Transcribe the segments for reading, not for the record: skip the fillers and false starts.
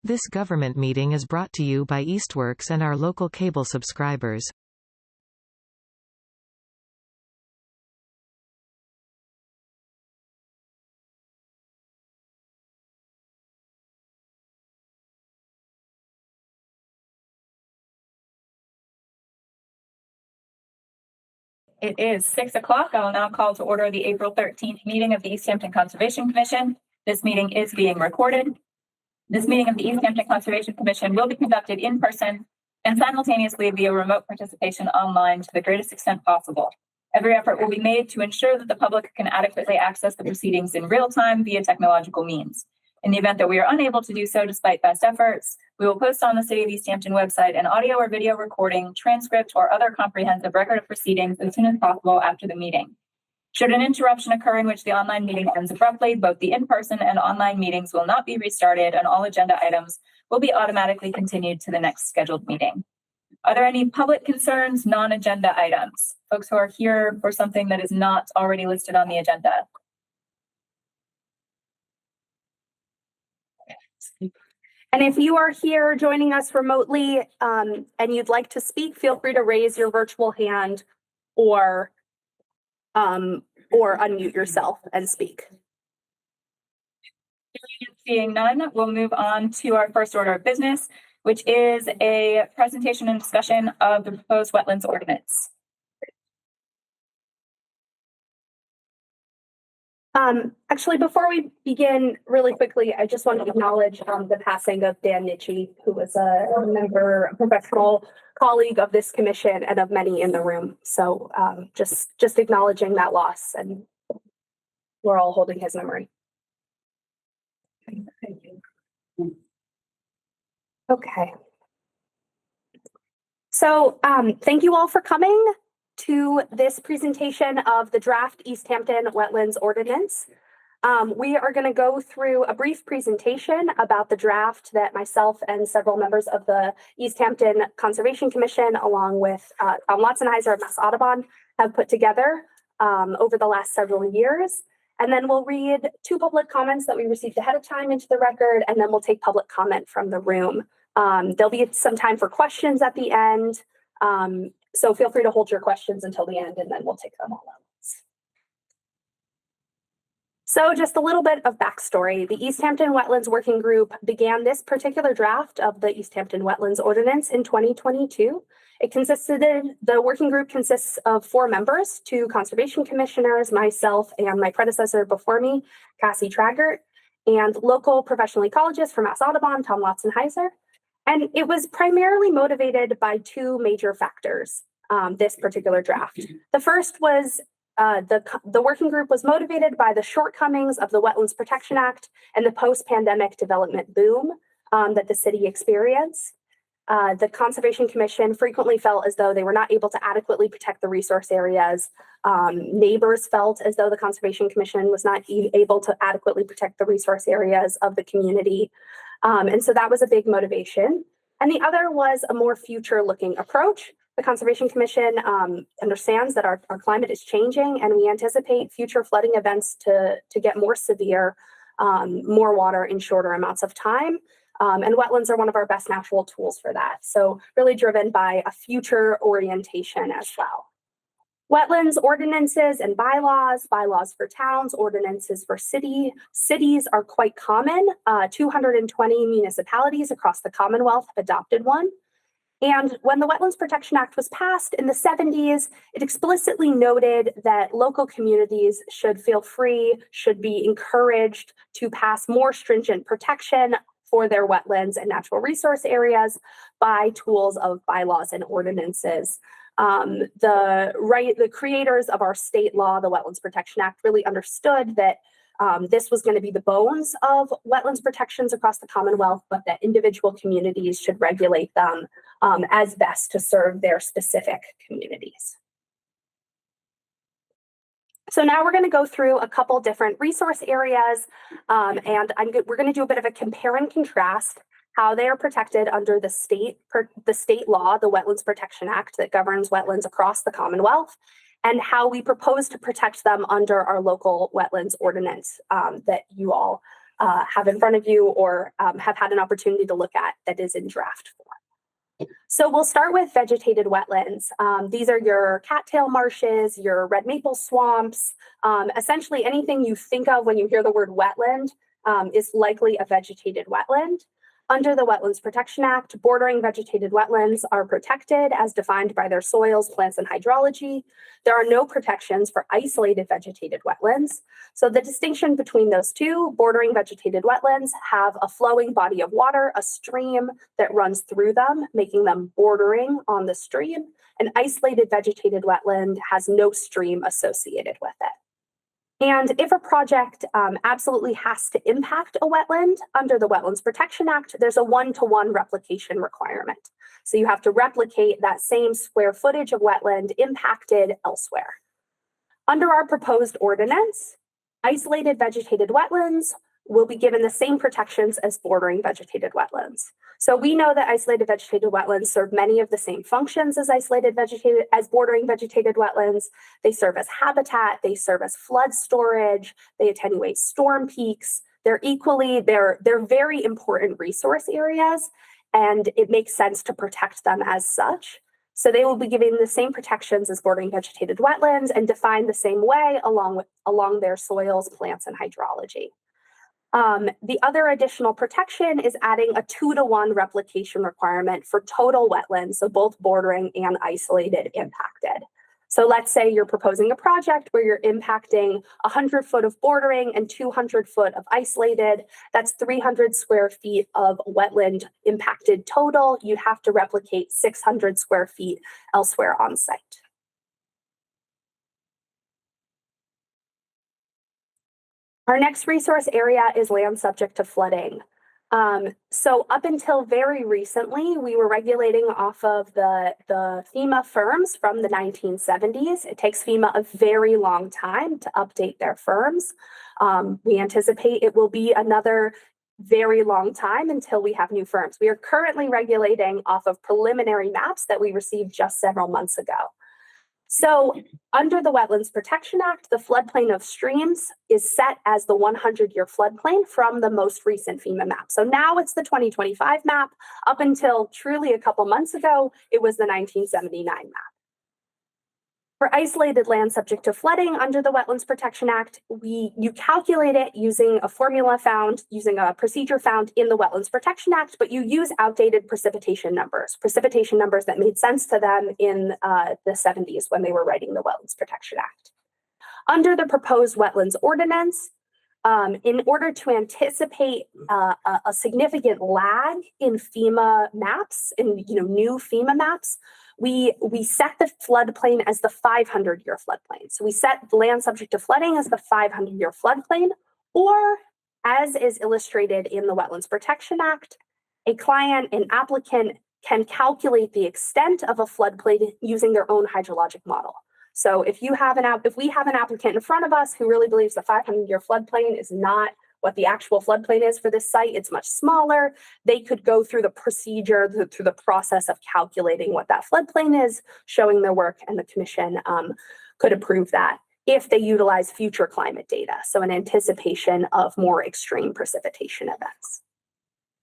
This government meeting is brought to you by Eastworks and our local cable subscribers. It is 6 o'clock. I will now call to order the April 13th meeting of the Easthampton Conservation Commission. This meeting is being recorded. This meeting of the Easthampton Conservation Commission will be conducted in person and simultaneously via remote participation online to the greatest extent possible. Every effort will be made to ensure that the public can adequately access the proceedings in real time via technological means. In the event that we are unable to do so despite best efforts, we will post on the City of Easthampton website an audio or video recording, transcript, or other comprehensive record of proceedings as soon as possible after the meeting. Should an interruption occur in which the online meeting ends abruptly, both the in-person and online meetings will not be restarted and all agenda items will be automatically continued to the next scheduled meeting. Are there any public concerns, non-agenda items? Folks who are here for something that is not already listed on the agenda? And if you are here joining us remotely and you'd like to speak, feel free to raise your virtual hand or unmute yourself and speak. Seeing none, we'll move on to our first order of business, which is a presentation and discussion of the proposed wetlands ordinance. Actually, before we begin, really quickly, I just want to acknowledge the passing of Dan Nitchie, who was a member, a professional colleague of this commission and of many in the room. So just acknowledging that loss, and we're all holding his memory. Thank you. Okay. So thank you all for coming to this presentation of the draft Easthampton Wetlands Ordinance. We are going to go through a brief presentation about the draft that myself and several members of the Easthampton Conservation Commission, along with Tom Watsonheiser of Mass Audubon, have put together over the last several years. And then we'll read 2 public comments that we received ahead of time into the record, and then we'll take public comment from the room. There'll be some time for questions at the end. So feel free to hold your questions until the end, and then we'll take them all at once. So just a little bit of backstory. The Easthampton Wetlands Working Group began this particular draft of the Easthampton Wetlands Ordinance in 2022. The working group consists of 4 members, 2 conservation commissioners, myself, and my predecessor before me, Cassie Traggart, and local professional ecologist from Mass Audubon, Tom Watsonheiser. And it was primarily motivated by 2 major factors, this particular draft. The first was the working group was motivated by the shortcomings of the Wetlands Protection Act and the post-pandemic development boom that the city experienced. The Conservation Commission frequently felt as though they were not able to adequately protect the resource areas. Neighbors felt as though the Conservation Commission was not able to adequately protect the resource areas of the community. And so that was a big motivation. And the other was a more future-looking approach. The Conservation Commission understands that our climate is changing, and we anticipate future flooding events to get more severe, more water in shorter amounts of time. And wetlands are one of our best natural tools for that. So really driven by a future orientation as well. Wetlands ordinances and bylaws for towns, ordinances for cities are quite common. 220 municipalities across the Commonwealth have adopted one. And when the Wetlands Protection Act was passed in the 70s, it explicitly noted that local communities should be encouraged to pass more stringent protection for their wetlands and natural resource areas by tools of bylaws and ordinances. The creators of our state law, the Wetlands Protection Act, really understood that this was going to be the bones of wetlands protections across the Commonwealth, but that individual communities should regulate them as best to serve their specific communities. So now we're going to go through a couple different resource areas, and we're going to do a bit of a compare and contrast how they are protected under the state law, the Wetlands Protection Act that governs wetlands across the Commonwealth, and how we propose to protect them under our local wetlands ordinance that you all have in front of you or have had an opportunity to look at that is in draft form. So we'll start with vegetated wetlands. These are your cattail marshes, your red maple swamps, essentially anything you think of when you hear the word wetland is likely a vegetated wetland. Under the Wetlands Protection Act, bordering vegetated wetlands are protected as defined by their soils, plants, and hydrology. There are no protections for isolated vegetated wetlands. So the distinction between those two, bordering vegetated wetlands have a flowing body of water, a stream that runs through them, making them bordering on the stream. An isolated vegetated wetland has no stream associated with it. And if a project absolutely has to impact a wetland under the Wetlands Protection Act, there's a one-to-one replication requirement. So you have to replicate that same square footage of wetland impacted elsewhere. Under our proposed ordinance, isolated vegetated wetlands will be given the same protections as bordering vegetated wetlands. So we know that isolated vegetated wetlands serve many of the same functions as bordering vegetated wetlands. They serve as habitat, they serve as flood storage, they attenuate storm peaks. They're very important resource areas, and it makes sense to protect them as such. So they will be given the same protections as bordering vegetated wetlands and defined the same way along their soils, plants, and hydrology. The other additional protection is adding a 2-to-1 replication requirement for total wetlands, so both bordering and isolated impacted. So let's say you're proposing a project where you're impacting 100 foot of bordering and 200 foot of isolated. That's 300 square feet of wetland impacted total. You'd have to replicate 600 square feet elsewhere on site. Our next resource area is land subject to flooding. So up until very recently, we were regulating off of the FEMA firms from the 1970s. It takes FEMA a very long time to update their firms. We anticipate it will be another very long time until we have new firms. We are currently regulating off of preliminary maps that we received just several months ago. So under the Wetlands Protection Act, the floodplain of streams is set as the 100-year floodplain from the most recent FEMA map. So now it's the 2025 map. Up until truly a couple months ago, it was the 1979 map. For isolated land subject to flooding under the Wetlands Protection Act, you calculate it using a formula found, using a procedure found in the Wetlands Protection Act, but you use outdated precipitation numbers that made sense to them in the 70s when they were writing the Wetlands Protection Act. Under the proposed wetlands ordinance, in order to anticipate a significant lag in FEMA maps, new FEMA maps, we set the floodplain as the 500-year floodplain. So we set the land subject to flooding as the 500-year floodplain, or as is illustrated in the Wetlands Protection Act, an applicant can calculate the extent of a floodplain using their own hydrologic model. So if we have an applicant in front of us who really believes the 500-year floodplain is not what the actual floodplain is for this site, it's much smaller, they could go through the procedure, through the process of calculating what that floodplain is, showing their work, and the commission could approve that if they utilize future climate data, so in anticipation of more extreme precipitation events.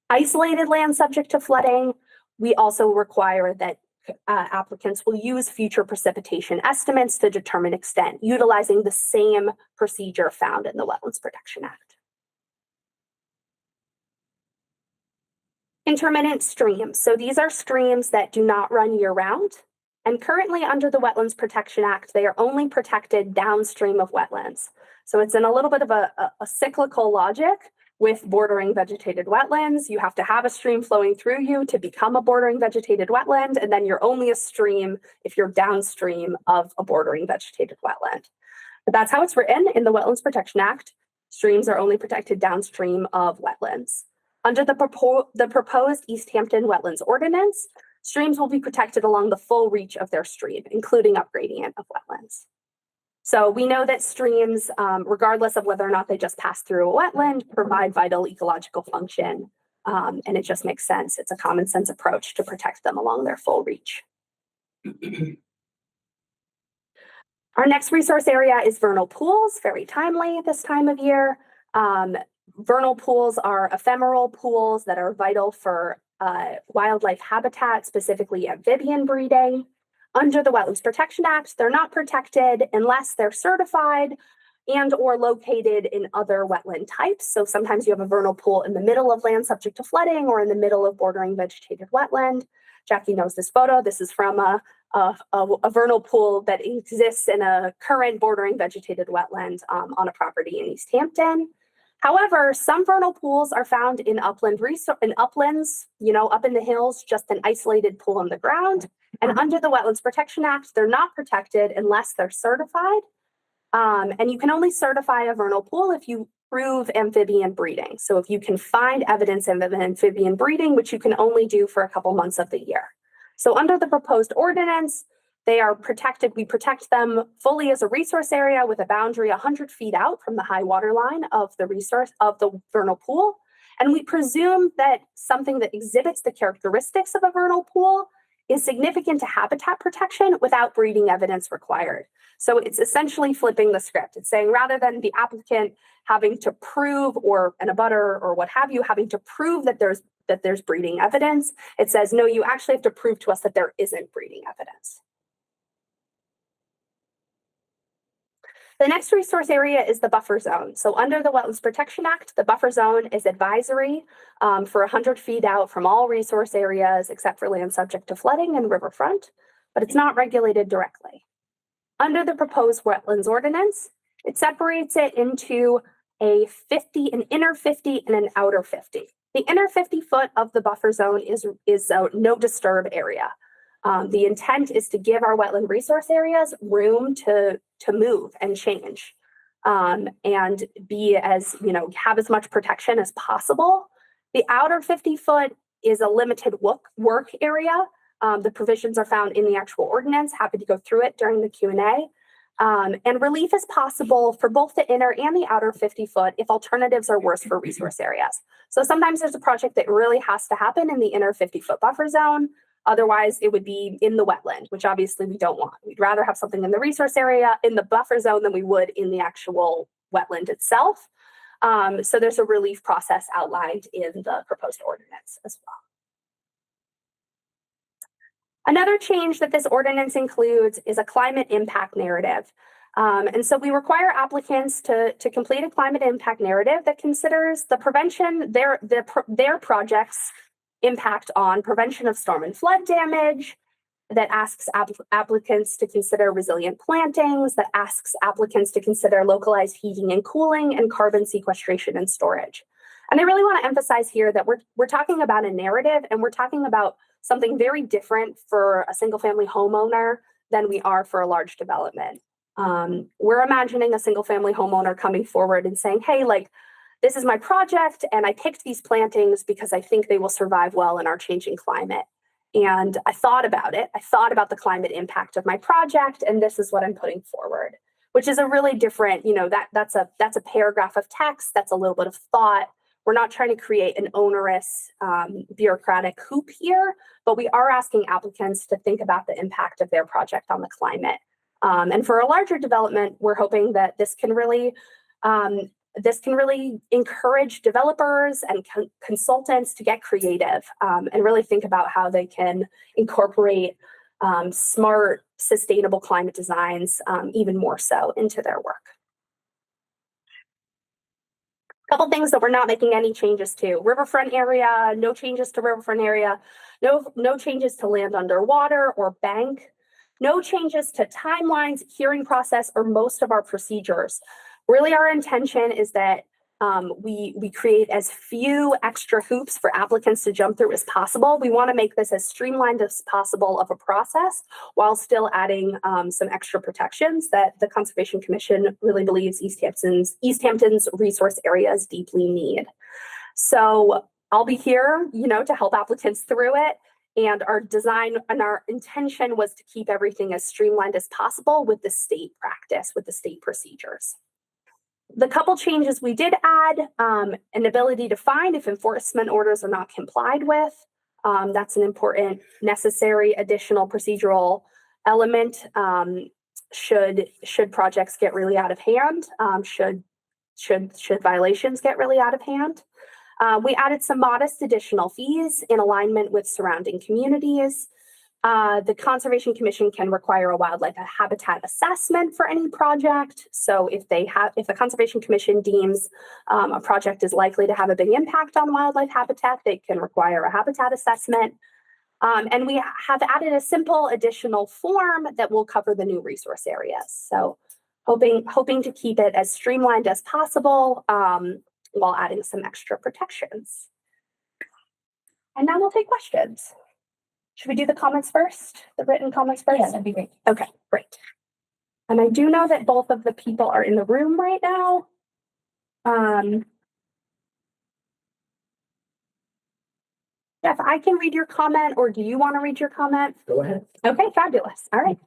Isolated land subject to flooding, we also require that applicants will use future precipitation estimates to determine extent, utilizing the same procedure found in the Wetlands Protection Act. Intermittent streams. So these are streams that do not run year-round. And currently under the Wetlands Protection Act, they are only protected downstream of wetlands. So it's in a little bit of a cyclical logic with bordering vegetated wetlands. You have to have a stream flowing through you to become a bordering vegetated wetland, and then you're only a stream if you're downstream of a bordering vegetated wetland. But that's how it's written in the Wetlands Protection Act. Streams are only protected downstream of wetlands. Under the proposed Easthampton Wetlands Ordinance, streams will be protected along the full reach of their stream, including up gradient of wetlands. So we know that streams, regardless of whether or not they just pass through a wetland, provide vital ecological function, and it just makes sense. It's a common sense approach to protect them along their full reach. Our next resource area is vernal pools, very timely this time of year. Vernal pools are ephemeral pools that are vital for wildlife habitat, specifically amphibian breeding. Under the Wetlands Protection Act, they're not protected unless they're certified and or located in other wetland types. So sometimes you have a vernal pool in the middle of land subject to flooding or in the middle of bordering vegetated wetland. Jackie knows this photo. This is from a vernal pool that exists in a current bordering vegetated wetland on a property in Easthampton. However, some vernal pools are found in uplands, you know, up in the hills, just an isolated pool on the ground. And under the Wetlands Protection Act, they're not protected unless they're certified. And you can only certify a vernal pool if you prove amphibian breeding. So if you can find evidence of amphibian breeding, which you can only do for a couple months of the year. So under the proposed ordinance, they are protected. We protect them fully as a resource area with a boundary 100 feet out from the high water line of the vernal pool. And we presume that something that exhibits the characteristics of a vernal pool is significant to habitat protection without breeding evidence required. So it's essentially flipping the script. It's saying rather than the applicant having to prove, or an abutter or what have you, having to prove that there's breeding evidence, it says, no, you actually have to prove to us that there isn't breeding evidence. The next resource area is the buffer zone. So under the Wetlands Protection Act, the buffer zone is advisory for 100 feet out from all resource areas except for land subject to flooding and riverfront, but it's not regulated directly. Under the proposed wetlands ordinance, it separates it into an inner 50 and an outer 50. The inner 50 foot of the buffer zone is a no disturb area. The intent is to give our wetland resource areas room to move and change and be as, you know, have as much protection as possible. The outer 50 foot is a limited work area. The provisions are found in the actual ordinance. Happy to go through it during the Q&A. And relief is possible for both the inner and the outer 50 foot if alternatives are worse for resource areas. So sometimes there's a project that really has to happen in the inner 50 foot buffer zone. Otherwise, it would be in the wetland, which obviously we don't want. We'd rather have something in the resource area, in the buffer zone, than we would in the actual wetland itself. So there's a relief process outlined in the proposed ordinance as well. Another change that this ordinance includes is a climate impact narrative. And so we require applicants to complete a climate impact narrative that considers the prevention, their projects' impact on prevention of storm and flood damage, that asks applicants to consider resilient plantings, that asks applicants to consider localized heating and cooling, and carbon sequestration and storage. And I really want to emphasize here that we're talking about a narrative, and we're talking about something very different for a single family homeowner than we are for a large development. We're imagining a single family homeowner coming forward and saying, hey, like, this is my project, and I picked these plantings because I think they will survive well in our changing climate. And I thought about it. I thought about the climate impact of my project, and this is what I'm putting forward, which is a really different, you know, that's a paragraph of text. That's a little bit of thought. We're not trying to create an onerous bureaucratic hoop here, but we are asking applicants to think about the impact of their project on the climate. And for a larger development, we're hoping that this can really encourage developers and consultants to get creative and really think about how they can incorporate smart, sustainable climate designs even more so into their work. A couple things that we're not making any changes to. Riverfront area, no changes to riverfront area, no changes to land underwater or bank, no changes to timelines, hearing process, or most of our procedures. Really, our intention is that we create as few extra hoops for applicants to jump through as possible. We want to make this as streamlined as possible of a process while still adding some extra protections that the Conservation Commission really believes Easthampton's resource areas deeply need. So I'll be here, you know, to help applicants through it. And our design and our intention was to keep everything as streamlined as possible with the state practice, with the state procedures. The couple changes we did add, an ability to fine if enforcement orders are not complied with. That's an important, necessary additional procedural element should projects get really out of hand, should should violations get really out of hand. We added some modest additional fees in alignment with surrounding communities. The Conservation Commission can require a wildlife habitat assessment for any project. So if the Conservation Commission deems a project is likely to have a big impact on wildlife habitat, they can require a habitat assessment. And we have added a simple additional form that will cover the new resource areas. So hoping to keep it as streamlined as possible while adding some extra protections. And now we'll take questions. Should we do the comments first? The written comments first? Yeah, that'd be great. Okay, great. And I do know that both of the people are in the room right now. Jeff, I can read your comment, or do you want to read your comment? Go ahead. Okay, fabulous. All right.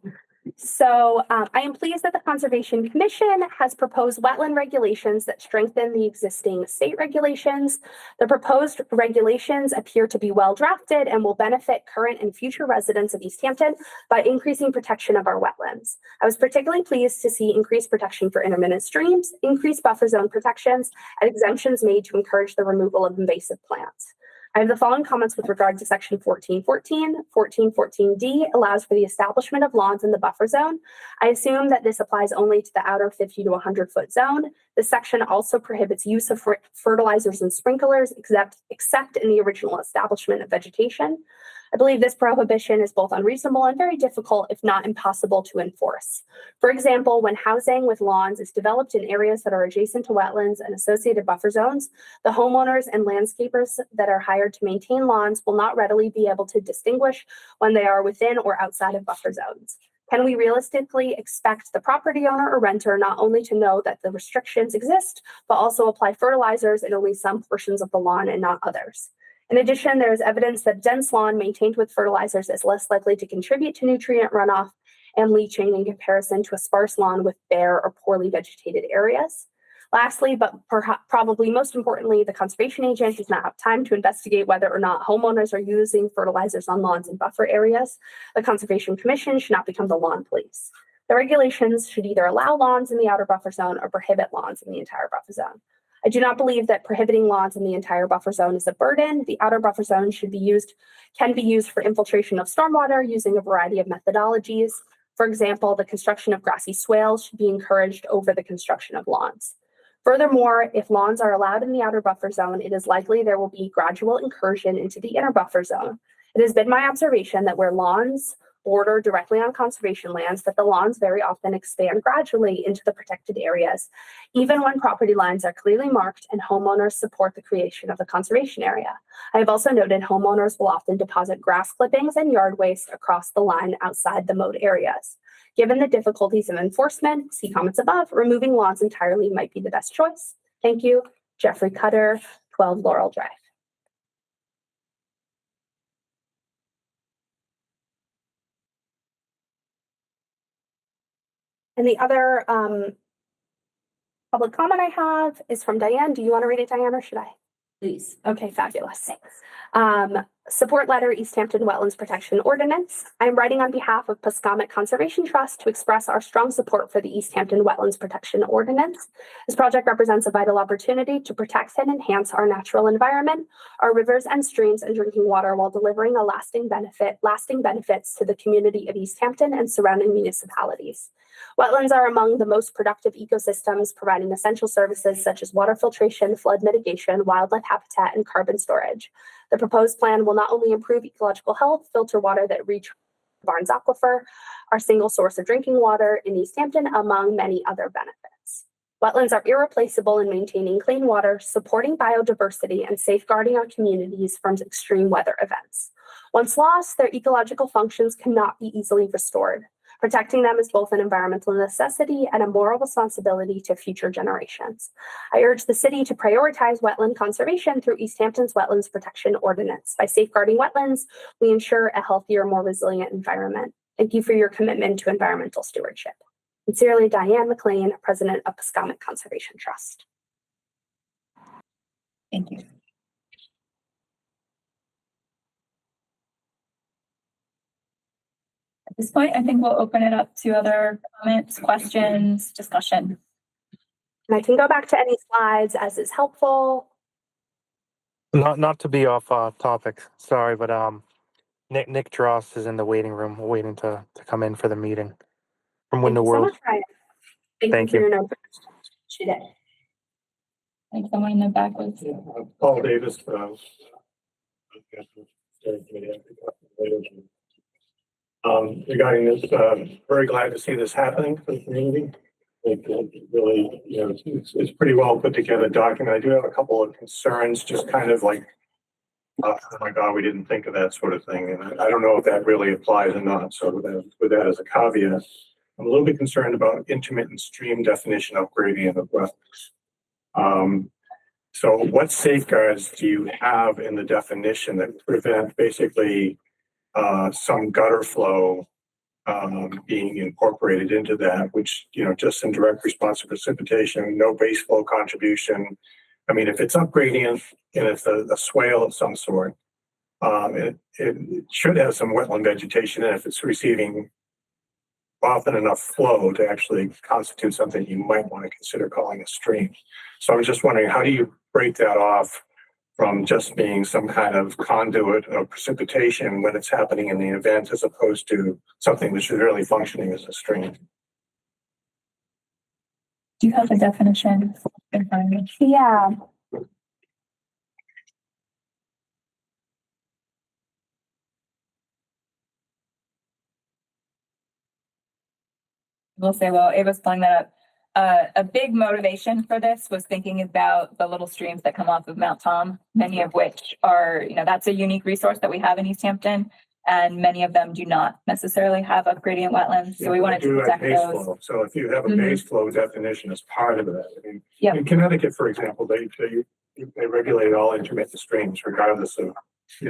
So I am pleased that the Conservation Commission has proposed wetland regulations that strengthen the existing state regulations. The proposed regulations appear to be well drafted and will benefit current and future residents of Easthampton by increasing protection of our wetlands. I was particularly pleased to see increased protection for intermittent streams, increased buffer zone protections, and exemptions made to encourage the removal of invasive plants. I have the following comments with regard to section 1414. 1414D allows for the establishment of lawns in the buffer zone. I assume that this applies only to the outer 50 to 100 foot zone. This section also prohibits use of fertilizers and sprinklers except in the original establishment of vegetation. I believe this prohibition is both unreasonable and very difficult, if not impossible, to enforce. For example, when housing with lawns is developed in areas that are adjacent to wetlands and associated buffer zones, the homeowners and landscapers that are hired to maintain lawns will not readily be able to distinguish when they are within or outside of buffer zones. Can we realistically expect the property owner or renter not only to know that the restrictions exist, but also apply fertilizers in only some portions of the lawn and not others? In addition, there is evidence that dense lawn maintained with fertilizers is less likely to contribute to nutrient runoff and leaching in comparison to a sparse lawn with bare or poorly vegetated areas. Lastly, but probably most importantly, the conservation agent does not have time to investigate whether or not homeowners are using fertilizers on lawns in buffer areas. The Conservation Commission should not become the lawn police. The regulations should either allow lawns in the outer buffer zone or prohibit lawns in the entire buffer zone. I do not believe that prohibiting lawns in the entire buffer zone is a burden. The outer buffer zone can be used for infiltration of stormwater using a variety of methodologies. For example, the construction of grassy swales should be encouraged over the construction of lawns. Furthermore, if lawns are allowed in the outer buffer zone, it is likely there will be gradual incursion into the inner buffer zone. It has been my observation that where lawns border directly on conservation lands, that the lawns very often expand gradually into the protected areas, even when property lines are clearly marked and homeowners support the creation of the conservation area. I have also noted homeowners will often deposit grass clippings and yard waste across the line outside the mowed areas. Given the difficulties of enforcement, see comments above, removing lawns entirely might be the best choice. Thank you. Jeffrey Cutter, 12 Laurel Drive. And the other public comment I have is from Diane. Do you want to read it, Diane, or should I? Please. Okay, fabulous. Thanks. Support letter, Easthampton Wetlands Protection Ordinance. I'm writing on behalf of Pascomet Conservation Trust to express our strong support for the Easthampton Wetlands Protection Ordinance. This project represents a vital opportunity to protect and enhance our natural environment, our rivers and streams and drinking water, while delivering a lasting benefits to the community of Easthampton and surrounding municipalities. Wetlands are among the most productive ecosystems, providing essential services such as water filtration, flood mitigation, wildlife habitat, and carbon storage. The proposed plan will not only improve ecological health, filter water that reach Barnes Aquifer, our single source of drinking water in Easthampton, among many other benefits. Wetlands are irreplaceable in maintaining clean water, supporting biodiversity, and safeguarding our communities from extreme weather events. Once lost, their ecological functions cannot be easily restored. Protecting them is both an environmental necessity and a moral responsibility to future generations. I urge the city to prioritize wetland conservation through Easthampton's Wetlands Protection Ordinance. By safeguarding wetlands, we ensure a healthier, more resilient environment. Thank you for your commitment to environmental stewardship. Sincerely, Diane McLean, President of Pascomet Conservation Trust. Thank you. At this point, I think we'll open it up to other comments, questions, discussion. And I can go back to any slides as is helpful. Not to be off topic, sorry, but Nick Dross is in the waiting room waiting to come in for the meeting from Thank Window you so World. much, Ryan. Thank Thank you for you. your note. Appreciate it. I think someone in the back was. Paul Davis. Regarding this, very glad to see this happening for the community. It really, it's pretty well put together document. I do have a couple of concerns, just kind of like, oh my God, we didn't think of that sort of thing. And I don't know if that really applies or not. So with that as a caveat, I'm a little bit concerned about intermittent stream definition of gradient of wetlands. So what safeguards do you have in the definition that prevent basically some gutter flow being incorporated into that, which, just in direct response to precipitation, no base flow contribution. I mean, if it's up gradient and it's a swale of some sort, it should have some wetland vegetation, and if it's receiving often enough flow to actually constitute something you might want to consider calling a stream. So I was just wondering, how do you break that off from just being some kind of conduit of precipitation when it's happening in the event, as opposed to something which is really functioning as a stream? Do you have the definition in front of you? Yeah. We'll say, well, Ava's pulling that up. A big motivation for this was thinking about the little streams that come off of Mount Tom, many of which are, that's a unique resource that we have in Easthampton, and many of them do not necessarily have up gradient wetlands. So we wanted to protect base those. flow. So if you have a base flow definition as part of that, I mean, Yeah. in Connecticut, for example, they regulate all intermittent streams regardless of,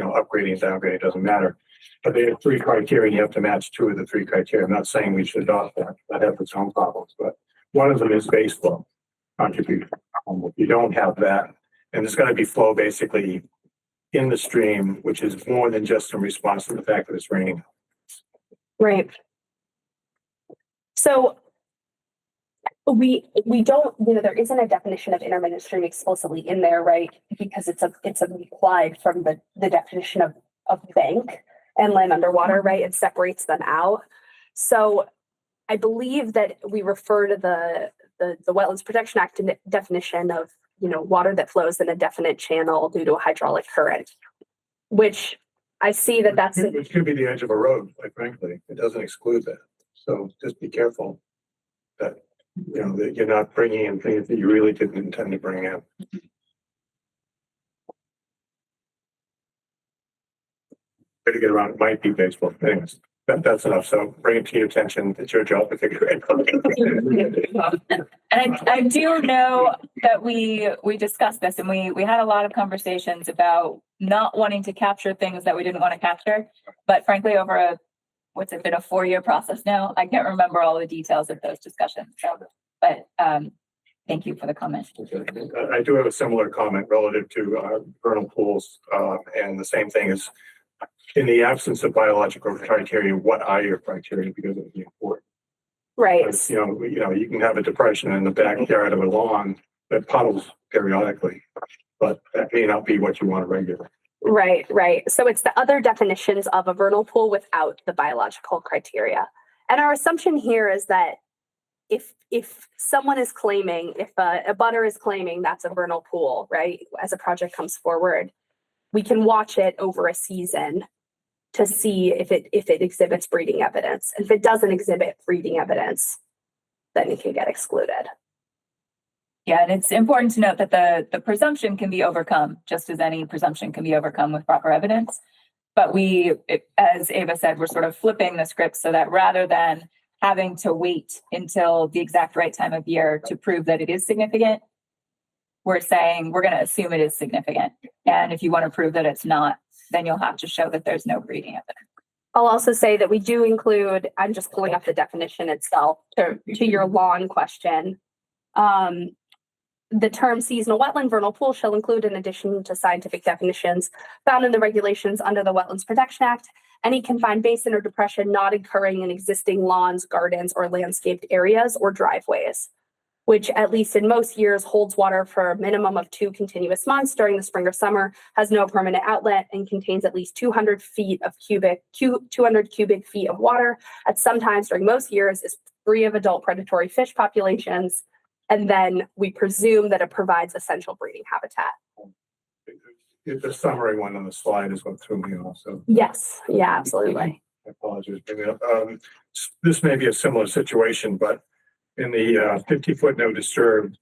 up gradient, down gradient, doesn't matter. But they have 3 criteria, and you have to match 2 of the 3 criteria. I'm not saying we should adopt that. That has its own problems, but one of them is base flow contribution. If you don't have that, and there's going to be flow basically in the stream, which is more than just in response to the fact that it's raining. Right. So we don't, there isn't a definition of intermittent stream explicitly in there, right? Because it's applied from the definition of bank and land underwater, right? It separates them out. So I believe that we refer to the Wetlands Protection Act definition of, water that flows in a definite channel due to a hydraulic current, which I see that's which could be the edge of a road, quite frankly. It doesn't exclude that. So just be careful that, that you're not bringing in things that you really didn't intend to bring in. Way to get around it might be baseball. Anyways, that's enough. So bring it to your attention. It's your job to figure it out. And I do know that we discussed this, and we had a lot of conversations about not wanting to capture things that we didn't want to capture. But frankly, over what's it been, a 4-year process now? I can't remember all the details of those discussions. So, but thank you for the comment. I do have a similar comment relative to vernal pools, and the same thing is, in the absence of biological criteria, what are your criteria? Because it would be important. right. Because, you can have a depression in the backyard of a lawn that puddles periodically, but that may not be what you want to regulate. Right. So it's the other definitions of a vernal pool without the biological criteria. And our assumption here is that if someone is claiming, if a butter is claiming that's a vernal pool, right, as a project comes forward, we can watch it over a season to see if it exhibits breeding evidence. And if it doesn't exhibit breeding evidence, then it can get excluded. Yeah, and it's important to note that the presumption can be overcome, just as any presumption can be overcome with proper evidence. But as Ava said, we're sort of flipping the script so that rather than having to wait until the exact right time of year to prove that it is significant, we're saying we're going to assume it is significant. And if you want to prove that it's not, then you'll have to show that there's no breeding evidence. I'll also say that we do include, I'm just pulling up the definition itself to your lawn question. The term seasonal wetland vernal pool shall include, in addition to scientific definitions found in the regulations under the Wetlands Protection Act, any confined basin or depression not occurring in existing lawns, gardens, or landscaped areas or driveways. which at least in most years holds water for a minimum of 2 continuous months during the spring or summer, has no permanent outlet, and contains at least 200 cubic feet of water. At some times during most years is free of adult predatory fish populations. And then we presume that it provides essential breeding habitat. The summary one on the slide is what threw me off. So Yes, yeah, absolutely. I apologize for bringing it up. This may be a similar situation, but in the 50-foot no disturb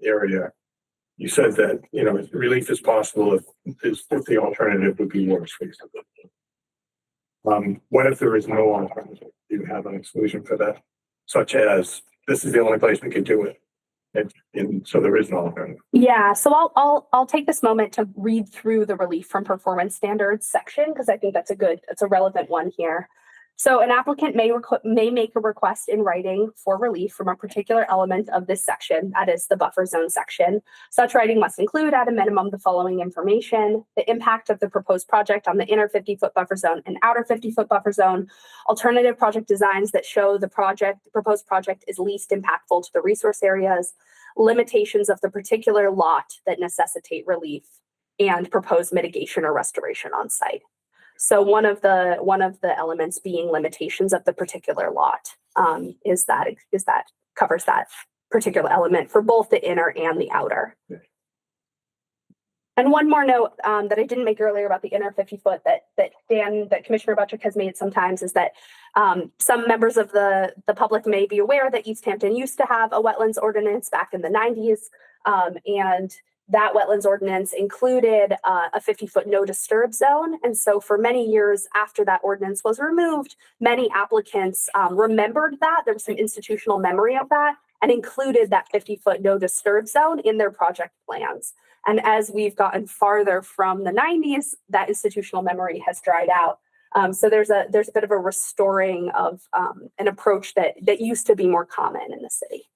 area, you said that, you know, relief is possible if the alternative would be worse, basically. What if there is no alternative? Do you have an exclusion for that? Such as, this is the only place we could do it. And so there is no alternative. Yeah, so I'll take this moment to read through the relief from performance standards section, because I think that's a relevant one here. So an applicant may make a request in writing for relief from a particular element of this section, that is the buffer zone section. Such writing must include at a minimum the following information: the impact of the proposed project on the inner 50-foot buffer zone and outer 50-foot buffer zone, alternative project designs that show the proposed project is least impactful to the resource areas, limitations of the particular lot that necessitate relief, and proposed mitigation or restoration on site. So one of the elements being limitations of the particular lot is that covers that particular element for both the inner and the outer. And one more note that I didn't make earlier about the inner 50-foot that Commissioner Buttrick has made sometimes is that some members of the public may be aware that Easthampton used to have a wetlands ordinance back in the 90s, and that wetlands ordinance included a 50-foot no disturb zone. And so for many years after that ordinance was removed, many applicants remembered that. There was some institutional memory of that and included that 50-foot no disturb zone in their project plans. And as we've gotten farther from the 90s, that institutional memory has dried out. So there's a bit of a restoring of an approach that used to be more common in the city.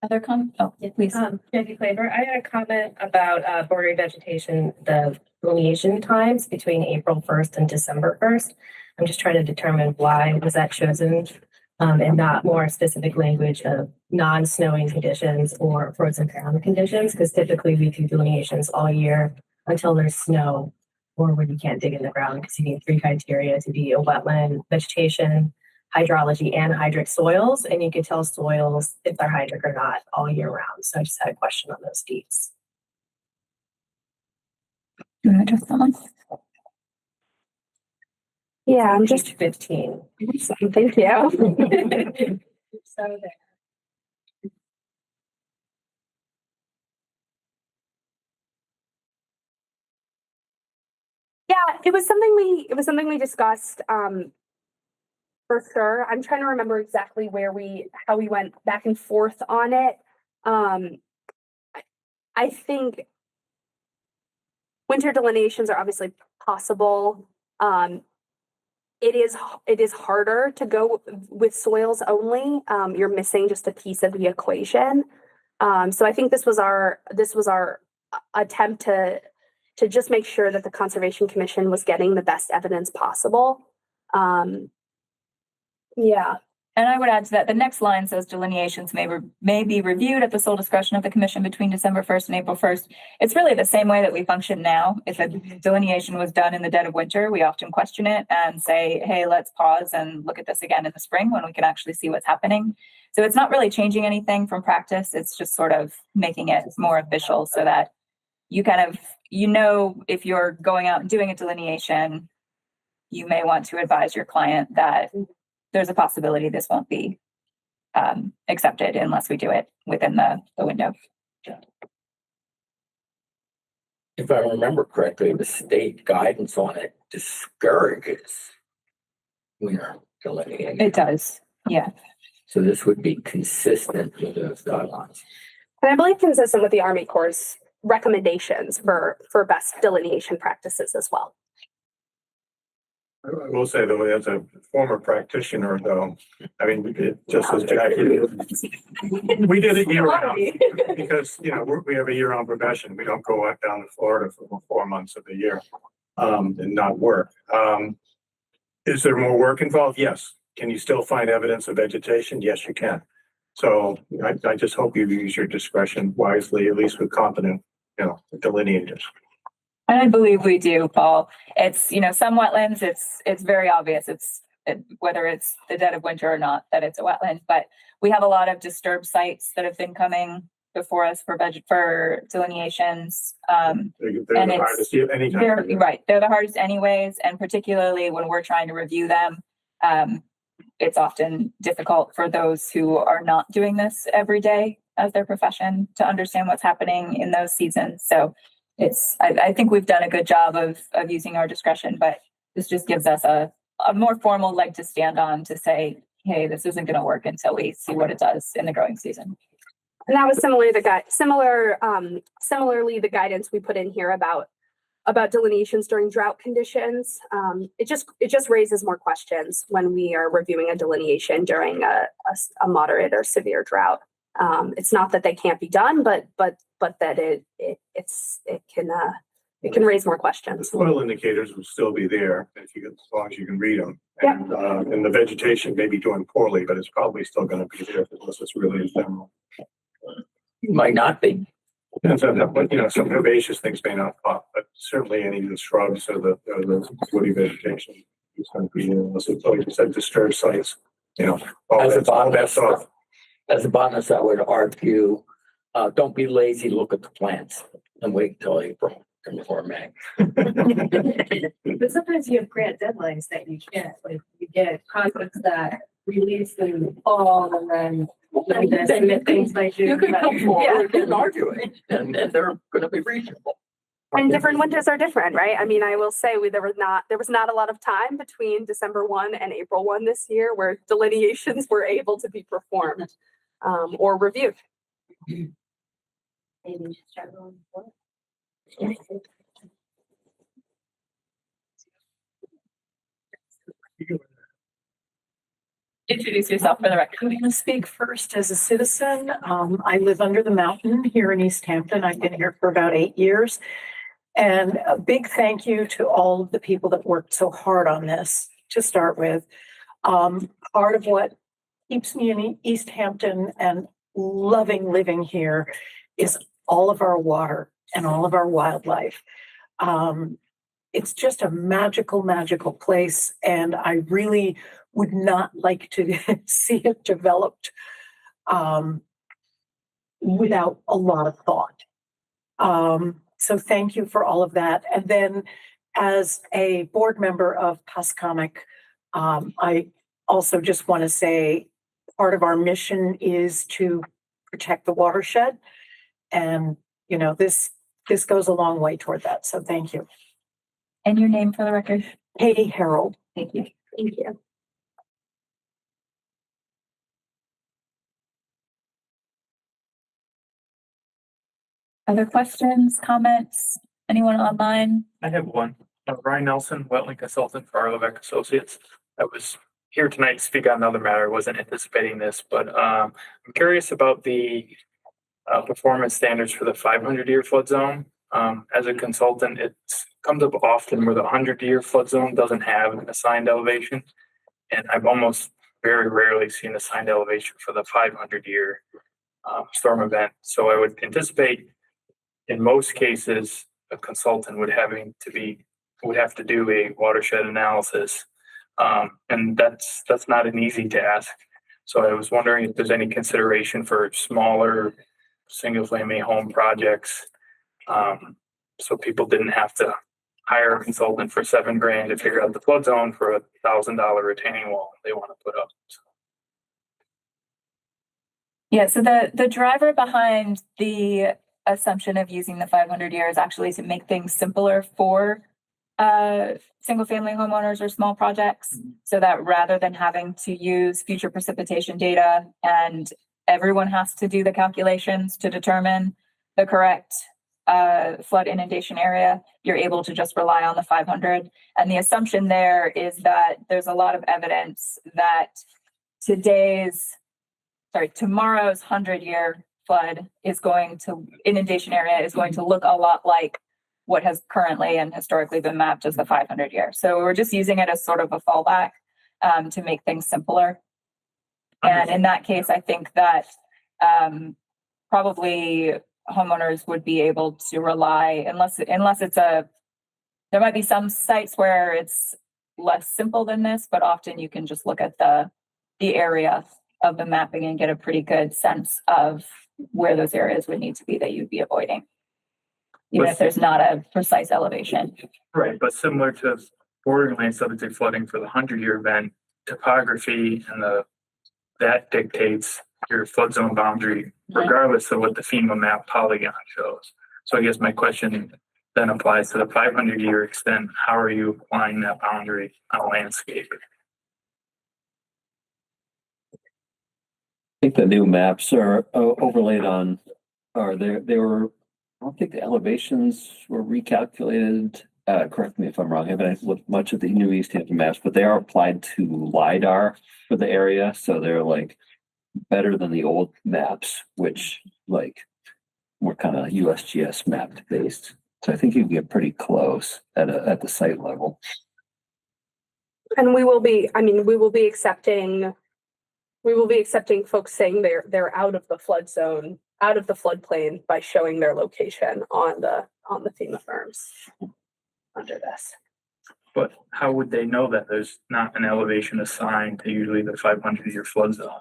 Other comments? Oh, yeah, please. Jackie Claver, I had a comment about bordering vegetation, the delineation times between April 1st and December 1st. I'm just trying to determine why was that chosen and not more specific language of non-snowing conditions or frozen ground conditions, because typically we do delineations all year until there's snow or when you can't dig in the ground, because you need 3 criteria to be a wetland: vegetation, hydrology, and hydric soils, and you can tell soils if they're hydric or not all year round. So I just had a question on those deeds. Do you want to address that one? Yeah, I'm just 15. thank you. So there. Yeah, it was something we discussed for sure. I'm trying to remember exactly how we went back and forth on it. I think winter delineations are obviously possible. It is harder to go with soils only. You're missing just a piece of the equation. So I think this was our attempt to just make sure that the Conservation Commission was getting the best evidence possible. Yeah. And I would add to that, the next line says delineations may be reviewed at the sole discretion of the commission between December 1st and April 1st. It's really the same way that we function now. If a delineation was done in the dead of winter, we often question it and say, hey, let's pause and look at this again in the spring when we can actually see what's happening. So it's not really changing anything from practice. It's just sort of making it more official so that you kind of, if you're going out and doing a delineation, you may want to advise your client that there's a possibility this won't be accepted unless we do it within the window. If I remember correctly, the state guidance on it discourages winter delineation. It does, yeah. So this would be consistent with those guidelines. And I believe consistent with the Army Corps' recommendations for best delineation practices as well. I will say though, as a former practitioner though, I mean, just as Jackie, we did it year round because, we have a year-round profession. We don't go down to Florida for 4 months of the year and not work. Is there more work involved? Yes. Can you still find evidence of vegetation? Yes, you can. So I just hope you use your discretion wisely, at least with competent, delineators. And I believe we do, Paul. It's, some wetlands, it's very obvious. Whether it's the dead of winter or not, that it's a wetland, but we have a lot of disturbed sites that have been coming before us for delineations. They're And the it's hardest anytime. They're right. They're the hardest anyways. And particularly when we're trying to review them, it's often difficult for those who are not doing this every day as their profession to understand what's happening in those seasons. So I think we've done a good job of using our discretion, but this just gives us a more formal leg to stand on to say, hey, this isn't going to work until we see what it does in the growing season. And that was similarly the guidance we put in here about delineations during drought conditions. It just raises more questions when we are reviewing a delineation during a moderate or severe drought. It's not that they can't be done, but that it can raise more questions. The soil indicators will still be there if you, as long as you can read them. Yeah. And the vegetation may be doing poorly, but it's probably still going to be there unless it's really ephemeral. It might not be. Depends on that, some herbaceous things may not pop, but certainly any of the shrubs or the woody vegetation is going to be there unless it's, like you said, disturbed sites. All As a that's off. As a botanist, I would argue, don't be lazy, look at the plants and wait until April before May. But sometimes you have grant deadlines that you can't, like you get contracts that release in the fall and then things like You could come forward Yeah. and argue it, and they're going to be reasonable. And different winters are different, right? I mean, I will say there was not a lot of time between December 1 and April 1 this year where delineations were able to be performed or reviewed. Introduce yourself for the record. I'm going to speak first as a citizen. I live under the mountain here in Easthampton. I've been here for about 8 years. And a big thank you to all of the people that worked so hard on this to start with. Part of what keeps me in Easthampton and loving living here is all of our water and all of our wildlife. It's just a magical, magical place. And I really would not like to see it developed without a lot of thought. So thank you for all of that. And then as a board member of Pascomic, I also just want to say part of our mission is to protect the watershed. And, this goes a long way toward that. So thank you. And your name for the record? Katie Harold. Thank you. Thank you. Other questions, comments? Anyone online? I have one. Ryan Nelson, wetland consultant for Arlebeck Associates. I was here tonight to speak on another matter. I wasn't anticipating this, but I'm curious about the performance standards for the 500-year flood zone. As a consultant, it comes up often where the 100-year flood zone doesn't have an assigned elevation. And I've almost very rarely seen assigned elevation for the 500-year storm event. So I would anticipate in most cases, a consultant would have to do a watershed analysis. And that's not an easy task. So I was wondering if there's any consideration for smaller single family home projects. So people didn't have to hire a consultant for $7,000 to figure out the flood zone for a $1,000 retaining wall they want to put up. So. Yeah, so the driver behind the assumption of using the 500 years actually to make things simpler for single family homeowners or small projects, so that rather than having to use future precipitation data and everyone has to do the calculations to determine the correct flood inundation area, you're able to just rely on the 500. And the assumption there is that there's a lot of evidence that tomorrow's 100-year flood inundation area is going to look a lot like what has currently and historically been mapped as the 500 year. So we're just using it as sort of a fallback to make things simpler. And in that case, I think that probably homeowners would be able to rely, unless it's there might be some sites where it's less simple than this, but often you can just look at the area of the mapping and get a pretty good sense of where those areas would need to be that you'd be avoiding, even if there's not a precise elevation. Right, but similar to bordering land subject to flooding for the 100-year event, topography and that dictates your flood zone boundary, regardless of what the FEMA map polygon shows. So I guess my question then applies to the 500-year extent. How are you applying that boundary on a landscape? I think the new maps are overlaid on, they were, I don't think the elevations were recalculated. Correct me if I'm wrong. I haven't looked much at the new Easthampton maps, but they are applied to LiDAR for the area. So they're like better than the old maps, which like were kind of USGS mapped based. So I think you can get pretty close at the site level. And we will be accepting folks saying they're out of the flood zone, out of the floodplain by showing their location on the FEMA firms under this. But how would they know that there's not an elevation assigned to usually the 500-year flood zone?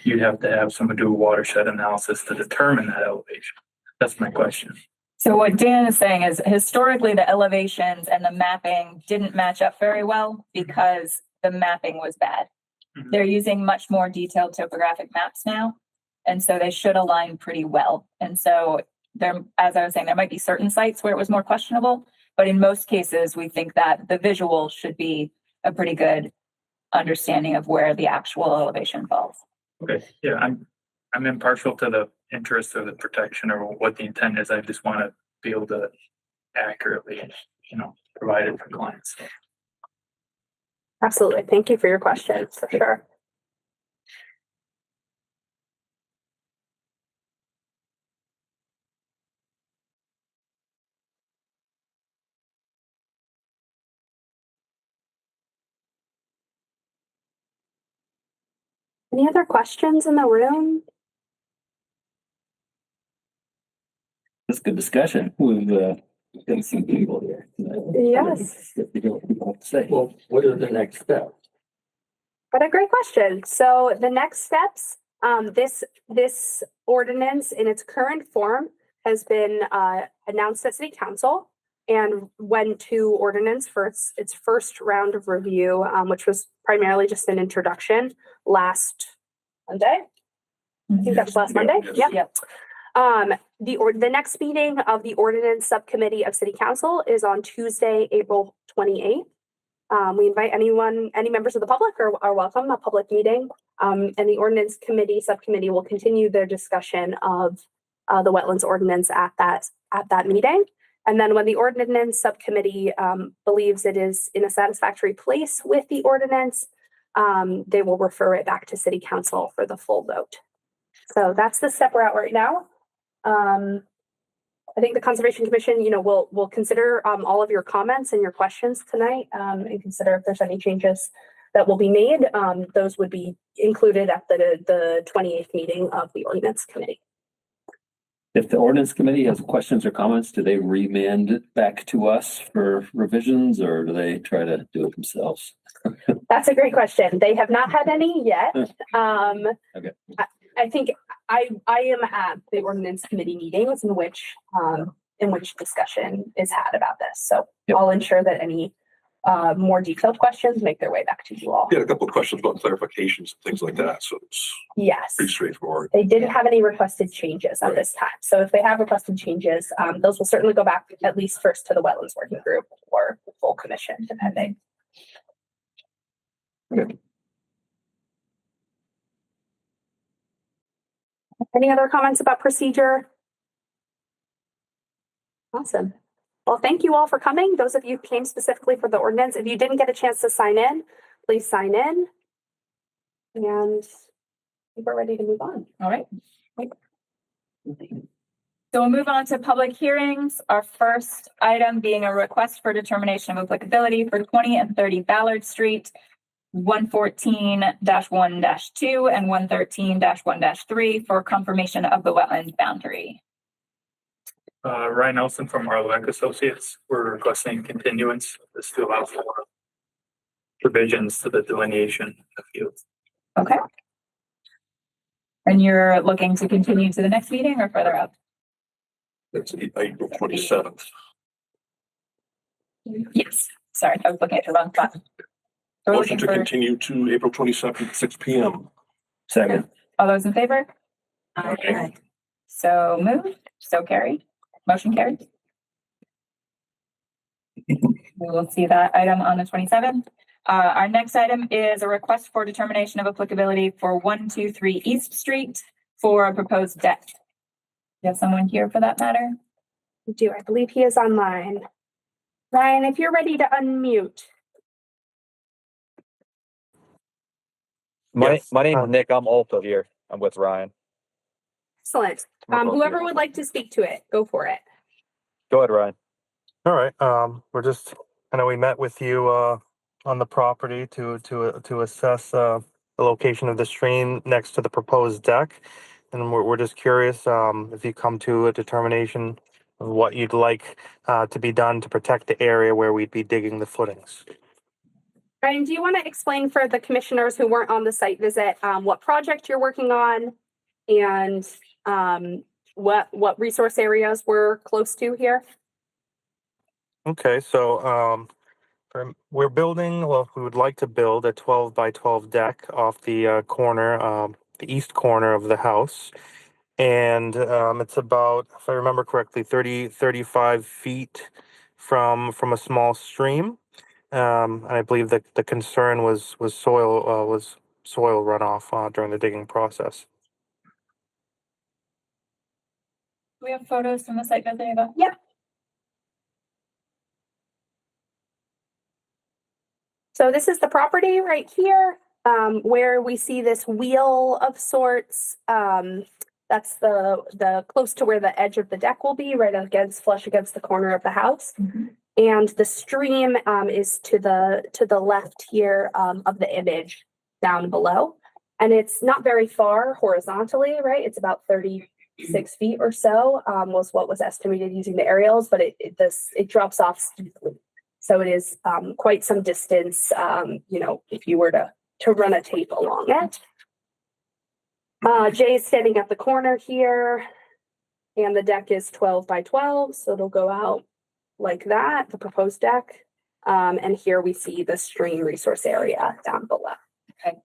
You'd have to have someone do a watershed analysis to determine that elevation. That's my question. So what Dan is saying is historically the elevations and the mapping didn't match up very well because the mapping was bad. Mhm. They're using much more detailed topographic maps now. And so they should align pretty well. And so there, as I was saying, there might be certain sites where it was more questionable, but in most cases, we think that the visual should be a pretty good understanding of where the actual elevation falls. Okay, yeah, I'm impartial to the interest of the protection or what the intent is. I just want to be able to accurately, provide it for clients. Absolutely. Thank you for your question, for sure. Any other questions in the room? It's good discussion. We've got some people here tonight. Yes. Say. Well, what are the next steps? What a great question. So the next steps, this ordinance in its current form has been announced at City Council and went to ordinance for its first round of review, which was primarily just an introduction last Monday. I think that was last Monday. Yep. The next meeting of the ordinance subcommittee of City Council is on Tuesday, April 28th. We invite any members of the public are welcome, a public meeting. And the ordinance committee subcommittee will continue their discussion of the wetlands ordinance at that meeting. And then when the ordinance subcommittee believes it is in a satisfactory place with the ordinance, they will refer it back to City Council for the full vote. So that's the step we're at right now. I think the Conservation Commission, will consider all of your comments and your questions tonight and consider if there's any changes that will be made. Those would be included at the 28th meeting of the ordinance committee. If the ordinance committee has questions or comments, do they remand it back to us for revisions or do they try to do it themselves? That's a great question. They have not had any yet. Okay. I think I am at the ordinance committee meetings in which discussion is had about this. So Yep. I'll ensure that any more detailed questions make their way back to you all. Yeah, a couple of questions about clarifications and things like that. So it's Yes. pretty straightforward. They didn't have any requested changes at this time. So if they have requested changes, those will certainly go back at least first to the wetlands working group or the full commission, depending. Okay. Any other comments about procedure? Awesome. Well, thank you all for coming. Those of you who came specifically for the ordinance, if you didn't get a chance to sign in, please sign in. And I think we're ready to move on. All right. So we'll move on to public hearings. Our first item being a request for determination of applicability for 20 and 30 Ballard Street, 114-1-2 and 113-1-3 for confirmation of the wetland boundary. Ryan Nelson from Arlevec Associates. We're requesting continuance. This to allow for provisions to the delineation of fields. Okay. And you're looking to continue to the next meeting or further up? It's April 27th. Yes. Sorry, I was looking at the wrong spot. So we're Motion looking to for continue to April 27th, 6 p.m. Second. all those in favor? Aye. So moved, so carried, motion carried. We will see that item on the 27th. Our next item is a request for determination of applicability for 123 East Street for a proposed deck. You have someone here for that matter? We do. I believe he is online. Ryan, if you're ready to unmute. My Yes. name is Nick. I'm also here. I'm with Ryan. Excellent. We're both Whoever here. would like to speak to it, go for it. Go ahead, Ryan. All right, we're just, I know we met with you, on the property to assess, the location of the stream next to the proposed deck. And we're just curious, if you come to a determination of what you'd like, to be done to protect the area where we'd be digging the footings. Ryan, do you want to explain for the commissioners who weren't on the site visit, what project you're working on and what resource areas we're close to here? Okay, so, we're building, well, we would like to build a 12 by 12 deck off the corner, the east corner of the house. And it's about, if I remember correctly, 35 feet from a small stream. And I believe that the concern was soil runoff during the digging process. Do we have photos from the site visit, Eva? Yeah. So this is the property right here, where we see this wheel of sorts. That's the close to where the edge of the deck will be, right flush against the corner of the house. Mm-hmm. And the stream is to the left here of the image down below. And it's not very far horizontally, right? It's about 36 feet or so was what was estimated using the aerials, but it drops off steeply. So it is quite some distance, if you were to run a tape along it. Jay is standing at the corner here, and the deck is 12 by 12, so it'll go out like that, the proposed deck. And here we see the stream resource area down below. Okay.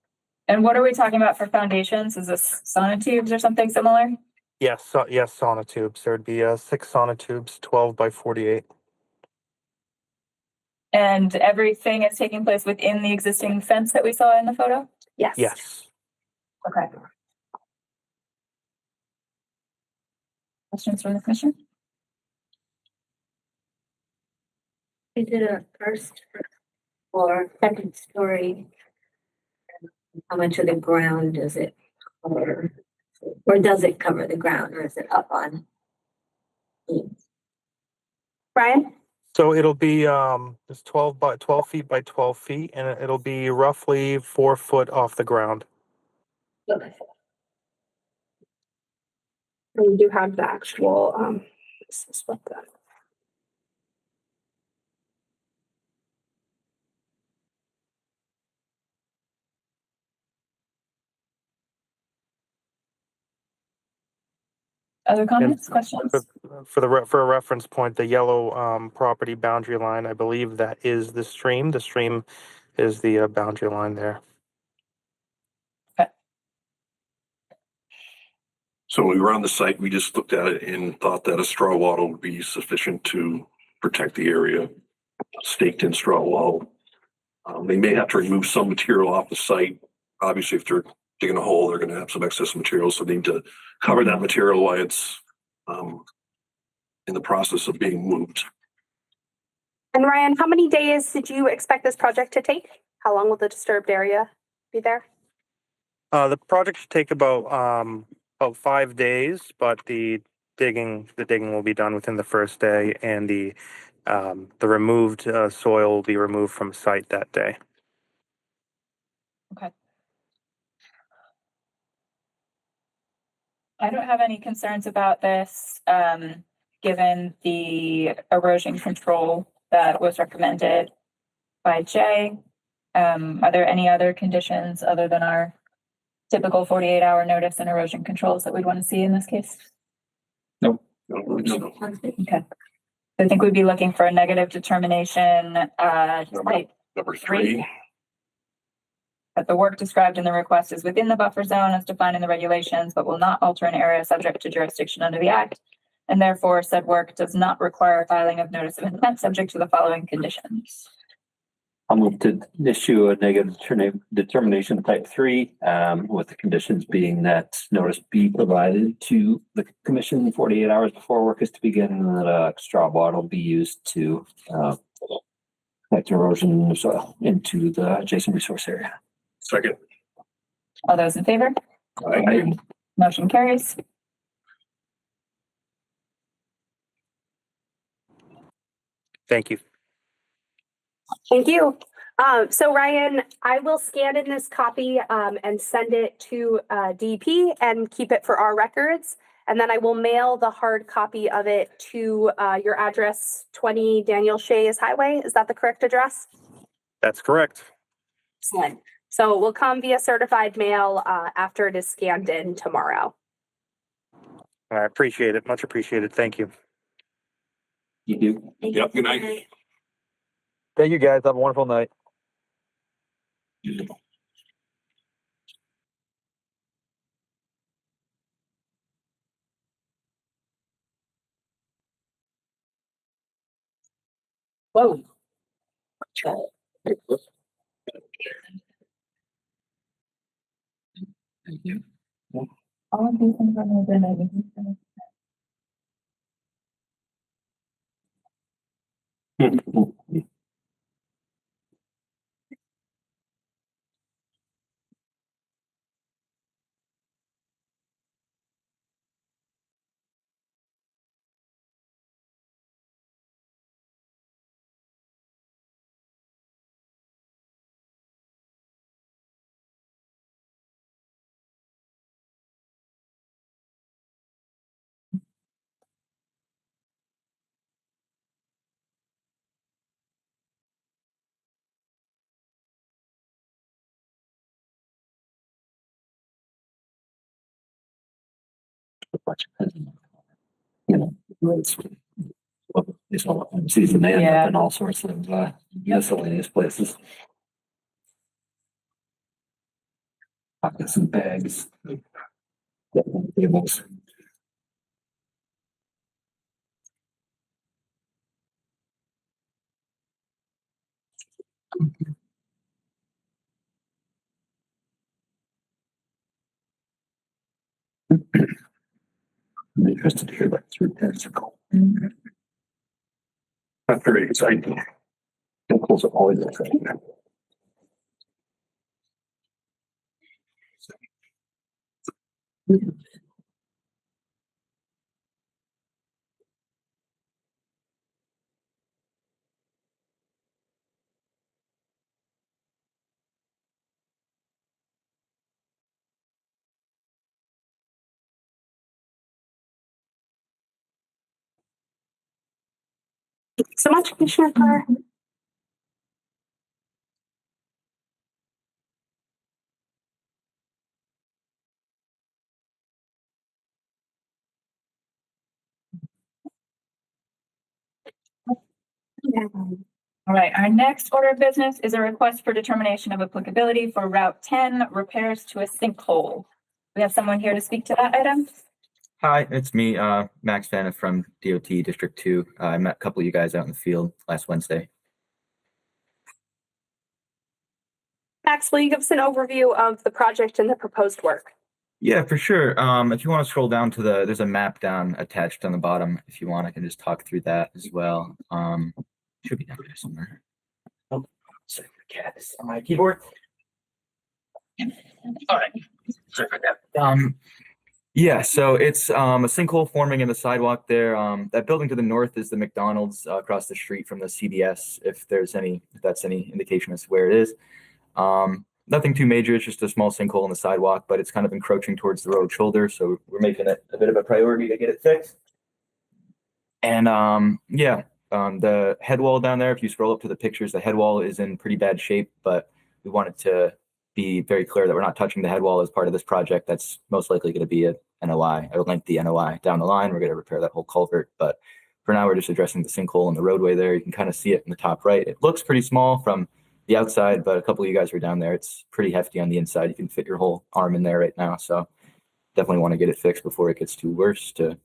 And what are we talking about for foundations? Is this sonotubes or something similar? Yes, yes, sonotubes. There'd be 6 sonotubes, 12 by 48. And everything is taking place within the existing fence that we saw in the photo? Yes. Yes. Okay. Questions from the commission? Is it a first or second story? How much of the ground does it cover? Or does it cover the ground, or is it up on? Brian? So it'll be it's 12 feet by 12 feet, and it'll be roughly 4 foot off the ground. Okay. And we do have the actual this is what the Other comments, questions? For a reference point, the yellow property boundary line, I believe that is the stream. The stream is the boundary line there. So when we were on the site, we just looked at it and thought that a straw wattle would be sufficient to protect the area. Staked in straw wattle. They may have to remove some material off the site. Obviously, if they're digging a hole, they're going to have some excess material, so they need to cover that material while it's in the process of being moved. And Ryan, how many days did you expect this project to take? How long will the disturbed area be there? The project should take about 5 days, but the the digging will be done within the first day, and the removed soil will be removed from site that day. Okay. I don't have any concerns about this, given the erosion control that was recommended by Jay. Are there any other conditions other than our typical 48-hour notice and erosion controls that we'd want to see in this case? No. Okay. I think we'd be looking for a negative determination, type Number 3. that the work described in the request is within the buffer zone as defined in the regulations, but will not alter an area subject to jurisdiction under the act. And therefore said work does not require filing of notice of intent subject to the following conditions. I'll move to issue a negative determination type 3, with the conditions being that notice be provided to the commission 48 hours before work is to begin, and that a straw bottle be used to collect erosion of soil into the adjacent resource area. Second. All those in favor? Aye. Motion carries. Thank you. Thank you. So Ryan, I will scan in this copy and send it to DP and keep it for our records. And then I will mail the hard copy of it to your address, 20 Daniel Shays Highway. Is that the correct address? That's correct. Excellent. So it will come via certified mail after it is scanned in tomorrow. I appreciate it. Much appreciated. Thank you. You do. Yep, good night. Thank you, guys. Have a wonderful night. Whoa. All of these things are on the agenda. You know, it's all season they end Yeah. up in all sorts of miscellaneous places. Pockets and bags. Tables. I'm interested to hear that through testicle. Not very exciting. Testicles are always exciting. Thank you so much, Commissioner Carr. All right, our next order of business is a request for determination of applicability for Route 10 repairs to a sinkhole. We have someone here to speak to that item. Hi, it's me, Max Vanna from DOT District 2. I met a couple of you guys out in the field last Wednesday. Max, will you give us an overview of the project and the proposed work? Yeah, for sure. If you want to scroll down to there's a map down attached on the bottom. If you want, I can just talk through that as well. Should be down there somewhere. Oh, sorry, the cat is on my keyboard. All right, sorry for that. Yeah, so it's a sinkhole forming in the sidewalk there. That building to the north is the McDonald's across the street from the CBS, if that's any indication as to where it is. Nothing too major, it's just a small sinkhole in the sidewalk, but it's kind of encroaching towards the road shoulder, so we're making it a bit of a priority to get it fixed. And yeah, the head wall down there, if you scroll up to the pictures, the head wall is in pretty bad shape, but we wanted to be very clear that we're not touching the head wall as part of this project. That's most likely going to be a NOI, a lengthy NOI down the line. We're going to repair that whole culvert, but for now we're just addressing the sinkhole in the roadway there. You can kind of see it in the top right. It looks pretty small from the outside, but a couple of you guys were down there. It's pretty hefty on the inside. You can fit your whole arm in there right now. So definitely want to get it fixed before it gets too worse to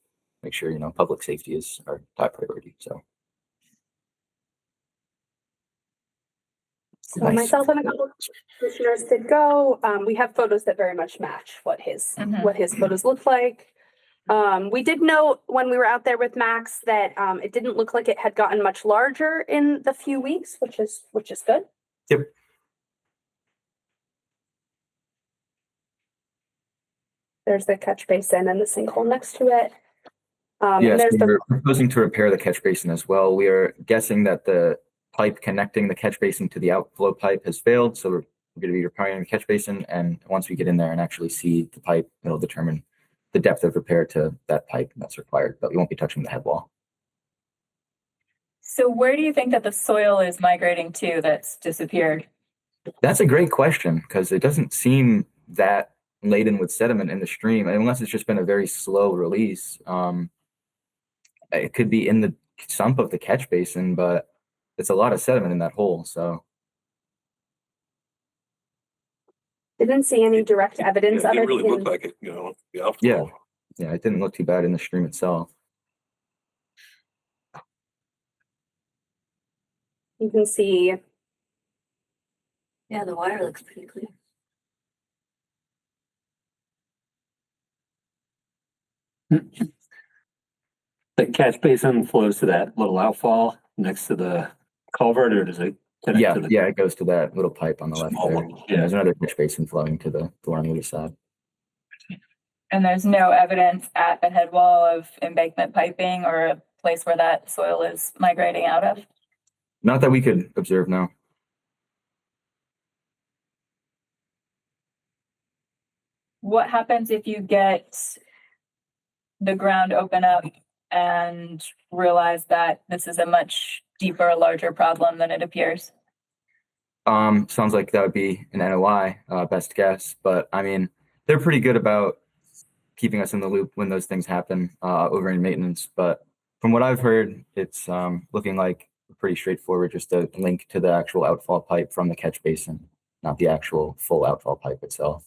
make sure, public safety is our top priority. So. So Nice. myself and a couple of commissioners did go. We have photos that very much match what his photos look like. We did note when we were out there with Max that it didn't look like it had gotten much larger in the few weeks, which is good. Yep. There's the catch basin and the sinkhole next to it. Yes, and we're proposing to repair the catch basin as well. We are guessing that the pipe connecting the catch basin to the outflow pipe has failed, so we're going to be repairing the catch basin. And once we get in there and actually see the pipe, it'll determine the depth of repair to that pipe that's required, but we won't be touching the head wall. So where do you think that the soil is migrating to that's disappeared? That's a great question because it doesn't seem that laden with sediment in the stream, unless it's just been a very slow release. It could be in the sump of the catch basin, but it's a lot of sediment in that hole. So didn't see any direct evidence Yeah, of it it. really looked like it, the outflow. yeah, it didn't look too bad in the stream itself. You can see. Yeah, the water looks pretty clear. The catch basin flows to that little outfall next to the culvert, or does it connect Yeah, to the? yeah, it goes to that little pipe on the left Small there. one. And there's another catch basin flowing to the door on the other side. And there's no evidence at the head wall of embankment piping or a place where that soil is migrating out of? Not that we could observe now. What happens if you get the ground open up and realize that this is a much deeper, larger problem than it appears? Sounds like that would be an NOI, best guess. But I mean, they're pretty good about keeping us in the loop when those things happen over in maintenance. But from what I've heard, it's looking like pretty straightforward, just a link to the actual outfall pipe from the catch basin, not the actual full outfall pipe itself.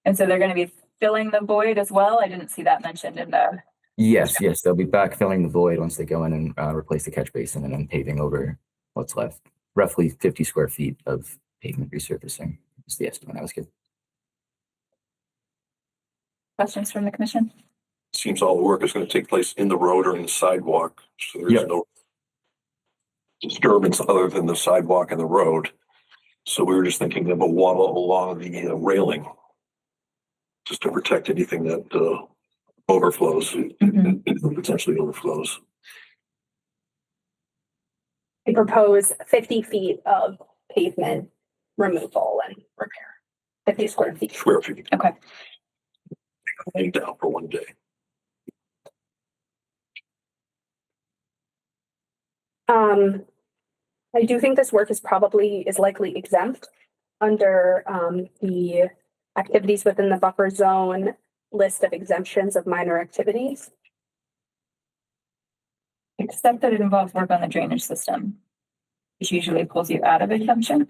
And so they're going to be filling the void as well? I didn't see that mentioned in the... Yes, they'll be backfilling the void once they go in and replace the catch basin and then paving over what's left. Roughly 50 square feet of pavement resurfacing is the estimate I was given. Questions from the commission? Seems all the work is going to take place in the road or in the sidewalk, so there's no disturbance other than the sidewalk and the road. So we were just thinking of a wattle along the railing, just to protect anything that overflows, potentially overflows. They propose 50 feet of pavement removal and repair. 50 square feet. Okay. Laying down for one day. I do think this work is likely exempt under the activities within the buffer zone list of exemptions of minor activities. Except that it involves work on the drainage system, which usually pulls you out of exemption.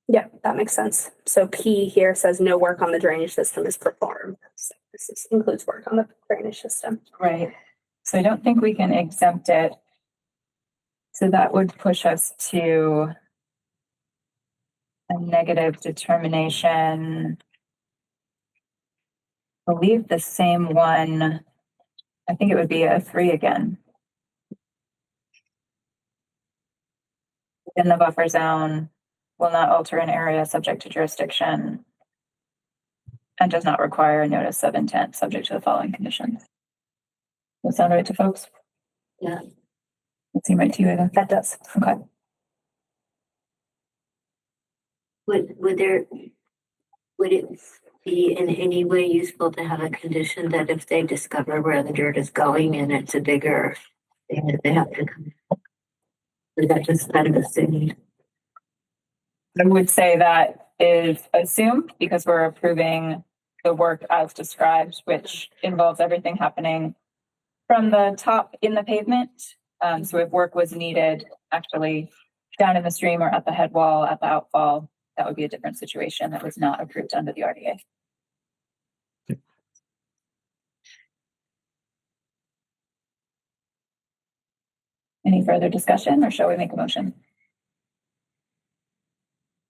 Yeah, that makes sense. So P here says no work on the drainage system is performed. So this includes work on the drainage system. Right. So I don't think we can exempt it. So that would push us to a negative determination. I believe the same one. I think it would be a 3 again. in the buffer zone, will not alter an area subject to jurisdiction, and does not require a notice of intent subject to the following conditions. Does that sound right to folks? Yeah. That seem right to you, Ava? That does. Okay. Would it be in any way useful to have a condition that if they discover where the dirt is going and it's a bigger thing that they have to come? Is that just kind of assumed? I would say that is assumed because we're approving the work as described, which involves everything happening from the top in the pavement. So if work was needed actually down in the stream or at the head wall, at the outfall, that would be a different situation that was not approved under the RDA. Any further discussion, or shall we make a motion?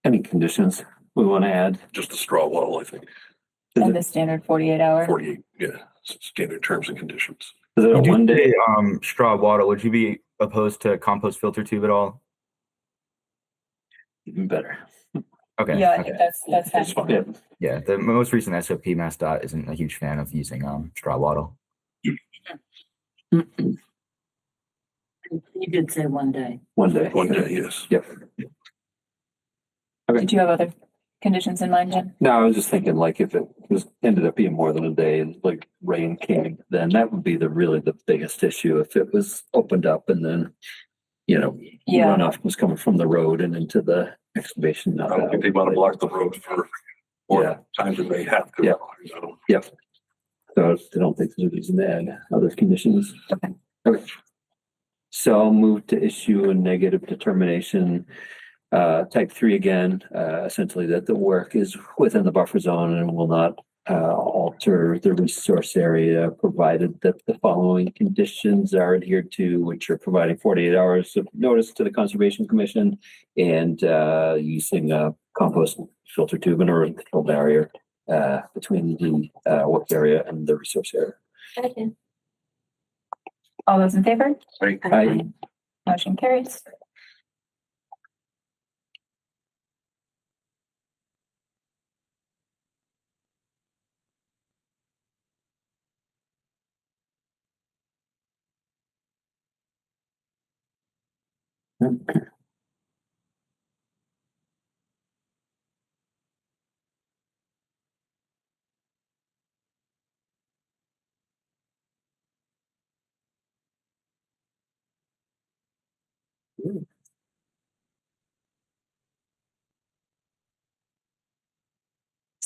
Any conditions we want to add? Just the straw wall, I think. And the standard 48-hour? 48, yeah, standard terms and conditions. Is it a You do 1 day? say, straw wattle, would you be opposed to compost filter tube at all? Even better. Okay. Yeah, I okay. think that's That's fine. fine. Yeah. Yeah, the most recent SOP MassDOT isn't a huge fan of using straw wattle. You did say 1 day. 1 day. 1 day, yes. Yep. Okay. Did you have other conditions in mind, Jen? No, I was just thinking like if it was ended up being more than a day and like rain came, then that would be really the biggest issue. If it was opened up and then, Yeah. runoff was coming from the road and into the excavation. I don't think they want to block the road for more times than they have to. Yeah. So, Yep. So I don't think there's a reason to add other conditions. Okay. So I'll move to issue a negative determination, type 3 again, essentially that the work is within the buffer zone and will not alter the resource area, provided that the following conditions are adhered to, which are providing 48 hours of notice to the Conservation Commission and using a compost filter tube and erosion control barrier between the work area and the resource area. Okay. All those in favor? Aye. Motion carries.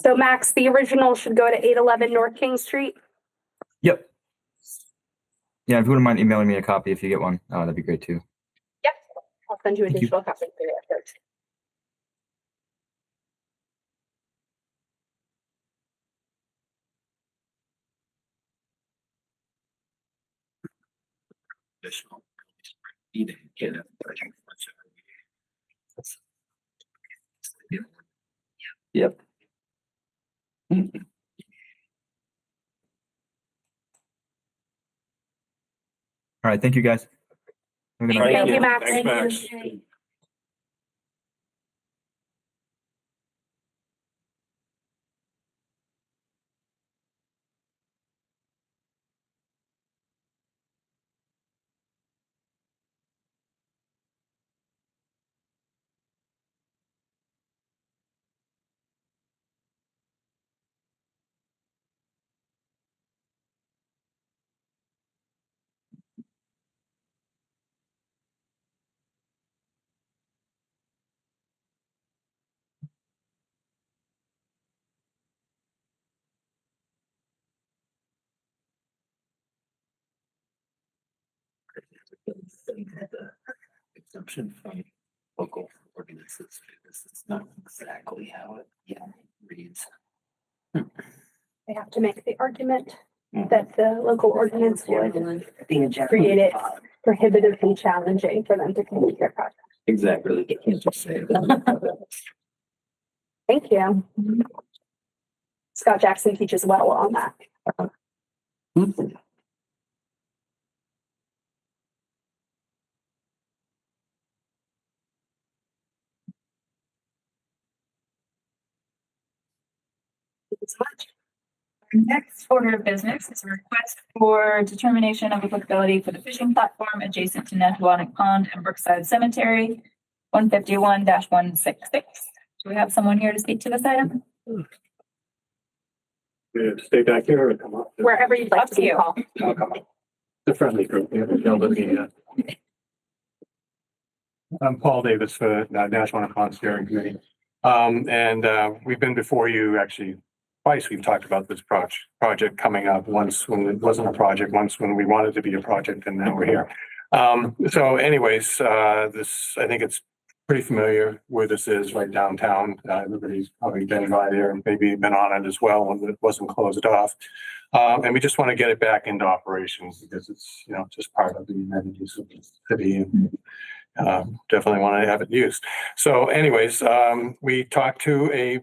So Max, the original should go to 811 North King Street. Yep. Yeah, if you wouldn't mind emailing me a copy if you get one, that'd be great too. Yep. I'll send you a Thank you. digital copy for your records. Yep. All right, thank you guys. Have a good night. Thank you, Max. Thanks, Max. Exemption from local ordinances. This is not exactly how it reads. They have to make the argument that the local ordinance would create it prohibitively challenging for them to complete their project. Exactly. You can't just say that. Thank you. Scott Jackson teaches well on that. so much. Our next order of business is a request for determination of applicability for the fishing platform adjacent to Nantucket Pond and Brookside Cemetery, 151-166. Do we have someone here to speak to this item? Stay back here or come up? Wherever you'd like Up to to be you. called. I'll come up. The friendly group. I'm Paul Davis for the National Pond Steering Committee. We've been before you actually twice. We've talked about this project coming up, once when it wasn't a project, once when we wanted to be a project, and now we're here. So anyways, this, I think it's pretty familiar where this is, right downtown. Everybody's probably been by there and maybe been on it as well when it wasn't closed off. And we just want to get it back into operations because it's, you know, just part of the amenities of the city, and definitely want to have it used. So anyways, we talked to a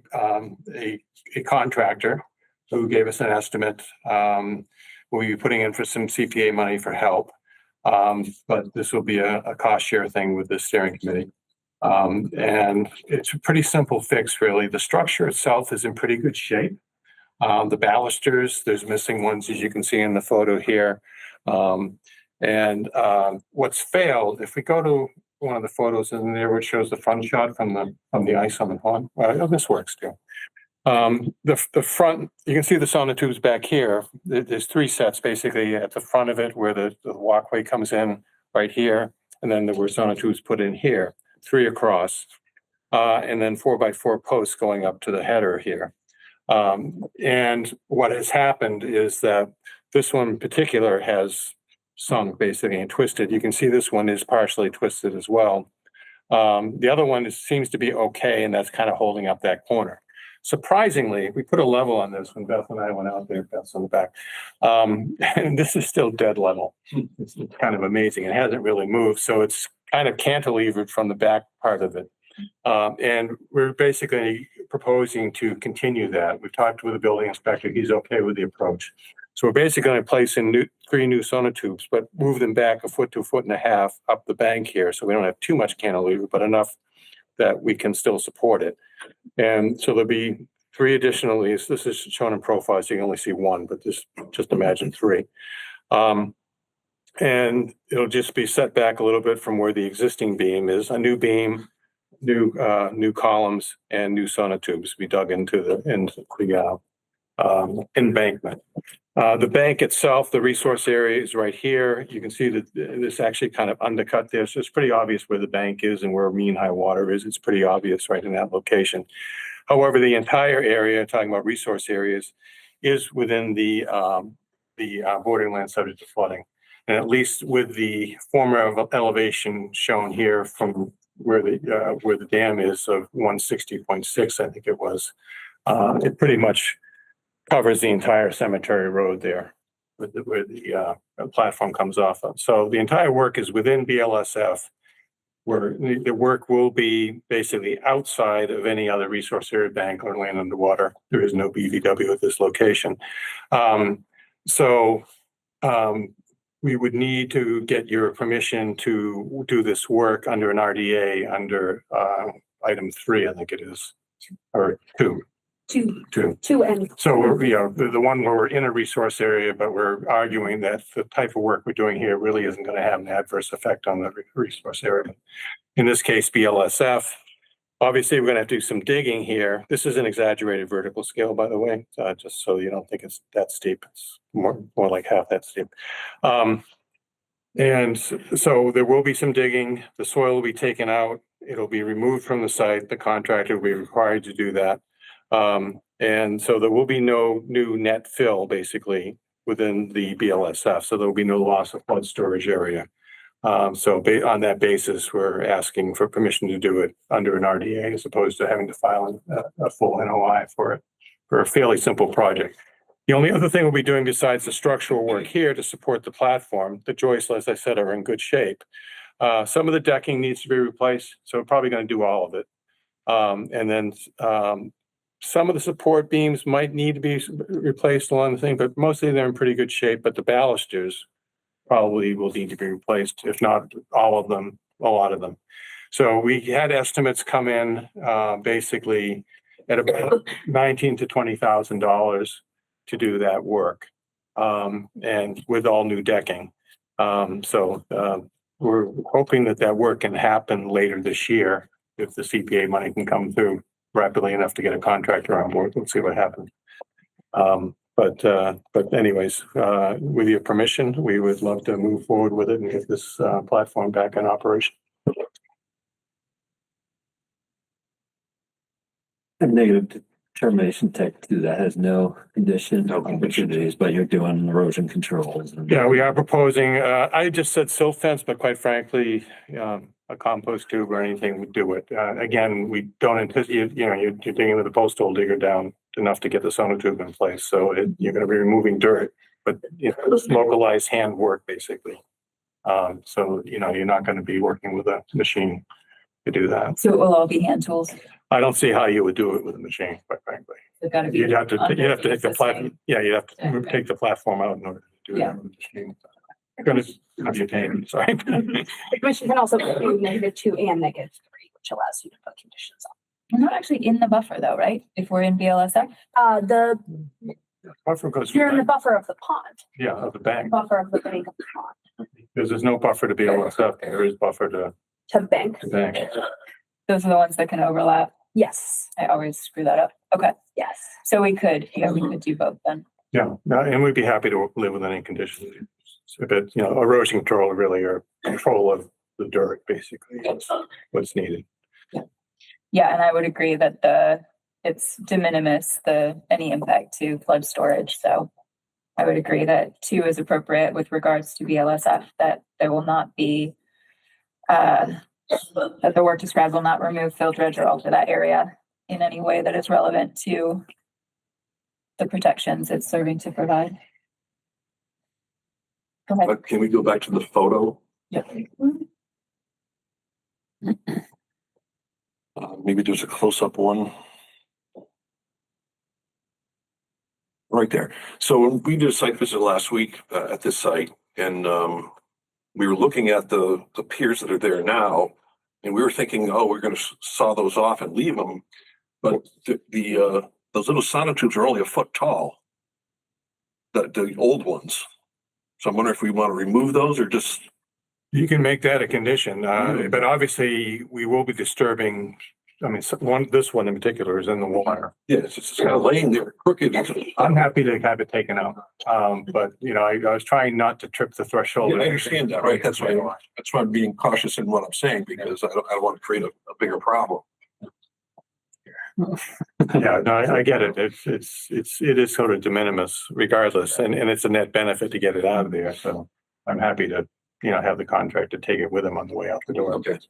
contractor who gave us an estimate. We'll be putting in for some CPA money for help. But this will be a cost share thing with the steering committee. And it's a pretty simple fix, really. The structure itself is in pretty good shape. The balusters, there's missing ones, as you can see in the photo here. What's failed, if we go to one of the photos in there, which shows the front shot from the ice on the pond. Well, this works too. The front, you can see the sonotubes back here. There's three sets basically at the front of it, where the walkway comes in right here, and then there were sonotubes put in here, 3 across, and then 4x4 posts going up to the header here. And what has happened is that this one in particular has sunk basically and twisted. You can see this one is partially twisted as well. The other one seems to be okay, and that's kind of holding up that corner. Surprisingly, we put a level on this when Beth and I went out there. Beth's on the back. And this is still dead level. It's kind of amazing. It hasn't really moved. So it's kind of cantilevered from the back part of it. And we're basically proposing to continue that. We've talked with the building inspector. He's okay with the approach. So we're basically going to place in 3 new sonotubes, but move them back 1 foot to 1.5 foot up the bank here. So we don't have too much cantilever, but enough that we can still support it. And so there'll be 3 additional leaves. This is shown in profile, so you can only see 1, but just imagine 3. And it'll just be set back a little bit from where the existing beam is. A new beam, new columns, and new sonotubes be dug into the embankment. The bank itself, the resource area is right here. You can see that this actually kind of undercut there. So it's pretty obvious where the bank is and where mean high water is. It's pretty obvious right in that location. However, the entire area, talking about resource areas, is within the borderland subject to flooding. And at least with the former elevation shown here from where the dam is of 160.6, I think it was, it pretty much covers the entire cemetery road there where the platform comes off of. So the entire work is within BLSF, where the work will be basically outside of any other resource area, bank, or land underwater. There is no BVW at this location. We would need to get your permission to do this work under an RDA under item 3, I think it is, or 2. 2 and So we're, the one where we're in a resource area, but we're arguing that the type of work we're doing here really isn't going to have an adverse effect on the resource area. In this case, BLSF. Obviously, we're going to have to do some digging here. This is an exaggerated vertical scale, by the way, just so you don't think it's that steep. It's more like half that steep. And so there will be some digging. The soil will be taken out. It'll be removed from the site. The contractor will be required to do that. And so there will be no new net fill basically within the BLSF. So there will be no loss of flood storage area. So on that basis, we're asking for permission to do it under an RDA as opposed to having to file a full NOI for it, for a fairly simple project. The only other thing we'll be doing besides the structural work here to support the platform, the joists, as I said, are in good shape. Some of the decking needs to be replaced, so we're probably going to do all of it. And then some of the support beams might need to be replaced along the thing, but mostly they're in pretty good shape. But the balusters probably will need to be replaced, if not all of them, a lot of them. So we had estimates come in basically at about $19,000 to $20,000 to do that work. And with all new decking. We're hoping that that work can happen later this year if the CPA money can come through rapidly enough to get a contractor on board. We'll see what happens. But anyways, with your permission, we would love to move forward with it and get this platform back in operation. A negative determination type two that has no condition opportunities, but you're doing erosion controls. Yeah, we are proposing, I just said silt fence, but quite frankly, a compost tube or anything would do it. Again, we don't anticipate, you're digging with a post hole digger down enough to get the sonotube in place. So you're going to be removing dirt, but it's localized hand work basically. So, you're not going to be working with a machine to do that. So it will all be hand tools. I don't see how you would do it with a machine, quite frankly. They've got to be. You'd have to take the existing. platform. Yeah, you'd have to take the platform out in order to do Yeah. that with a machine. Gonna be a pain, sorry. The commission can also do -2 and -3, which allows you to put conditions We're not actually in the buffer though, right? If we're in BLSF? on. Buffer goes. You're in the buffer of the pond, Yeah, of the bank, buffer of the bank of the pond, because there's no buffer to BLSF, there is buffer to to bank. the bank. Those are the ones that can overlap. Yes, I always screw that up. Okay, yes. so we could do both then. Yeah, and we'd be happy to live with any conditions. But, erosion control really, or control of the dirt, basically, is what's needed. Yeah, and I would agree that it's de minimis, any impact to flood storage. So I would agree that 2 is appropriate with regards to BLSF, that there will not be, that the work described will not remove fill, dredge, or alter that area in any way that is relevant to the protections it's serving to provide. Go ahead. But can we go back to the photo? Yeah. Maybe there's a close-up one. Right there. So we did a site visit last week at this site, and we were looking at the piers that are there now, and we were thinking, oh, we're going to saw those off and leave them, but those little sonotubes are only a foot tall. The old ones. So I'm wondering if we want to remove those or just. You can make that a condition, but obviously we will be disturbing. I mean, this one in particular is in the water. Yeah, it's just kind of laying there crooked. I'm happy to have it taken out. But I was trying not to trip the threshold. Yeah, I understand that, right? That's why I'm being cautious in what I'm saying, because I don't want to create a bigger problem. Yeah, no, I get it. It is sort of de minimis regardless, and it's a net benefit to get it out of there. So I'm happy to, have the contractor take it with him on the way out the door. Okay.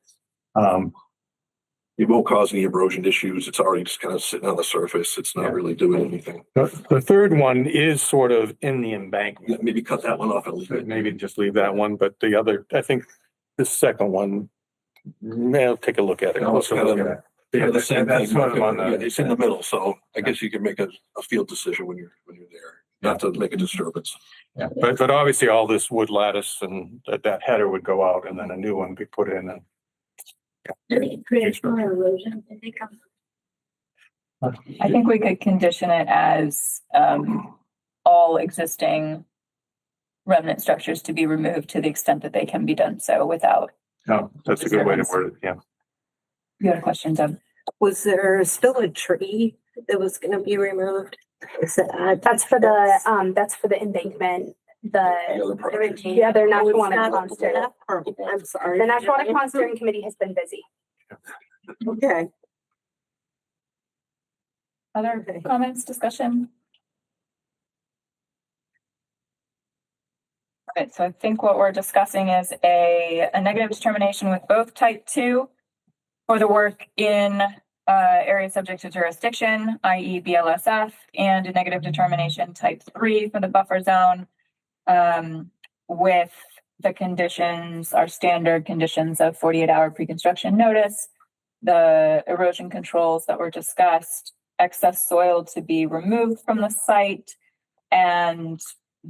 It won't cause any erosion issues. It's already just kind of sitting on the surface. It's not really doing anything. The third one is sort of in the embankment. Maybe cut that one off and leave it. Maybe just leave that one, but the other, I think the second one, I'll take a look at it. No, it's kind of- Yeah, the same that's thing. sort of on Yeah, the. it's in the middle, so I guess you can make a field decision when you're there, not to make a disturbance. Yeah, but obviously all this wood lattice and that header would go out and then a new one be put in and. Do they create more erosion? Did they come? I think we could condition it as all existing remnant structures to be removed to the extent that they can be done so without. No, that's a good way to word it, yeah. You had a question, Deb? Was there still a tree that was gonna be removed? that's for the embankment, the other National Wanted Steering. I'm sorry. The National Wanted Steering Committee has been busy. Okay. Other comments, discussion? Okay, so I think what we're discussing is a negative determination with both type 2 for the work in area subject to jurisdiction, i.e. BLSF, and a negative determination type 3 for the buffer zone, with the conditions, our standard conditions of 48-hour pre-construction notice, the erosion controls that were discussed, excess soil to be removed from the site, and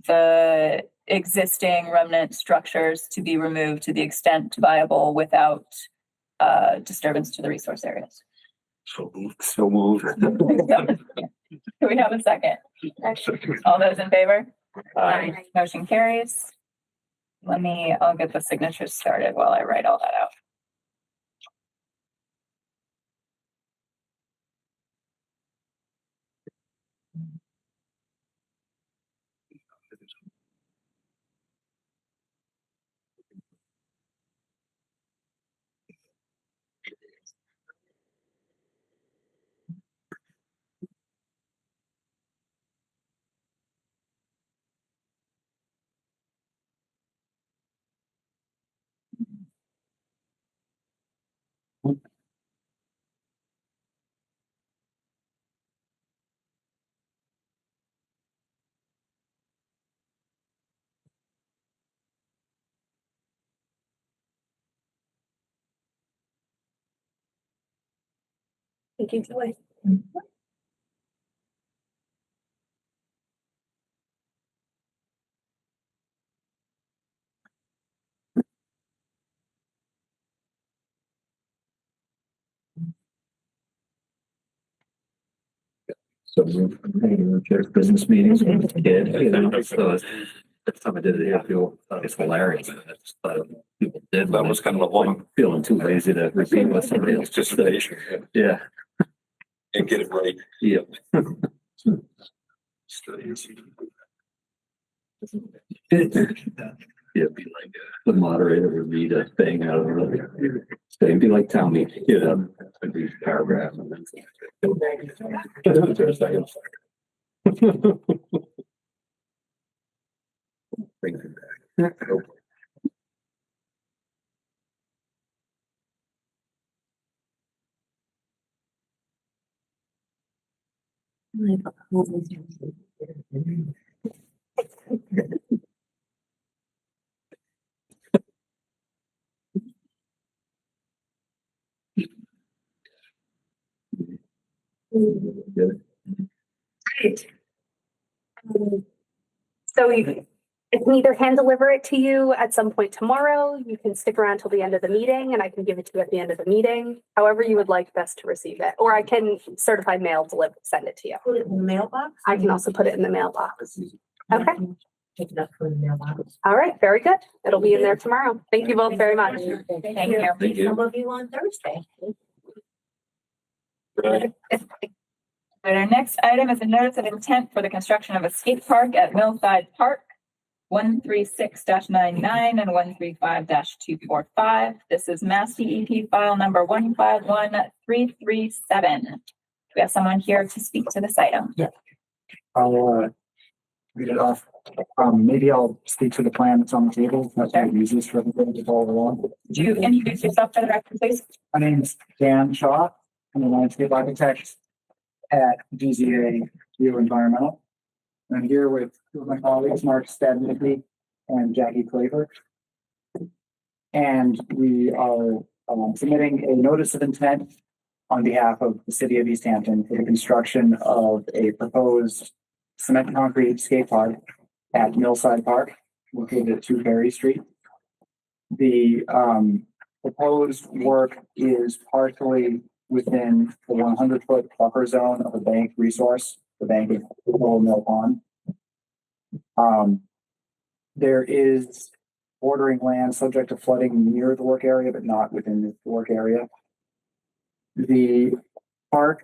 the existing remnant structures to be removed to the extent viable without disturbance to the resource areas. So moved. So moved. Do we have a second? All those in favor? Aye. Motion carries. I'll get the signatures started while I write all that out. Thank you, Joy. So there's business meetings with the kid, you know, so that's time I did it, I feel it's hilarious. I just thought people did. That was kind of a long, Feeling too lazy to repeat what somebody else just said. Yeah. and get it right. Yep. Yeah, be like the moderator would read a thing out of the thing, be like town meeting, you know, I'd read a paragraph and then. Bring it back. Good. Great. So I can either hand deliver it to you at some point tomorrow. You can stick around till the end of the meeting and I can give it to you at the end of the meeting, however you would like best to receive it. Or I can certified mail deliver, send it to you. Put it in the mailbox? I can also put it in the mailbox. Okay. Pick it up from the mailbox. All right. Very good. It'll be in there tomorrow. Thank you both very much. Thank you. Thank you. Some of you on Thursday. Our next item is a notice of intent for the construction of a skate park at Millside Park, 136-99 and 135-245. This is Mass DEP file number 151337. Do we have someone here to speak to this item? I'll read it off. Maybe I'll speak to the plan that's on the table. That's the easiest for everybody to follow along. Would you introduce yourself for the record, please? My name is Dan Shaw. I'm a landscape architect at GZA Geo Environmental. I'm here with two of my colleagues, Mark Stadnicki and Jackie Claver. And we are submitting a notice of intent on behalf of the city of Easthampton for the construction of a proposed cement concrete skate park at Millside Park, located at 2 Ferry Street. The proposed work is partially within the 100-foot buffer zone of a bank resource, the bank of Old Mill Pond. There is bordering land subject to flooding near the work area, but not within the work area. The park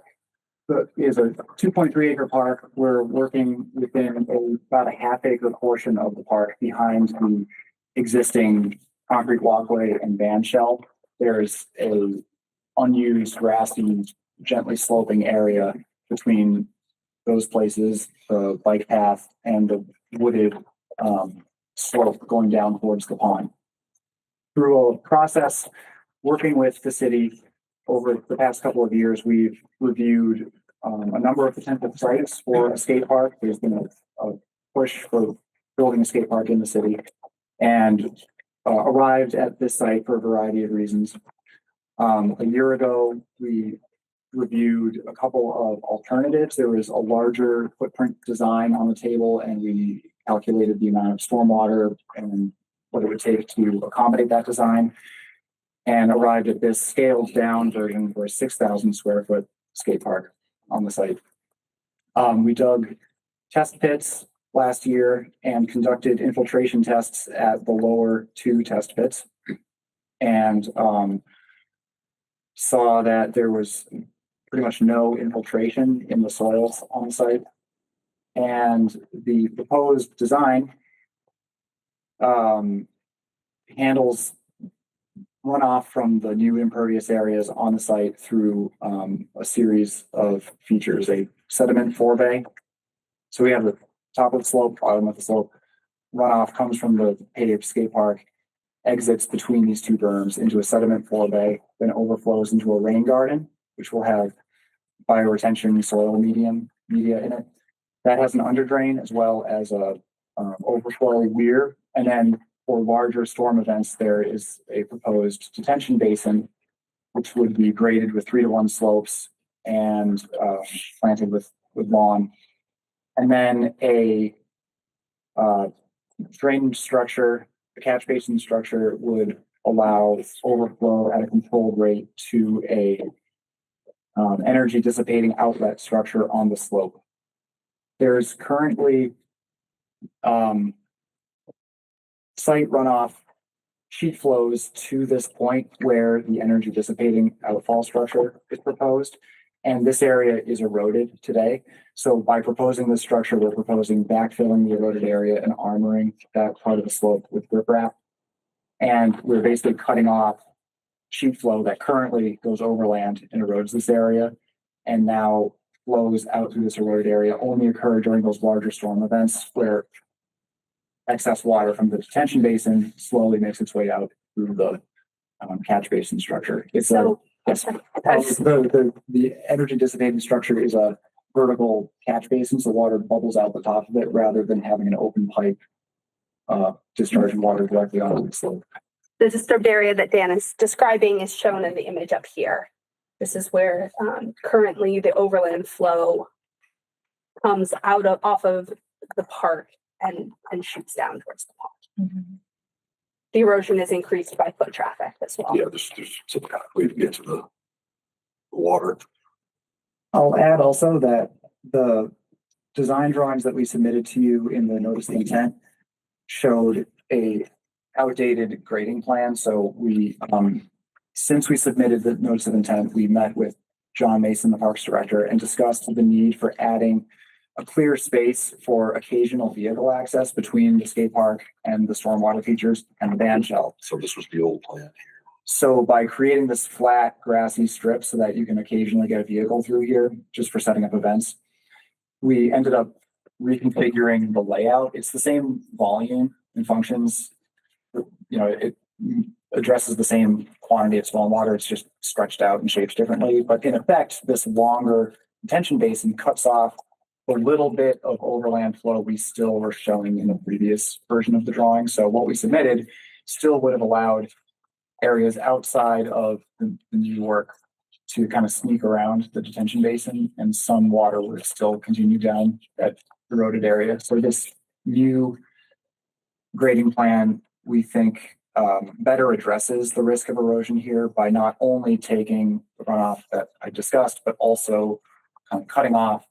is a 2.3 acre park. We're working within about a half acre portion of the park behind the existing concrete walkway and band shell. There's a unused grassy, gently sloping area between those places, the bike path and the wooded slope going down towards the pond. Through a process working with the city over the past couple of years, we've reviewed a number of potential sites for a skate park. There's been a push for building a skate park in the city and arrived at this site for a variety of reasons. A year ago, we reviewed a couple of alternatives. There was a larger footprint design on the table, and we calculated the amount of stormwater and what it would take to accommodate that design. and arrived at this scaled down version for a 6,000 square foot skate park on the site. We dug test pits last year and conducted infiltration tests at the lower 2 test pits, and saw that there was pretty much no infiltration in the soils on the site. And the proposed design handles runoff from the new impervious areas on the site through a series of features, a sediment forebay. So we have the top of the slope, bottom of the slope. Runoff comes from the paved skate park, exits between these 2 berms into a sediment forebay, then overflows into a rain garden, which will have bioretention soil media in it. That has an underdrain as well as a overflow weir. And then for larger storm events, there is a proposed detention basin, which would be graded with 3-to-1 slopes and planted with lawn. And then a drainage structure, the catch basin structure, would allow overflow at a controlled rate to a energy dissipating outlet structure on the slope. There's currently site runoff sheet flows to this point where the energy dissipating outfall structure is proposed. And this area is eroded today. So by proposing this structure, we're proposing backfilling the eroded area and armoring that part of the slope with riprap. And we're basically cutting off sheet flow that currently goes overland and erodes this area, and now flows out through this eroded area only occur during those larger storm events where excess water from the detention basin slowly makes its way out through the catch basin structure. It's So- the energy dissipating structure is a vertical catch basin, so water bubbles out the top of it rather than having an open pipe discharging water directly onto the slope. The disturbed area that Dan is describing is shown in the image up here. This is where currently the overland flow comes off of the park and shoots down towards the pond. The erosion is increased by foot traffic as well. Yeah, there's some kind of way to get to the water. I'll add also that the design drawings that we submitted to you in the notice of intent showed a outdated grading plan. So we, since we submitted the notice of intent, we met with John Mason, the Parks Director, and discussed the need for adding a clear space for occasional vehicle access between the skate park and the stormwater features and the band shell. So this was the old plan. So by creating this flat grassy strip so that you can occasionally get a vehicle through here just for setting up events, we ended up reconfiguring the layout. It's the same volume and functions. You know, it addresses the same quantity of stormwater. It's just stretched out and shaped differently. But in effect, this longer detention basin cuts off a little bit of overland flow we still were showing in the previous version of the drawing. So what we submitted still would have allowed areas outside of the new work to kind of sneak around the detention basin, and some water would still continue down that eroded area. So this new grading plan, we think, better addresses the risk of erosion here by not only taking the runoff that I discussed, but also cutting off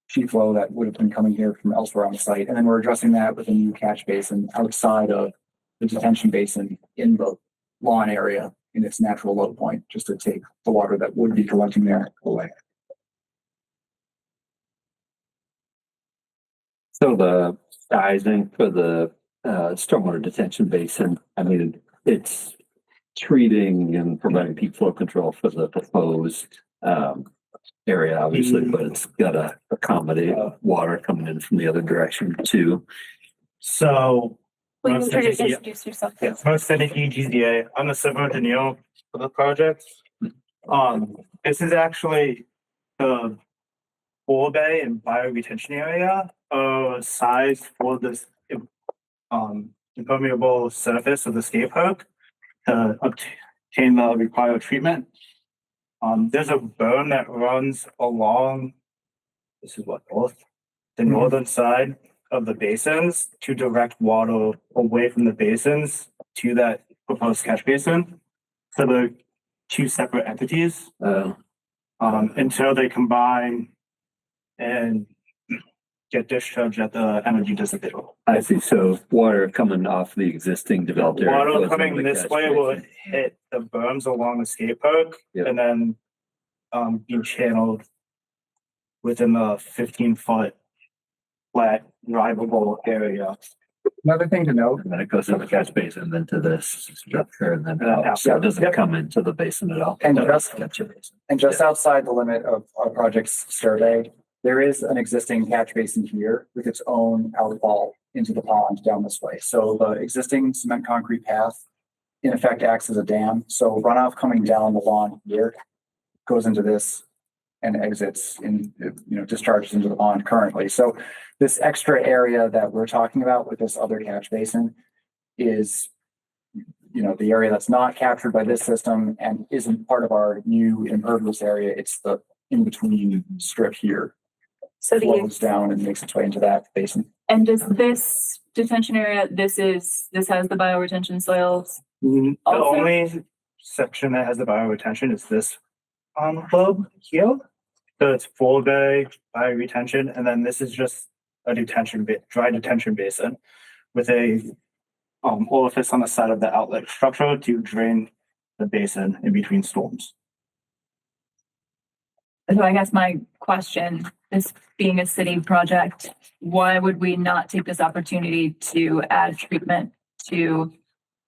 sheet flow that would have been coming here from elsewhere on the site. And then we're addressing that with a new catch basin outside of the detention basin in the lawn area in its natural low point, just to take the water that would be collecting there away. So the sizing for the stormwater detention basin, I mean, it's treating and providing peak flow control for the proposed area, obviously, but it's got to accommodate water coming in from the other direction too. So, Will you introduce yourself? yeah, I'm Cindy GZA. I'm the civil engineer for the project. This is actually the full bay and bio retention area, size for this impermeable surface of the skate park to obtain the required treatment. There's a berm that runs along, this is what, the northern side of the basins to direct water away from the basins to that proposed catch basin. for the two separate entities, until they combine and get discharged at the energy dissipator. I see. So water coming off the existing developed area. Water goes coming into the this catch way will basin. hit the berms along the skate park Yep. and then be channeled within the 15-foot flat drivable area. Another thing to note, And then it goes to the catch basin, then to this structure, and then Yeah. so it doesn't come into the basin at all. And No, just- catch basin. and just outside the limit of our project's survey, there is an existing catch basin here with its own outfall into the pond down this way. So the existing cement concrete path in effect acts as a dam. So runoff coming down the lawn here goes into this and exits in, discharges into the pond currently. So this extra area that we're talking about with this other catch basin is, the area that's not captured by this system and isn't part of our new impervious area. It's the in-between strip here. So Flows down and makes its way into that basin. and does this detention area, this has the bioretention soils? The Also- only section that has the bioretention is this lobe here. So it's full day bioretention, and then this is just a dry detention basin with a orifice on the side of the outlet structure to drain the basin in between storms. So I guess my question, this being a city project, why would we not take this opportunity to add treatment to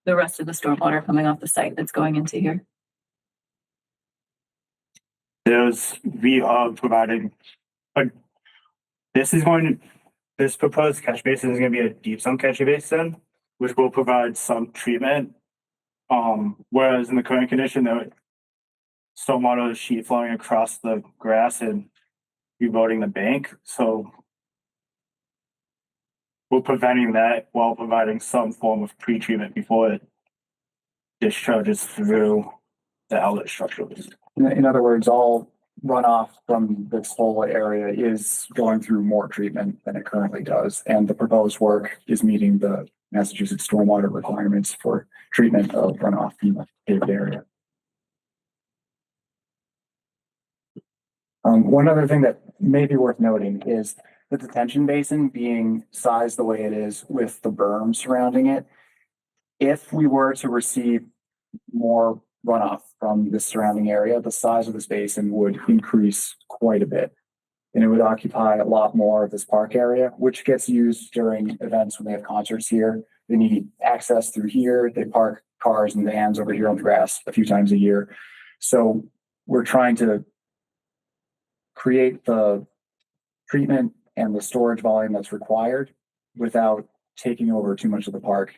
the rest of the stormwater coming off the site that's going into here? We are providing, this proposed catch basin is gonna be a deep sunk catch basin, which will provide some treatment. Whereas in the current condition, the stormwater is sheet flowing across the grass and reloading the bank, so we're preventing that while providing some form of pre-treatment before it discharges through the outlet structure. In other words, all runoff from this whole area is going through more treatment than it currently does. And the proposed work is meeting the Massachusetts stormwater requirements for treatment of runoff from the paved area. One other thing that may be worth noting is the detention basin being sized the way it is with the berm surrounding it. If we were to receive more runoff from the surrounding area, the size of this basin would increase quite a bit. And it would occupy a lot more of this park area, which gets used during events when they have concerts here. They need access through here. They park cars and vans over here on the grass a few times a year. So we're trying to create the treatment and the storage volume that's required without taking over too much of the park.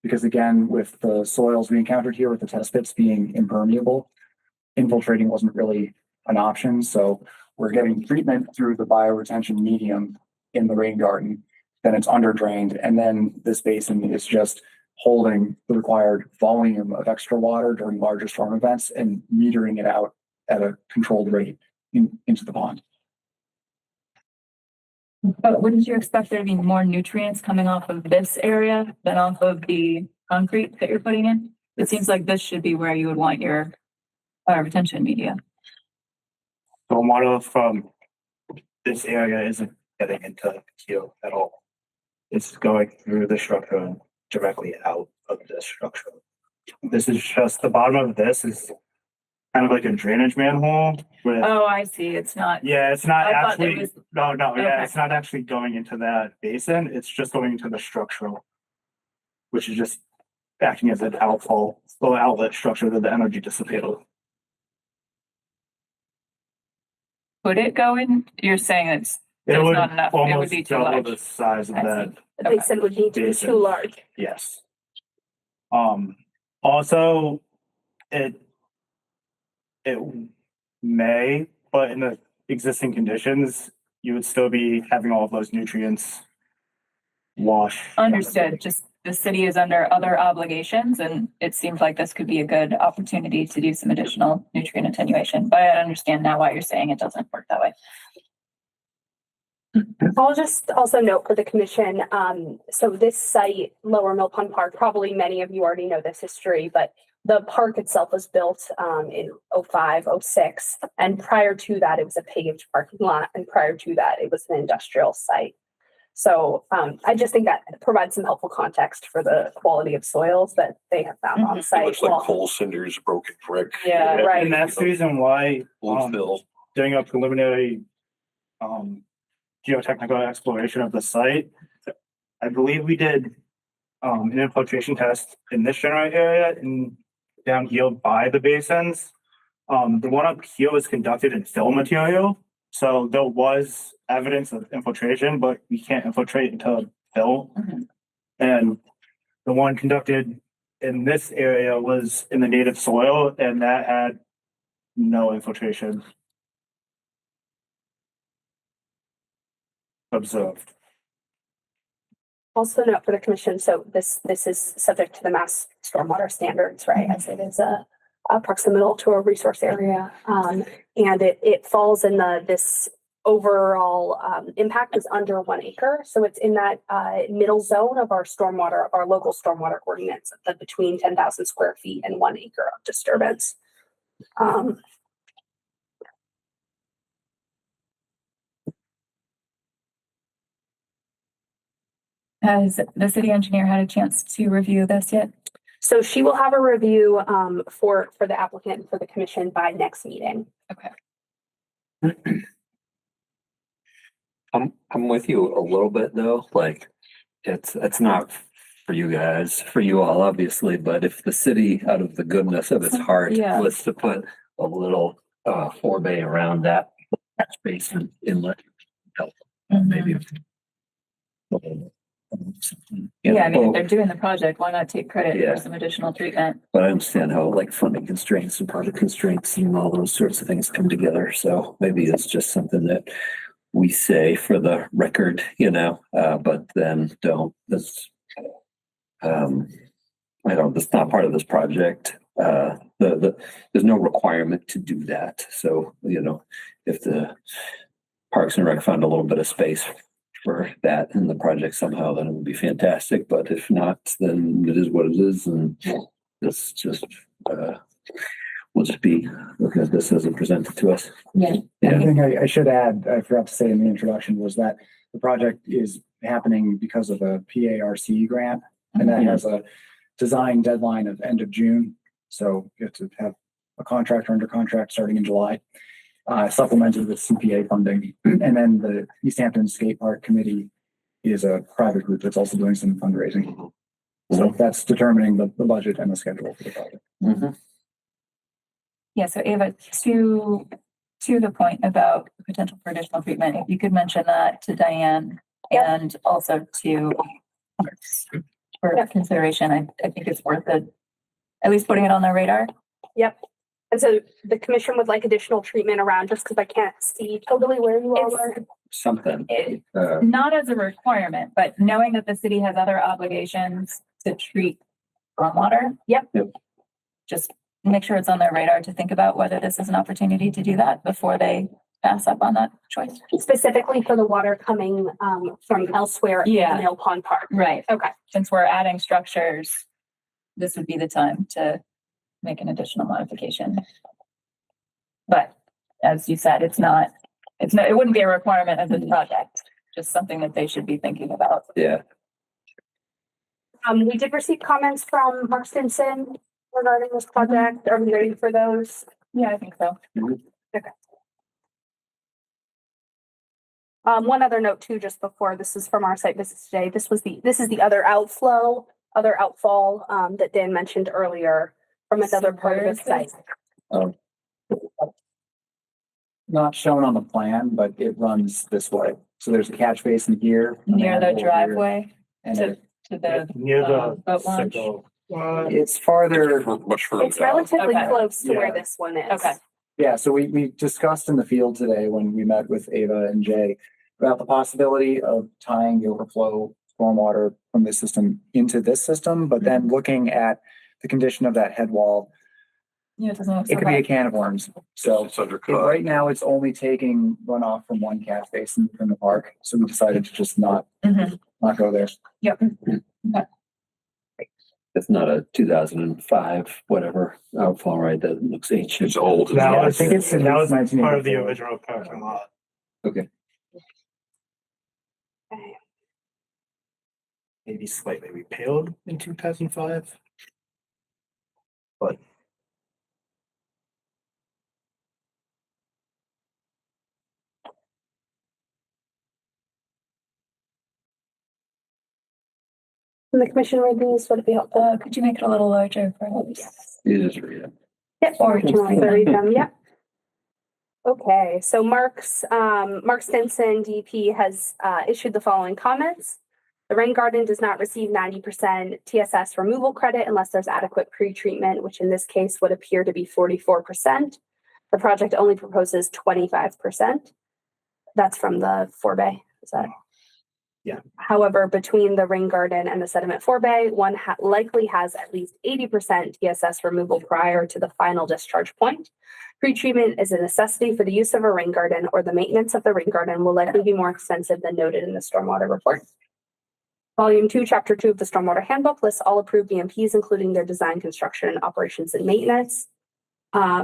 Because again, with the soils we encountered here with the test pits being impermeable, infiltrating wasn't really an option. So we're getting treatment through the bioretention medium in the rain garden, then it's under drained. And then this basin is just holding the required volume of extra water during larger storm events and metering it out at a controlled rate into the pond. But wouldn't you expect there to be more nutrients coming off of this area than off of the concrete that you're putting in? It seems like this should be where you would want your retention media. Stormwater from this area isn't getting into here at all. It's going through the structure and directly out of this structure. This is just, the bottom of this is kind of like a drainage manhole with. Oh, I see. It's not. Yeah, it's not I thought it actually, was- yeah, Okay. it's not actually going into that basin. It's just going into the structural, which is just acting as an outfall or outlet structure to the energy dissipator. Could it go in? You're saying It there's would not enough. It would almost be too double large. the size of I see. that. The basin would need to be Basin. too large. Yes. Also, it may, but in the existing conditions, you would still be having all of those nutrients wash. Understood. Just the city is under other obligations and it seems like this could be a good opportunity to do some additional nutrient attenuation. But I understand now why you're saying it doesn't work that way. I'll just also note for the commission, so this site, Lower Mill Pond Park, probably many of you already know this history, but the park itself was built in 05, 06, and prior to that, it was a paved parking lot, and prior to that, it was an industrial site. So I just think that provides some helpful context for the quality of soils that they have found on It site. looks like coal cinders, broken brick. Yeah, right. And that's the reason why, Blue fill. doing a preliminary, geotechnical exploration of the site. I believe we did, an infiltration test in this general area and down yield by the basins. The one up here was conducted in fill material. So there was evidence of infiltration, but we can't infiltrate into fill. And the one conducted in this area was in the native soil, and that had no infiltration observed. Also note for the commission, so this is subject to the mass stormwater standards, right? As it is a proximal to a resource area. And it falls in this overall impact is under 1 acre. So it's in that middle zone of our stormwater, our local stormwater ordinance, the between 10,000 square feet and 1 acre of disturbance. Has the city engineer had a chance to review this yet? So she will have a review for the applicant and for the commission by next meeting. Okay. I'm with you a little bit though, like it's not for you guys, for you all obviously, but if the city out of the goodness of its heart Yeah. was to put a little forebay around that catch basin inlet, help maybe. Yeah, I mean, if they're doing the project, why not take credit Yeah. for some additional treatment? But I understand how like funding constraints and project constraints and all those sorts of things come together. So maybe it's just something that we say for the record, but then don't. That's that's not part of this project. There's no requirement to do that. So, if the Parks and Rec found a little bit of space for that in the project somehow, then it would be fantastic. But if not, then it is what it is. And it's just, we'll just be looking at this as it presented to us. Yeah. One thing I should add, I forgot to say in the introduction, was that the project is happening because of a PARC grant, and that has a design deadline of end of June. So you have to have a contractor under contract starting in July, supplemented with CPA funding. And then the Easthampton Skate Park Committee is a private group that's also doing some fundraising. So that's determining the budget and the schedule for the project. Yeah, so Ava, to the point about the potential for additional treatment, if you could mention that to Diane and also to Parks for consideration, I think it's worth it, at least putting it on their radar. Yep. And so the commission would like additional treatment around, just because I can't see totally where you all are. Something. Not as a requirement, but knowing that the city has other obligations to treat groundwater. Yep. Just make sure it's on their radar to think about whether this is an opportunity to do that before they pass up on that choice. Specifically for the water coming from elsewhere in Mill Pond Park. Right. Okay. Since we're adding structures, this would be the time to make an additional modification. But as you said, it wouldn't be a requirement of this project, just something that they should be thinking about. Yeah. We did receive comments from Mark Stinson regarding this project. Are we ready for those? Yeah, I think so. Okay. One other note too, just before, this is from our site visit today. This is the other outfall that Dan mentioned earlier from another part of the site. Not shown on the plan, but it runs this way. So there's a catch basin here. Near the manhole here, driveway and to the Near the boat launch. it's farther. Much further It's down. relatively Okay. close to where Yeah. this one is. Okay. Yeah, so we discussed in the field today when we met with Ava and Jay about the possibility of tying the overflow stormwater from this system into this system, but then looking at the condition of that head wall, Yeah, it doesn't look it so could be a bad. can of worms. So It's undercut. right now, it's only taking runoff from one catch basin from the park. So we decided to just not Mhm. go there. Yep. It's not a 2005, whatever, outfall, right? That looks ancient. It's old. No, I think think it's that was part of the 1984. original parking lot. Okay. Maybe slightly repealed in 2005. But Can the commission read these? Would it be helpful? Could you make it a little larger for us? You just read it. Yep, or can I read them? Yep. Okay, so Mark Stinson, DP, has issued the following comments. The rain garden does not receive 90% TSS removal credit unless there's adequate pre-treatment, which in this case would appear to be 44%. The project only proposes 25%. That's from the forebay. Is that? Yeah. However, between the rain garden and the sediment forebay, one likely has at least 80% TSS removal prior to the final discharge point. Pre-treatment is a necessity for the use of a rain garden, or the maintenance of the rain garden will likely be more extensive than noted in the stormwater report. Volume 2, Chapter 2 of the Stormwater Handbook lists all approved BMPs, including their design, construction, operations, and maintenance.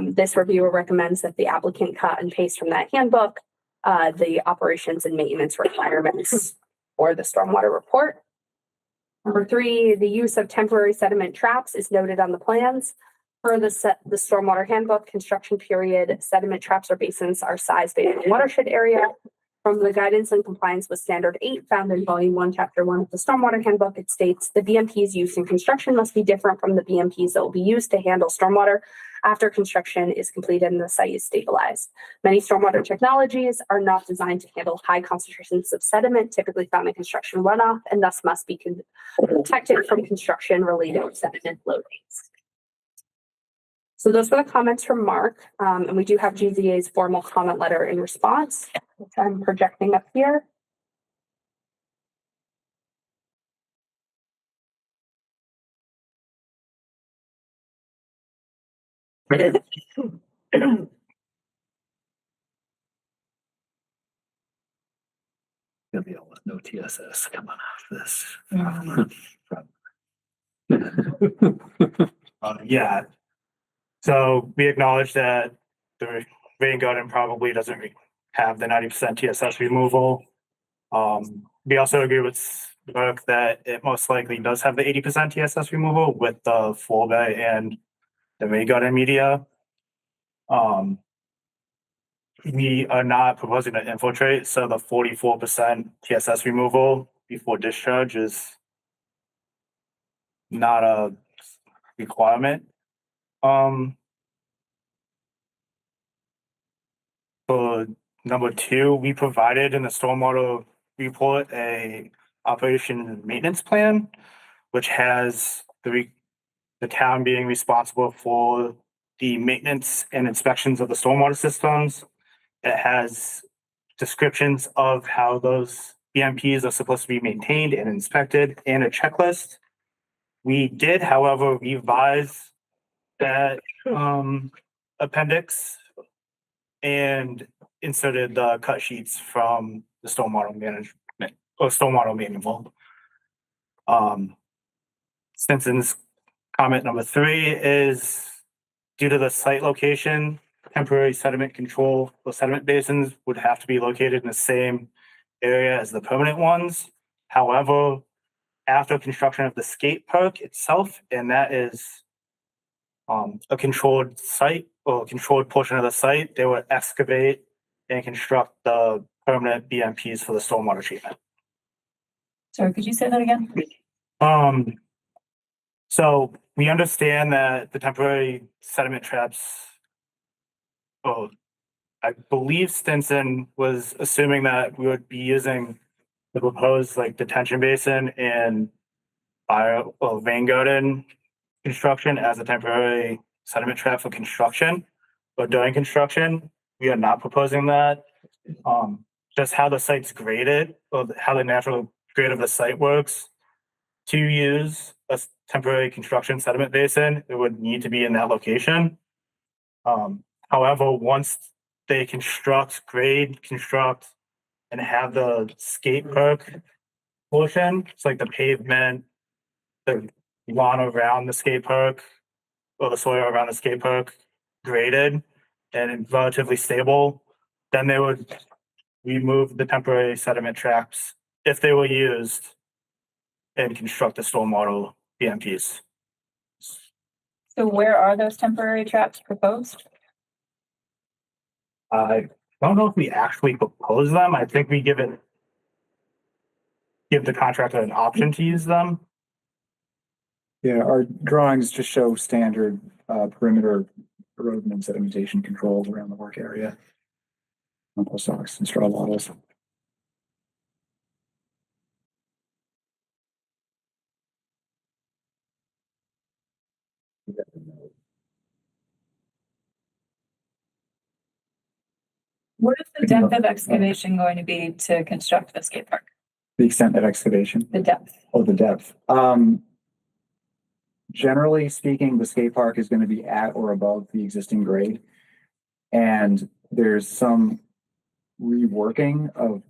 This reviewer recommends that the applicant cut and paste from that handbook the operations and maintenance requirements for the stormwater report. Number 3, the use of temporary sediment traps is noted on the plans. Per the stormwater handbook, construction period, sediment traps or basins are sized based on watershed area. From the guidance and compliance with standard 8 found in volume 1, chapter 1 of the stormwater handbook, it states the BMPs used in construction must be different from the BMPs that will be used to handle stormwater after construction is completed and the site is stabilized. Many stormwater technologies are not designed to handle high concentrations of sediment typically found in construction runoff, and thus must be protected from construction related sediment loadings. So those were the comments from Mark, and we do have GZA's formal comment letter in response, which I'm projecting up here. Gonna be all no TSS coming out of this. Yeah. So we acknowledge that the rain garden probably doesn't have the 90% TSS removal. We also agree with Burke that it most likely does have the 80% TSS removal with the forebay and the rain garden media. We are not proposing to infiltrate, so the 44% TSS removal before discharge is not a requirement. For number 2, we provided in the stormwater report a operation and maintenance plan, which has the town being responsible for the maintenance and inspections of the stormwater systems. It has descriptions of how those BMPs are supposed to be maintained and inspected, and a checklist. We did, however, revise that appendix and inserted the cut sheets from the stormwater management or stormwater manual. Stinson's comment number 3 is due to the site location, temporary sediment control or sediment basins would have to be located in the same area as the permanent ones. However, after construction of the skate park itself, and that is a controlled site or controlled portion of the site, they would excavate and construct the permanent BMPs for the stormwater treatment. Sorry, could you say that again? So we understand that the temporary sediment traps, I believe Stinson was assuming that we would be using the proposed like detention basin and rain garden construction as a temporary sediment trap for construction. But during construction, we are not proposing that. Just how the site's graded or how the natural grade of the site works, to use a temporary construction sediment basin, it would need to be in that location. However, once they construct, and have the skate park portion, it's like the pavement, the lawn around the skate park or the soil around the skate park graded and relatively stable, then they would remove the temporary sediment traps if they were used and construct the stormwater BMPs. So where are those temporary traps proposed? I don't know if we actually propose them. I think we give the contractor an option to use them. Yeah, our drawings just show standard perimeter erosion and sedimentation controls around the work area. Compost socks and straw bottles. What is the depth of excavation going to be to construct the skate park? The extent of excavation. The depth. Oh, the depth. Generally speaking, the skate park is going to be at or above the existing grade. And there's some reworking of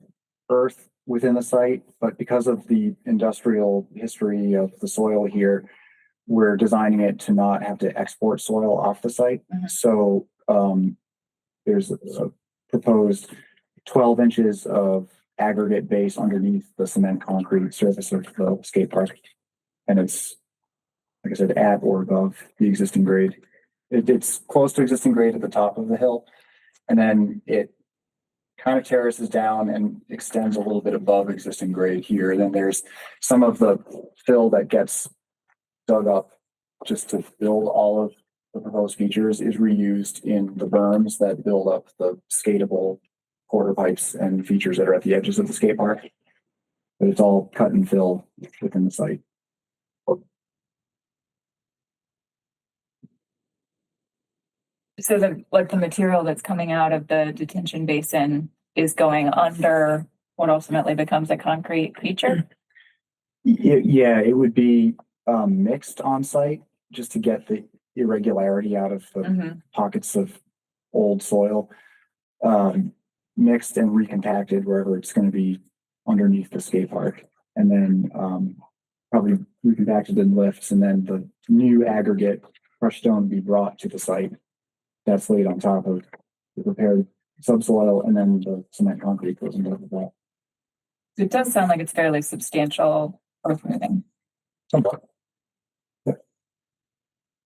earth within the site, but because of the industrial history of the soil here, we're designing it to not have to export soil off the site. So there's a proposed 12 inches of aggregate base underneath the cement concrete surface of the skate park. And it's, like I said, at or above the existing grade. It's close to existing grade at the top of the hill. And then it kind of terraces down and extends a little bit above existing grade here. And then there's some of the fill that gets dug up just to build all of the proposed features is reused in the berms that build up the skatable quarter pipes and features that are at the edges of the skate park. But it's all cut and fill within the site. So the material that's coming out of the detention basin is going under what ultimately becomes a concrete feature? Yeah, it would be mixed on site just to get the irregularity out of the pockets of old soil. Mixed and recompacted wherever it's going to be underneath the skate park. And then probably recompacted in lifts, and then the new aggregate crushed stone would be brought to the site. That's laid on top of the prepared subsoil, and then the cement concrete goes on top of that. It does sound like it's fairly substantial earth moving. Somewhat.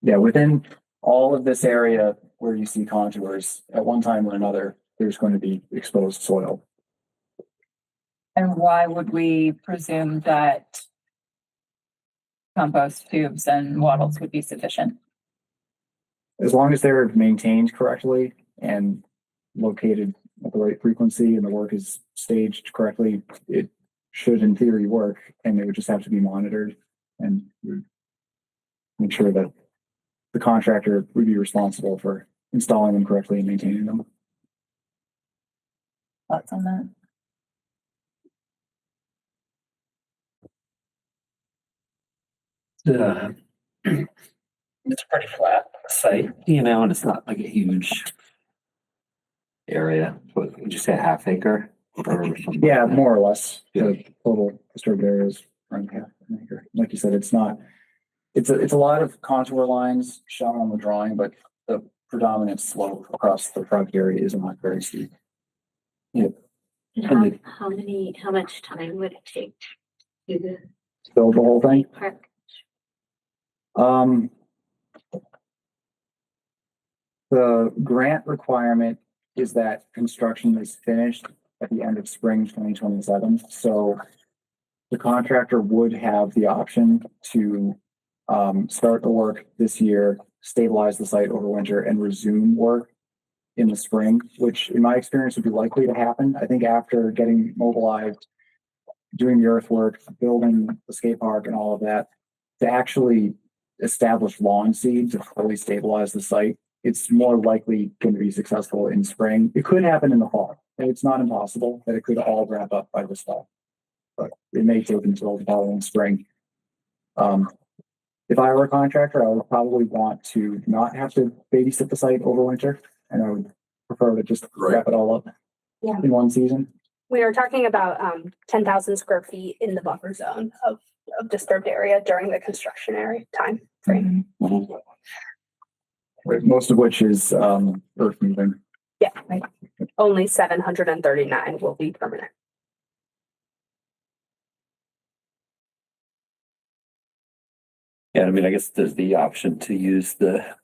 Yeah, within all of this area where you see contours, at one time or another, there's going to be exposed soil. And why would we presume that compost tubes and wattles would be sufficient? As long as they're maintained correctly and located at the right frequency and the work is staged correctly, it should in theory work, and it would just have to be monitored, and make sure that the contractor would be responsible for installing them correctly and maintaining them. Thoughts on that? It's a pretty flat site, and it's not like a huge area. What would you say, a half acre? Yeah, more or less. The total disturbed area is around half an acre. Like you said, it's not. It's a lot of contour lines shown on the drawing, but the predominant slope across the project area is not very steep. Yeah. How much time would it take to build the whole thing? park? The grant requirement is that construction is finished at the end of spring 2027. So the contractor would have the option to start the work this year, stabilize the site over winter, and resume work in the spring, which in my experience would be likely to happen. I think after getting mobilized, doing the earthwork, building the skate park and all of that, to actually establish lawn seed to fully stabilize the site, it's more likely going to be successful in spring. It could happen in the fall. It's not impossible that it could all wrap up by this fall, but it may take until the following spring. If I were a contractor, I would probably want to not have to babysit the site over winter, and I would prefer to just wrap it all up in one season. We are talking about 10,000 square feet in the buffer zone of of disturbed area during the construction area time frame. Right, most of which is earth moving. Yeah, only 739 will be permanent. Yeah, I mean, I guess there's the option to use the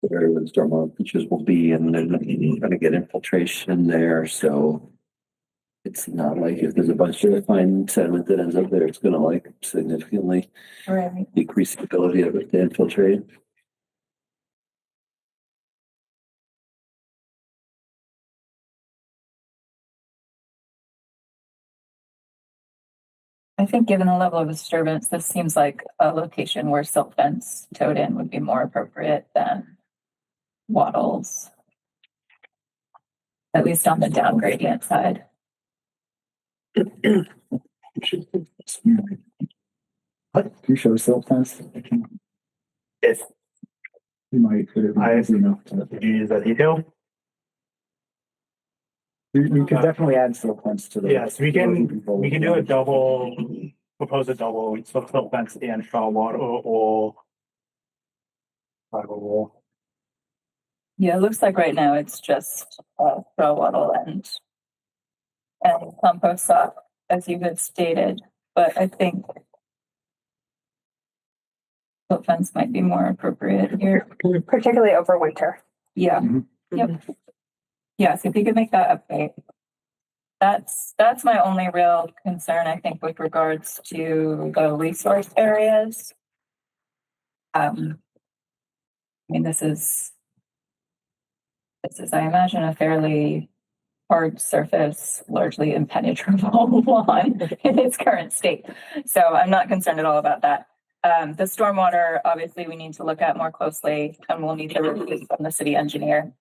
area where the stormwater features will be, and they're not gonna get infiltration there, so it's not like if there's a bunch of fine sediment that ends up there, it's gonna like significantly Right. decrease the ability of it to infiltrate. I think given the level of disturbance, this seems like a location where silt fence towed in would be more appropriate than wattles. At least on the down gradient side. What? Can you show silt fence? If You might put it. use that detail. You could definitely add silt fence to the. Yes, we can do a propose a double silt fence and straw water or fiber wall. Yeah, it looks like right now it's just straw wattle and compost sock, as you had stated, but I think silt fence might be more appropriate here. Particularly over winter. Yeah. Yep. Yeah, so if you could make that update. That's my only real concern, I think, with regards to the resource areas. I mean, this is, I imagine, a fairly hard surface, largely impenetrable lawn in its current state. So I'm not concerned at all about that. The stormwater, obviously, we need to look at more closely, and we'll need to review from the city engineer.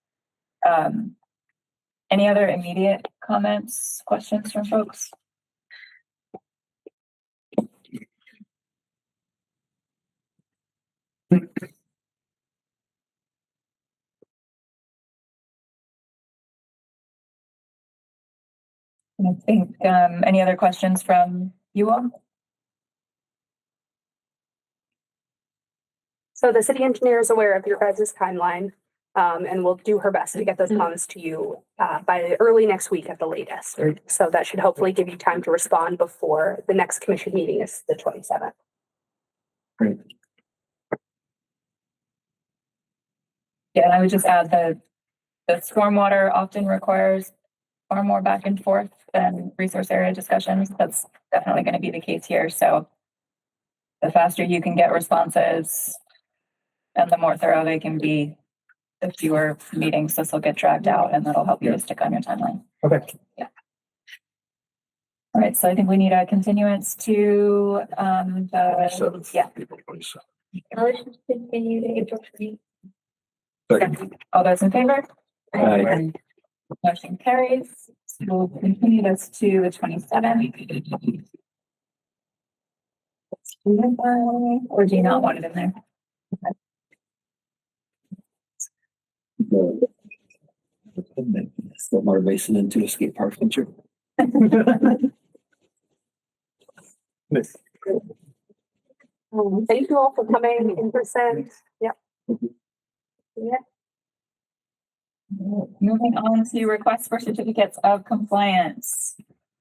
Any other immediate comments, questions from folks? I think, any other questions from you all? So the city engineer is aware of your guys' timeline, and will do her best to get those comments to you by early next week at the latest. So that should hopefully give you time to respond before the next commission meeting is the 27th. Great. Yeah, and I would just add that the stormwater often requires far more back and forth than resource area discussions. That's definitely going to be the case here. So the faster you can get responses and the more thorough they can be, the fewer meetings this will get dragged out, and that'll help you to stick on your timeline. Okay. Yeah. All right, so I think we need a continuance to yeah. Motion to continue to April 20. All those in favor? Aye. Motion carries. So we'll continue this to the 27th. Or do you not want it in there? Stormwater basin into a skate park feature. Thank you all for coming in person. Yep. Yeah. Moving on to requests for certificates of compliance.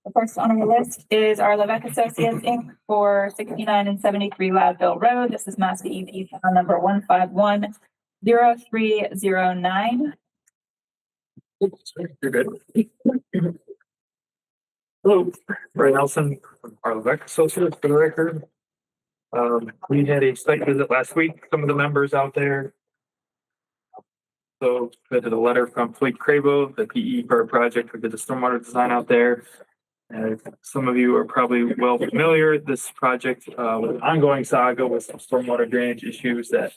The first on our list is our Levesque Associates Inc. for 69 and 73 Loudville Road. This is Mass DEP file number 1510309. You're good. Hello, Brian Nelson from our Levesque Associates for the record. We had a site visit last week, some of the members out there. So we had a letter from Fleet Crabo, the PE for our project. We did the stormwater design out there. Some of you are probably well familiar. This project was an ongoing saga with some stormwater drainage issues that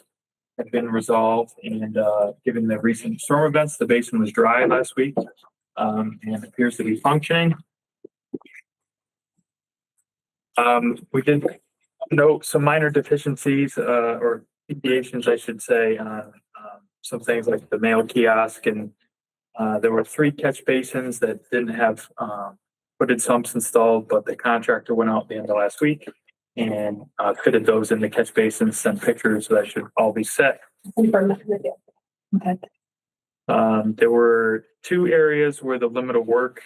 have been resolved. And given the recent storm events, the basin was dry last week and appears to be functioning. We did note some minor deficiencies or deviations, I should say, on some things like the mail kiosk, and there were 3 catch basins that didn't have footed sumps installed, but the contractor went out at the end of last week and fitted those in the catch basins, sent pictures, so that should all be set. Okay. There were 2 areas where the limit of work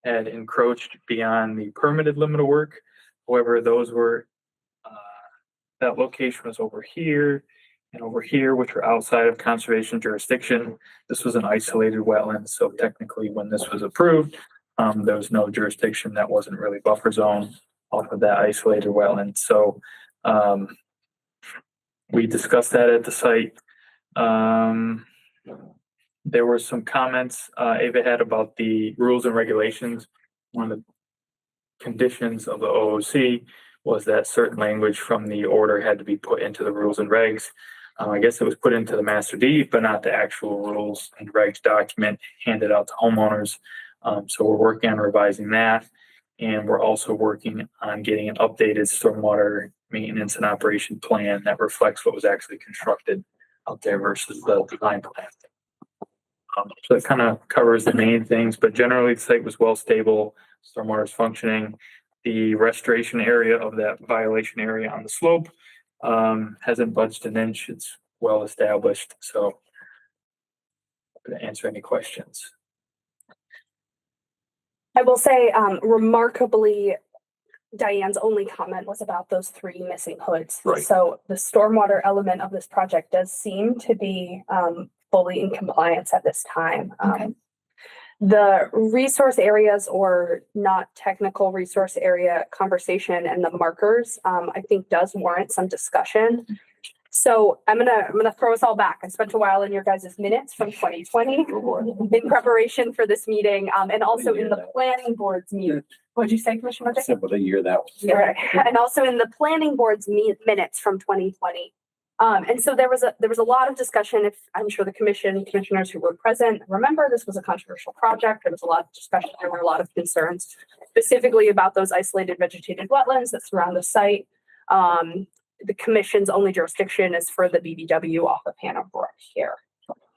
had encroached beyond the permitted limit of work. However, those were, that location was over here and over here, which were outside of conservation jurisdiction. This was an isolated wetland, so technically when this was approved, there was no jurisdiction that wasn't really buffer zone off of that isolated wetland. So we discussed that at the site. There were some comments Ava had about the rules and regulations. One of the conditions of the OOC was that certain language from the order had to be put into the rules and regs. I guess it was put into the master deed, but not the actual rules and regs document handed out to homeowners. So we're working on revising that. And we're also working on getting an updated stormwater maintenance and operation plan that reflects what was actually constructed out there versus the design plan. So it kind of covers the main things, but generally the site was well stable, stormwater is functioning. The restoration area of that violation area on the slope hasn't budged an inch. It's well established. So I'm going to answer any questions. I will say, remarkably, Diane's only comment was about those 3 missing hoods. Right. So the stormwater element of this project does seem to be fully in compliance at this time. Okay. The resource areas or not technical resource area conversation and the markers, I think does warrant some discussion. So I'm gonna throw us all back. I spent a while in your guys' minutes from 2020 in preparation for this meeting, and also in the planning board's meeting. What'd you say, Commissioner? What a year that was. Yeah, right. And also in the planning board's minutes from 2020. And so there was a lot of discussion. If I'm sure the commissioners who were present remember, this was a controversial project. There was a lot of discussion. There were a lot of concerns, specifically about those isolated vegetated wetlands that surround the site. The commission's only jurisdiction is for the BBW off of Hannah Brook here.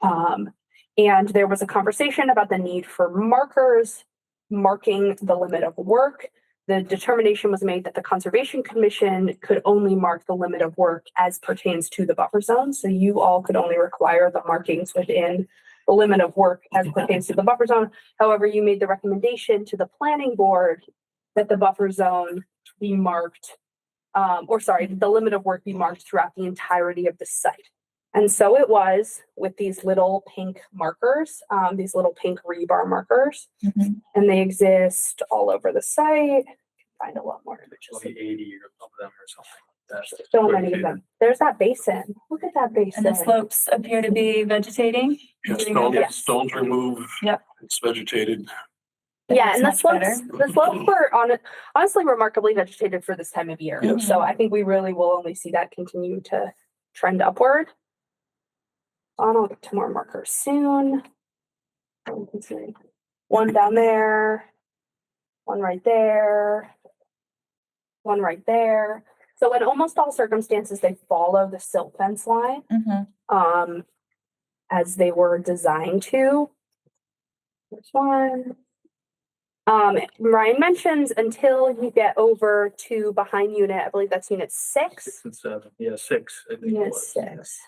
And there was a conversation about the need for markers marking the limit of work. The determination was made that the Conservation Commission could only mark the limit of work as pertains to the buffer zone. So you all could only require the markings within the limit of work as pertains to the buffer zone. However, you made the recommendation to the planning board that the buffer zone be marked, the limit of work be marked throughout the entirety of the site. And so it was with these little pink markers, these little pink rebar markers, and they exist all over the site. Find a lot more images. Like 80 of them or something. That's So many of them. There's that basin. Look at that basin. And the slopes appear to be vegetated. Yeah, stones removed. Yep. It's vegetated. Yeah, and That's the much better. slopes were honestly remarkably vegetated for this time of year. Yeah. So I think we really will only see that continue to trend upward. I'll get to more markers soon. One down there, one right there, one right there. So in almost all circumstances, they follow the silt fence line, as they were designed to. There's one. Ryan mentions until you get over to behind unit, I believe that's unit 6. 6 and 7. Yeah, 6. I think it Unit was. 6.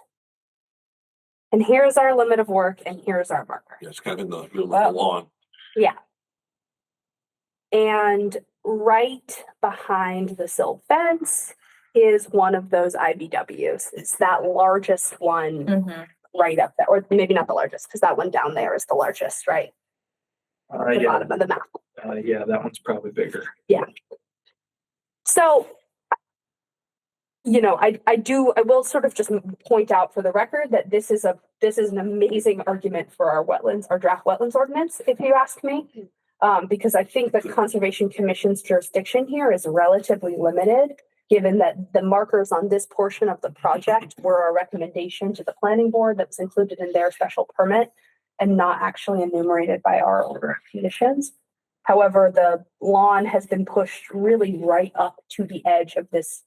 And here's our limit of work, and here's our marker. Yeah, it's kind of in the middle of the lawn. Yeah. And right behind the silt fence is one of those IBWs. It's that largest one right up there, or maybe not the largest, because that one down there is the largest, right? The Yeah. bottom of the map. Yeah, that one's probably bigger. Yeah. So, I will sort of just point out for the record that this is an amazing argument for our draft wetlands ordinance, if you ask me. Because I think the Conservation Commission's jurisdiction here is relatively limited, given that the markers on this portion of the project were a recommendation to the planning board that was included in their special permit and not actually enumerated by our order of conditions. However, the lawn has been pushed really right up to the edge of this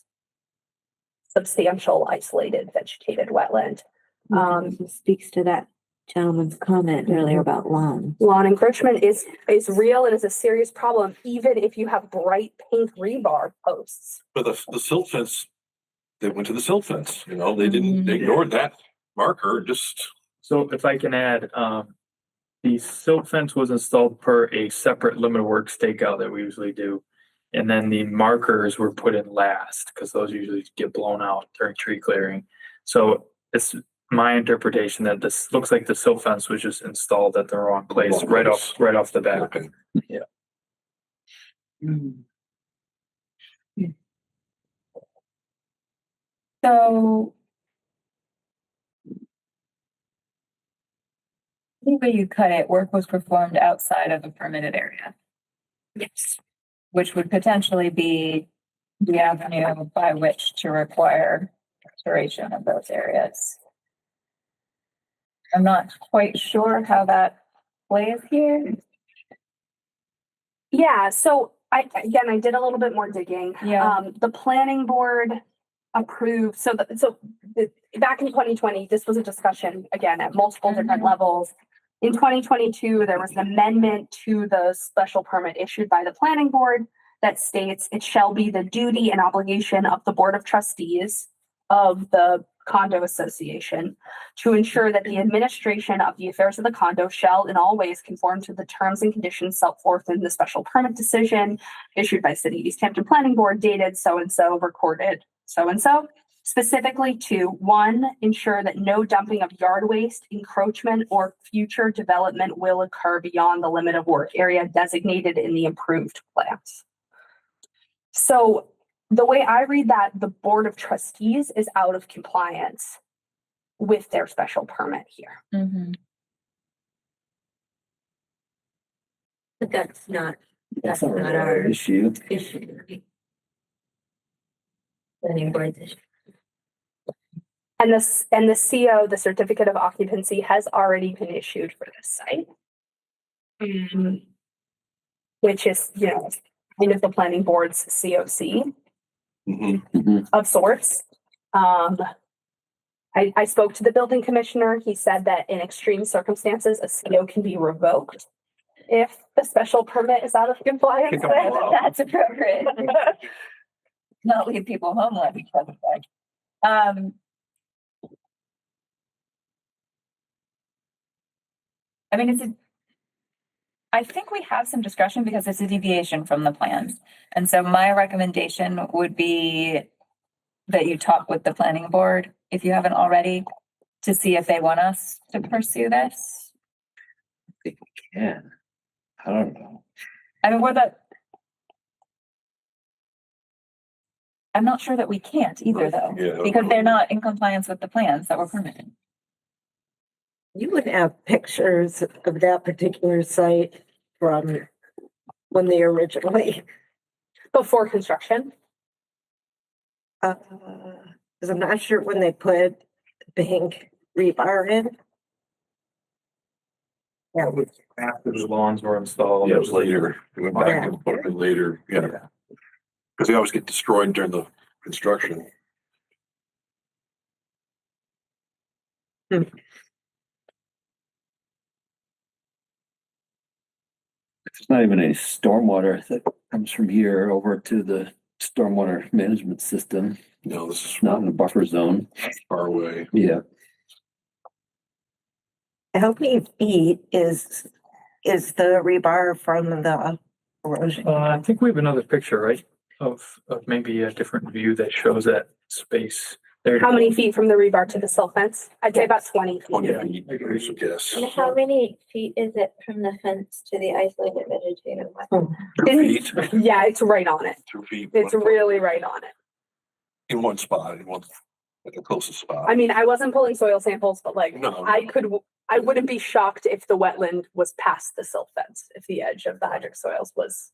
substantial isolated vegetated wetland. Speaks to that gentleman's comment earlier about lawn. Lawn encroachment is real and is a serious problem, even if you have bright pink rebar posts. But the silt fence, they went to the silt fence, you know, they ignored that marker, just. So if I can add, the silt fence was installed per a separate limit of work stakeout that we usually do. And then the markers were put in last because those usually get blown out during tree clearing. So it's my interpretation that this looks like the silt fence was just installed at the wrong place right off the bat. Okay. Yeah. So I think where you cut it, work was performed outside of the permitted area. Yes. Which would potentially be the avenue by which to require restoration of those areas. I'm not quite sure how that plays here. Yeah, so I did a little bit more digging. Yeah. The planning board approved, back in 2020, this was a discussion again at multiple different levels. In 2022, there was an amendment to the special permit issued by the planning board that states it shall be the duty and obligation of the board of trustees of the condo association to ensure that the administration of the affairs of the condo shall in all ways conform to the terms and conditions set forth in the special permit decision issued by City of Easthampton Planning Board dated so-and-so, recorded so-and-so. Specifically to 1, ensure that no dumping of yard waste, encroachment, or future development will occur beyond the limit of work area designated in the approved plans. So the way I read that, the Board of Trustees is out of compliance with their special permit here. Mm-hmm. But that's not That's not our our issue. planning board's issue. And the CO, the certificate of occupancy, has already been issued for this site. Which is, kind of the planning board's COC of sorts. I spoke to the building commissioner. He said that in extreme circumstances, a CO can be revoked if the special permit is out of compliance. That's appropriate. Not leave people homeless. I mean, I think we have some discretion because it's a deviation from the plans. And so my recommendation would be that you talk with the planning board, if you haven't already, to see if they want us to pursue this. I think we can. I don't know. I mean, I'm not sure that we can't either though, because they're not in compliance with the plans that were permitted. You would have pictures of that particular site from when they originally. Before construction? Because I'm not sure when they put pink rebar in. Yeah. After the lawns were installed. Yeah, it was later. We went back and put it later, yeah. Because they always get destroyed during the construction. There's not even any stormwater that comes from here over to the stormwater management system. No, this is not in the buffer zone. Far away. Yeah. How many feet is the rebar from the erosion? I think we have another picture, right? Of maybe a different view that shows that space. There. How many feet from the rebar to the silt fence? I'd say about 20 feet. Yeah, yes. And how many feet is it from the fence to the isolated vegetative wetland? 2 feet. Yeah, it's right on it. 2 feet. It's really right on it. In one spot, like the closest spot. I mean, I wasn't pulling soil samples, but No. I wouldn't be shocked if the wetland was past the silt fence, if the edge of the hydric soils was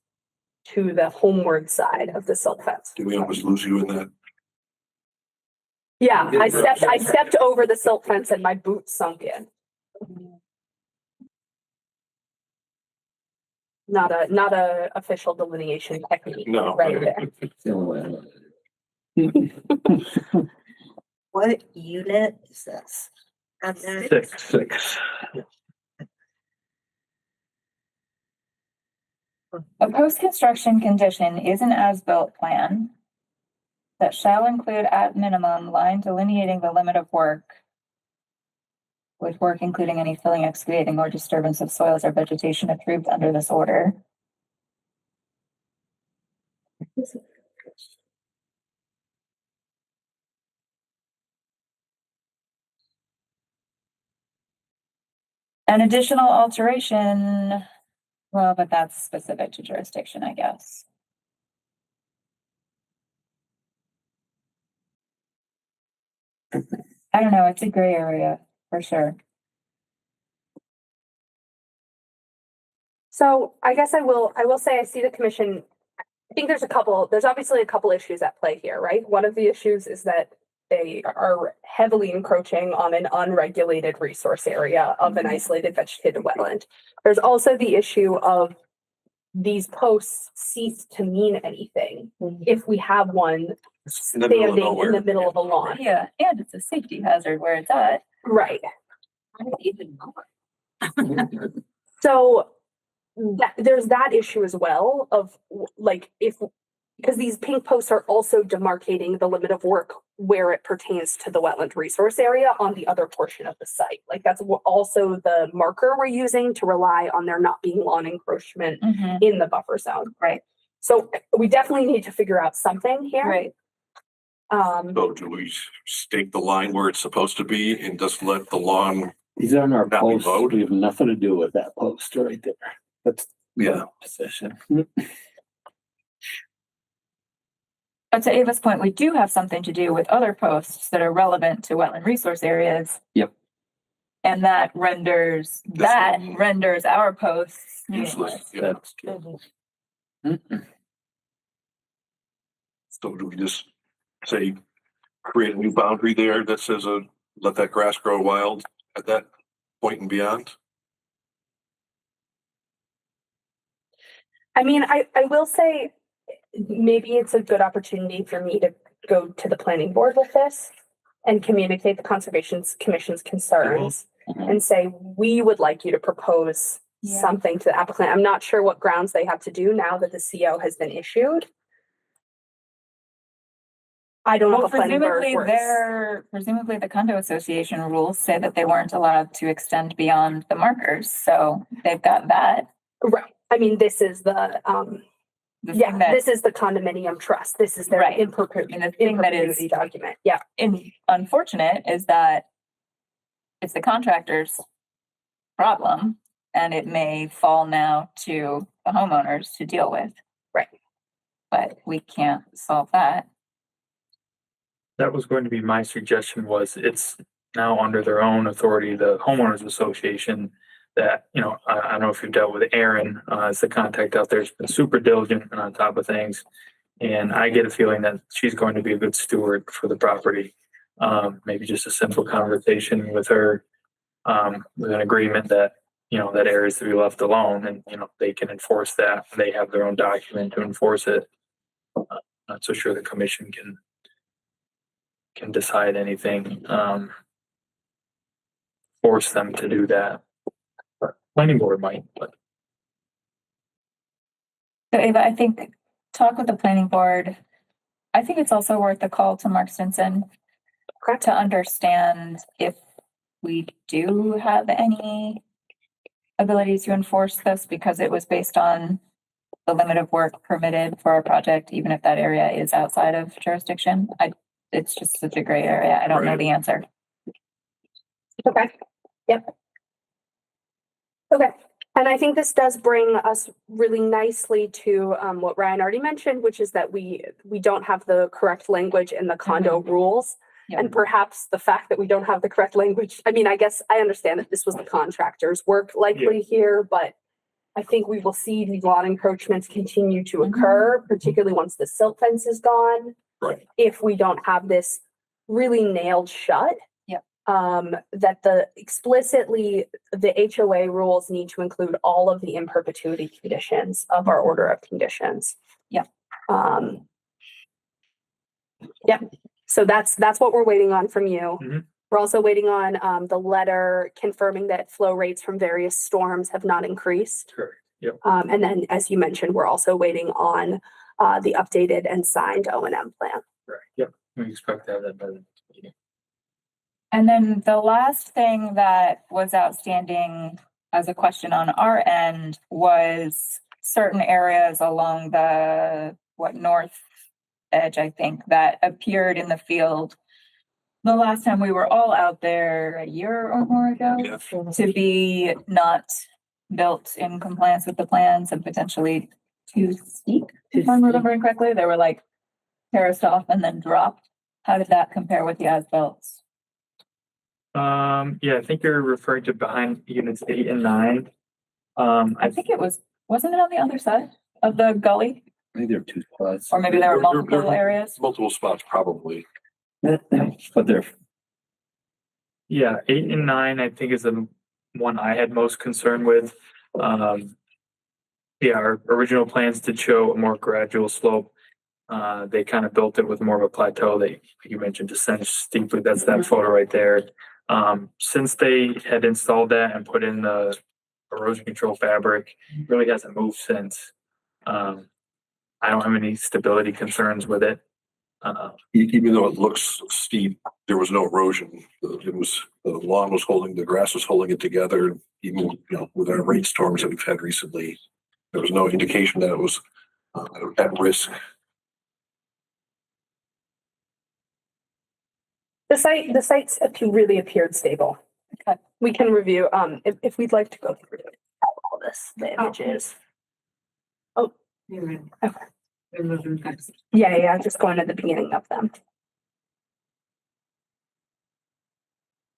to the homeward side of the silt fence. Did we almost lose you in that? Yeah, I stepped over the silt fence and my boot sunk in. Not a official delineation technique. No. Right there. It's the only way I know. What unit is this? On that? Six. A post-construction condition is an as-built plan that shall include at minimum line delineating the limit of work, with work including any filling, excavating, or disturbance of soils or vegetation approved under this order. An additional alteration, well, but that's specific to jurisdiction, I guess. I don't know, it's a gray area for sure. So I guess I will say I see the commission. I think there's obviously a couple issues at play here, right? One of the issues is that they are heavily encroaching on an unregulated resource area of an isolated vegetated wetland. There's also the issue of these posts cease to mean anything if we have one standing in the middle of a lawn. Yeah, and it's a safety hazard where it's at. Right. I don't even know. So there's that issue as well of like because these pink posts are also demarcating the limit of work where it pertains to the wetland resource area on the other portion of the site. Like that's also the marker we're using to rely on there not being lawn encroachment in the buffer zone. Right. So we definitely need to figure out something here. Right. So do we stake the line where it's supposed to be and just let the lawn? These aren't our Not be posts. mowed? We have nothing to do with that post right there. That's Yeah. position. But to Ava's point, we do have something to do with other posts that are relevant to wetland resource areas. Yep. And that renders our posts Useless. meaningless. Yeah. That's true. So do we just say, create a new boundary there that says, let that grass grow wild at that point and beyond? I mean, I will say maybe it's a good opportunity for me to go to the planning board with this and communicate the Conservation Commission's concerns and say, we would like you to propose something to the applicant. I'm not sure what grounds they have to do now that the CO has been issued. I don't know Well, how planning board works. presumably the condo association rules say that they weren't allowed to extend beyond the markers, so they've got that. Right. I mean, this is the this is the condominium trust. This is their in perpetuity document. Yeah. And unfortunate is that it's the contractor's problem and it may fall now to the homeowners to deal with. Right. But we can't solve that. That was going to be my suggestion, was it's now under their own authority, the homeowners association, that, you know, I don't know if you've dealt with Erin, as the contact out there, has been super diligent and on top of things. And I get a feeling that she's going to be a good steward for the property. Maybe just a simple conversation with her, with an agreement that, you know, that area is to be left alone and, you know, they can enforce that. They have their own document to enforce it. Not so sure the commission can decide anything, force them to do that. Planning board might, but. So Ava, I think talk with the planning board. I think it's also worth a call to Mark Stinson to understand if we do have any ability to enforce this, because it was based on the limit of work permitted for a project, even if that area is outside of jurisdiction. It's just such a gray area. I don't know the answer. Okay. Yep. Okay. And I think this does bring us really nicely to what Ryan already mentioned, which is that we don't have the correct language in the condo rules. Yep. And perhaps the fact that we don't have the correct language, I mean, I guess I understand that this was the contractor's work likely here, but I think we will see these lawn encroachments continue to occur, particularly once the silt fence is gone. Right. If we don't have this really nailed shut. That explicitly the HOA rules need to include all of the in perpetuity conditions of our order of conditions. Yeah. Yep. So that's what we're waiting on from you. We're also waiting on the letter confirming that flow rates from various storms have not increased. Sure. Yep. And then, as you mentioned, we're also waiting on the updated and signed O&M plan. Right. Yep. We expect to have that by the next meeting. And then the last thing that was outstanding as a question on our end was certain areas along the north edge, I think, that appeared in the field the last time we were all out there a year or more ago to be not built in compliance with the plans and potentially too steep, if I'm remembering correctly. They were like terraced off and then dropped. How did that compare with the as-built? Yeah, I think you're referring to behind units 8 and 9. I think wasn't it on the other side of the gully? Maybe there are two spots. Or maybe there were multiple areas? Multiple spots, probably. But they're, Yeah, 8 and 9, I think, is the one I had most concern with. Yeah, our original plans did show a more gradual slope. They kind of built it with more of a plateau. They, like you mentioned, descends steeply. That's that photo right there. Since they had installed that and put in the erosion control fabric, it really hasn't moved since. I don't have any stability concerns with it. Even though it looks steep, there was no erosion. It was, the lawn was holding, the grass was holding it together. Even, with our rainstorms that we've had recently, there was no indication that it was at risk. The sites really appeared stable. Okay. We can review, if we'd like to go through all this, the images. Oh. Okay. Yeah, just going at the beginning of them.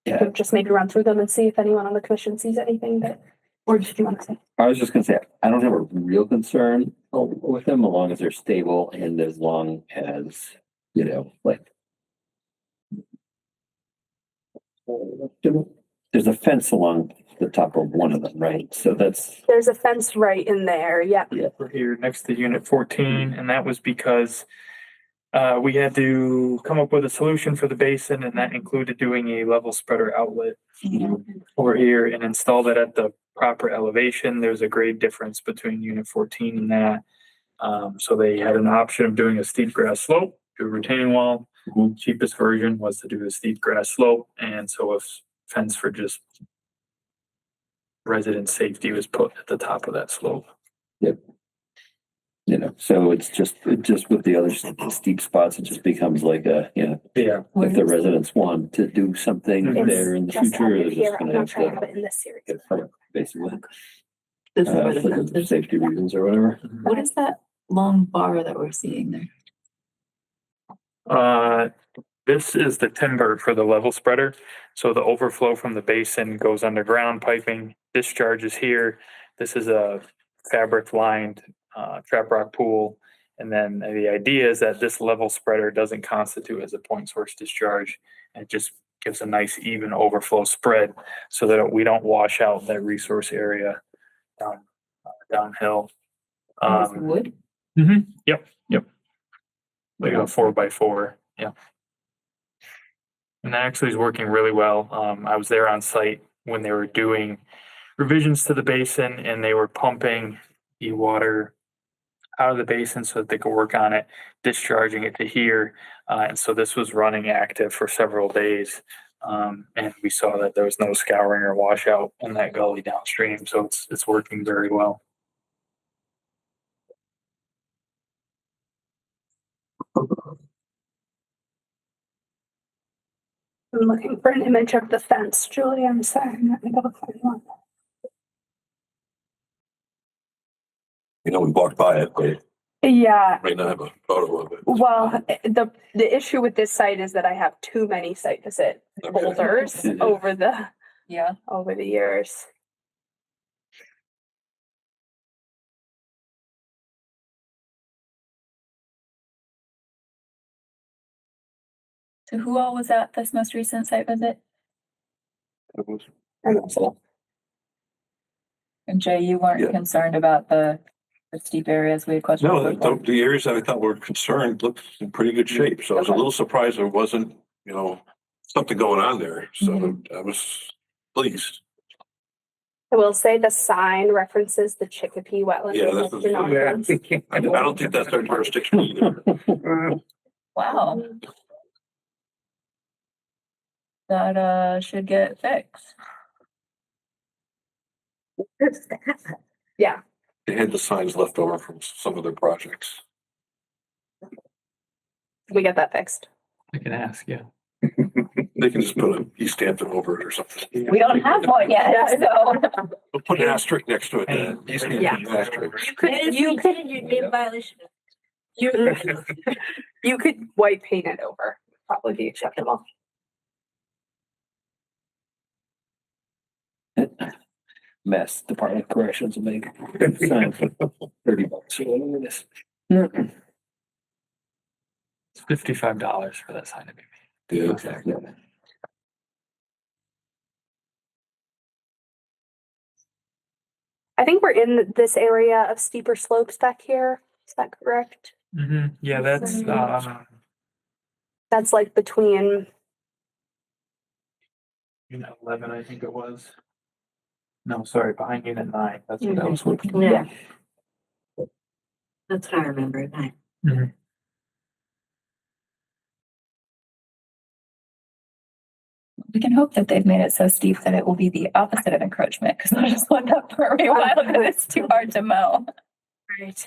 yeah, Just maybe run through them and see if anyone on the commission sees anything that, or did you want to say? I was just gonna say, I don't have a real concern with them, as long as they're stable and as long as, like. There's a fence along the top of one of them, right? So There's a fence right in there, yep. Yeah. We're here next to unit 14, and that was because we had to come up with a solution for the basin, and that included doing a level spreader outlet over here and install that at the proper elevation. There's a grade difference between unit 14 and that. So they had an option of doing a steep grass slope, do a retaining wall. Cheapest version was to do a steep grass slope, and so a fence for just resident safety was put at the top of that slope. Yep. So it's just with the other steep spots, it just becomes like Yeah. If the residents want to do something there in the future, they're just gonna have to in this series. get permit, basically. For safety reasons or whatever. What is that long bar that we're seeing there? This is the timber for the level spreader. So the overflow from the basin goes underground piping, discharges here. This is a fabric lined trap rock pool. And then the idea is that this level spreader doesn't constitute as a point source discharge. And it just gives a nice even overflow spread so that we don't wash out that resource area downhill. Wood? Yep. Like a 4x4. Yeah. And that actually is working really well. I was there on site when they were doing revisions to the basin, and they were pumping the water out of the basin so that they could work on it, discharging it to here. And so this was running active for several days. And we saw that there was no scouring or washout in that gully downstream. So it's working very well. I'm looking for an image of the fence, Julie, I'm sorry, I'm not able to find one. We walked by it, but Yeah, might not have a photo of it. well, the issue with this site is that I have too many site visit folders over the years. So who all was at this most recent site visit? And Jay, you weren't concerned about the steep areas we had questions? No, the areas that I thought were concerned looked in pretty good shape. So I was a little surprised there wasn't, something going on there. So I was pleased. I will say the sign references the Chicopee wetlands. Yeah, that's I don't think that's our jurisdiction either. Wow. That should get fixed. Yeah. They had the signs left over from some of their projects. We get that fixed. I can ask, yeah. They can just put an Easthampton over it or something. We don't have one yet, so. We'll put an asterisk next to it then. Easthampton asterisk. You could violation. you could white paint it over, probably be acceptable. Mess Department of Corrections will make sign for $30. It's $55 for that sign to be made. Yeah. Exactly. I think we're in this area of steeper slopes back here. Is that correct? Yeah, that's, That's like between, 11, I think it was. No, sorry, behind unit 9. That's what that was. Yeah. That's what I remember, 9. We can hope that they've made it so steep that it will be the opposite of encroachment, because I'll just look up for a while because it's too hard to mow. right.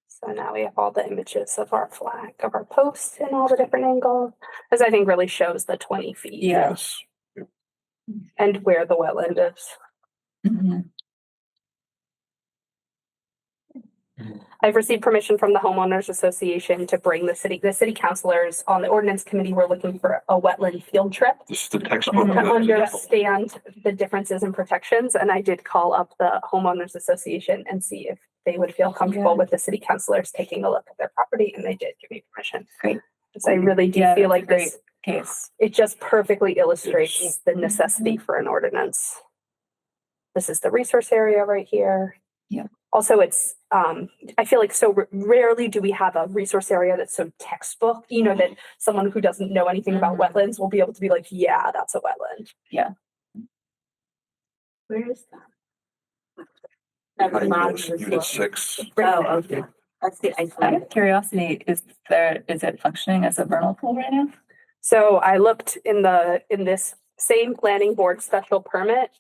So now we have all the images of our flag, of our posts in all the different angles. This I think really shows the 20 feet. Yes. And where the wetland is. I've received permission from the homeowners association to bring the city councilors on the ordinance committee. We're looking for a wetland field trip. This is the textbook. To understand the differences in protections. And I did call up the homeowners association and see if they would feel comfortable with the city councilors taking a look at their property, and they did give me permission. Great. Because I really do feel like this case. It just perfectly illustrates the necessity for an ordinance. This is the resource area right here. Yeah. Also, it's, I feel like so rarely do we have a resource area that's so textbook, that someone who doesn't know anything about wetlands will be able to be like, yeah, that's a wetland. Yeah. Where is that? That's the bottom of the Unit slope. 6. Oh, okay. That's the Out isolated. of curiosity, is it functioning as a vernal pool right now? So I looked in this same planning board special permit.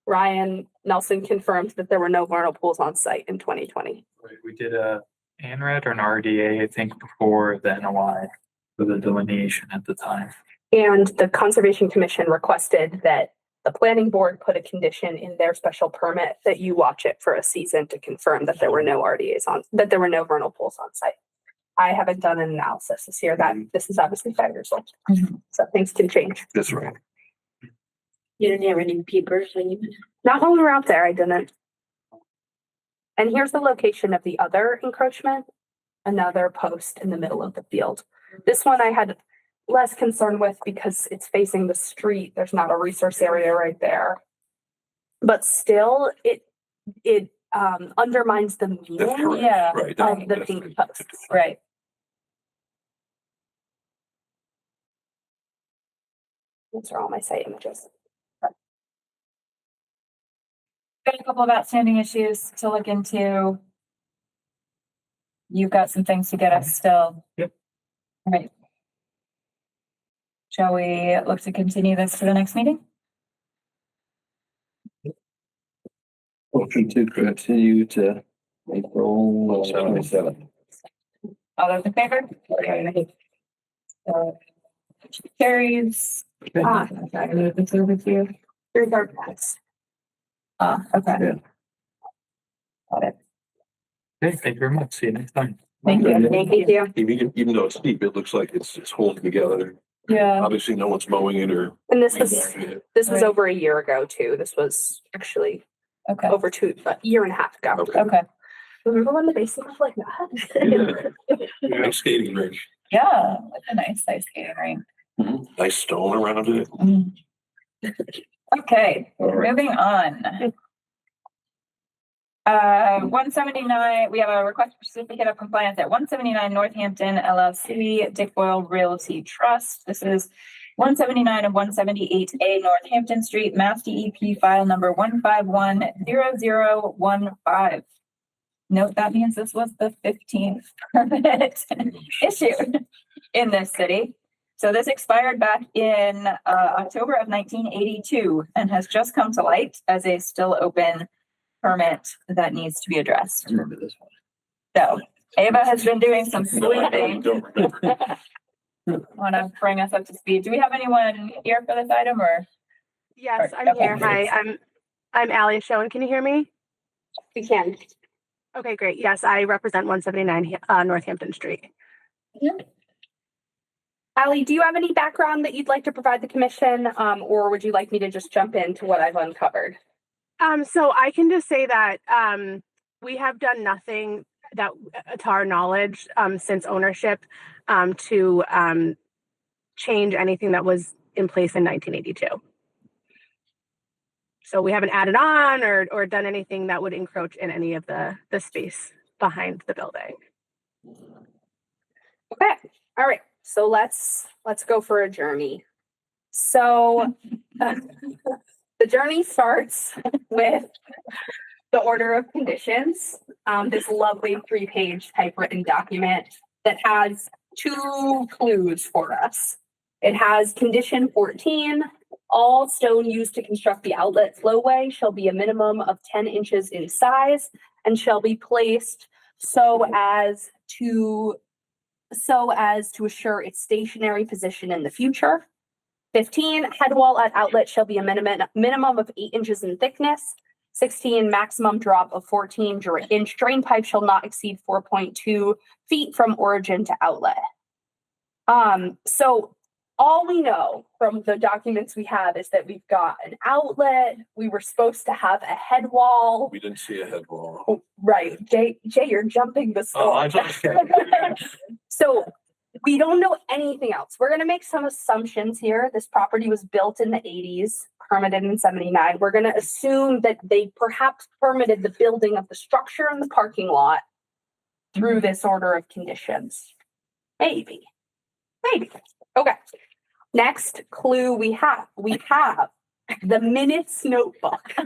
Ryan Nelson confirmed that there were no vernal pools on site in 2020. Right, we did a ANRAD or an RDA, I think, before the NOI for the delineation at the time. And the Conservation Commission requested that the planning board put a condition in their special permit that you watch it for a season to confirm that there were no that there were no vernal pools on site. I haven't done an analysis this year. This is obviously 5 years old. So things can change. That's right. You didn't have any peepers when you. Not when we were out there, I didn't. And here's the location of the other encroachment, another post in the middle of the field. This one I had less concern with because it's facing the street. There's not a resource area right there. But still, it undermines the meaning Right. of the pink posts. Right. Those are all my site images. Got a couple of outstanding issues to look into. You've got some things to get us still. Yep. All right. Shall we look to continue this to the next meeting? Motion to continue to April 27th. All those in favor? Carries. I'm going to move this over to you. Here's our paths. Okay. Yeah. Got it. Okay, thank you very much. See you next time. Thank you. Thank you. Even though it's steep, it looks like it's holding together. Yeah. Obviously, no one's mowing it or. And this was Right. over a year ago too. This was actually Okay. over a year and a half ago. Okay. Remember when the basin was like that? Nice skating rink. Yeah, like a nice ice skating rink. Nice stone around it. Okay, moving on. 179, we have a request for certificate of compliance at 179 Northampton LLC, Dick Boyle Realty Trust. This is 179 and 178A Northampton Street, Mass DEP file number 1510015. Note that means this was the 15th permit issued in this city. So this expired back in October of 1982 and has just come to light as a still open permit that needs to be addressed. I remember this one. So Ava has been doing some sleuthing. Want to bring us up to speed. Do we have anyone here for this item or? Yes, I'm Okay. here. Hi, I'm Allie Schoen. Can you hear me? We can. Okay, great. Yes, I represent 179 Northampton Street. Allie, do you have any background that you'd like to provide the commission, or would you like me to just jump into what I've uncovered? So I can just say that we have done nothing that, to our knowledge, since ownership, to change anything that was in place in 1982. So we haven't added on or done anything that would encroach in any of the space behind the building. Okay, all right. So let's go for a journey. So the journey starts with the order of conditions, this lovely 3-page typewritten document that has 2 clues for us. It has condition 14, all stone used to construct the outlet flowway shall be a minimum of 10 inches in size and shall be placed so as to assure its stationary position in the future. 15, head wall at outlet shall be a minimum of 8 inches in thickness. 16, maximum drop of 14-inch drain pipe shall not exceed 4.2 feet from origin to outlet. So all we know from the documents we have is that we've got an outlet. We were supposed to have a head wall. We didn't see a head wall. Oh, right. Jay, you're jumping the story. So we don't know anything else. We're going to make some assumptions here. This property was built in the 80s, permitted in 79. We're going to assume that they perhaps permitted the building of the structure in the parking lot through this order of conditions. Maybe. Okay. Next clue we have the minutes notebook from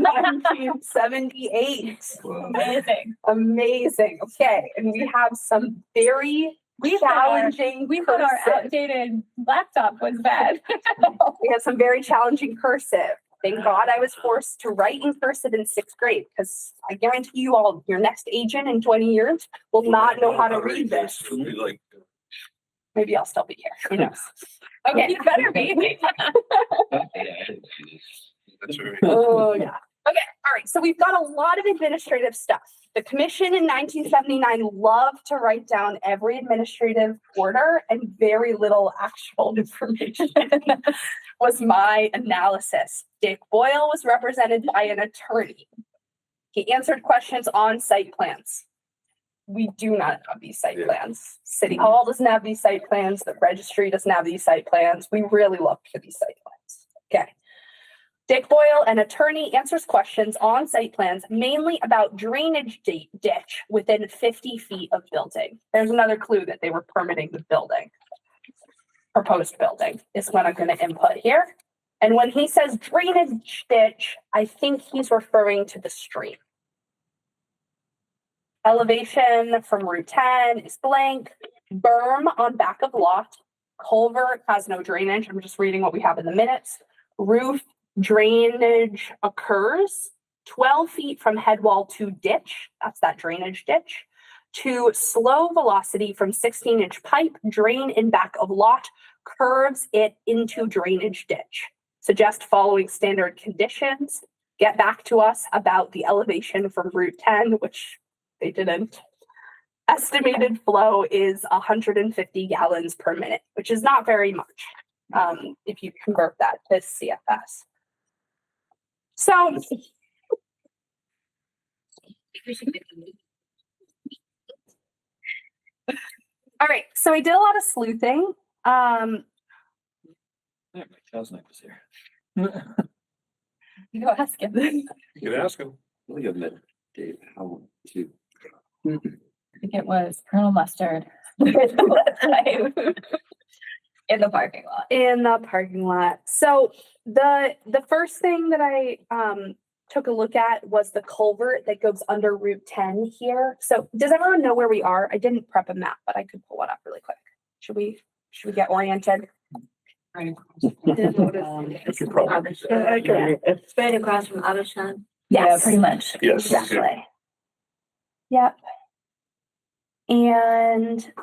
1978. Amazing. Okay. And we have some very challenging. We thought our outdated laptop was bad. We have some very challenging cursive. Thank God I was forced to write in cursive in 6th grade, because I guarantee you all, your next agent in 20 years will not know how to read this. Maybe I'll still be here. Who knows? Okay, You better be. Oh, yeah. Okay, all right. So we've got a lot of administrative stuff. The commission in 1979 loved to write down every administrative order, and very little actual information was my analysis. Dick Boyle was represented by an attorney. He answered questions on site plans. We do not have these site plans. City Hall doesn't have these site plans. The registry doesn't have these site plans. We really looked for these site plans. Okay. Dick Boyle, an attorney, answers questions on site plans, mainly about drainage ditch within 50 feet of building. There's another clue that they were permitting the building. Proposed building is what I'm going to input here. And when he says drainage ditch, I think he's referring to the stream. Elevation from Route 10 is blank. Berm on back of lot. Culvert has no drainage. I'm just reading what we have in the minutes. Roof drainage occurs 12 feet from head wall to ditch. That's that drainage ditch. To slow velocity from 16-inch pipe, drain in back of lot, curves it into drainage ditch. Suggest following standard conditions. Get back to us about the elevation from Route 10, which they didn't. Estimated flow is 150 gallons per minute, which is not very much if you convert that to CFS. So, all right, so I did a lot of sleuthing. Yeah, my cousin was here. Go ask him. You can ask him. Look at that. Dave, how to? I think it was Colonel Mustard. In the parking lot. In the parking lot. So the first thing that I took a look at was the culvert that goes under Route 10 here. So does everyone know where we are? I didn't prep a map, but I could pull one up really quick. Should we get oriented? It's right across from Avashan. Yes. Yeah, pretty much. Yes. Exactly. Yep. And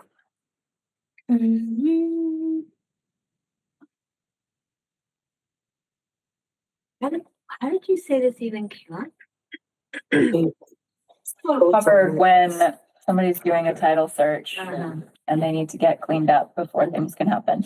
How did you say this even came up? Covered when somebody's doing a title search and they need to get cleaned up before things can happen.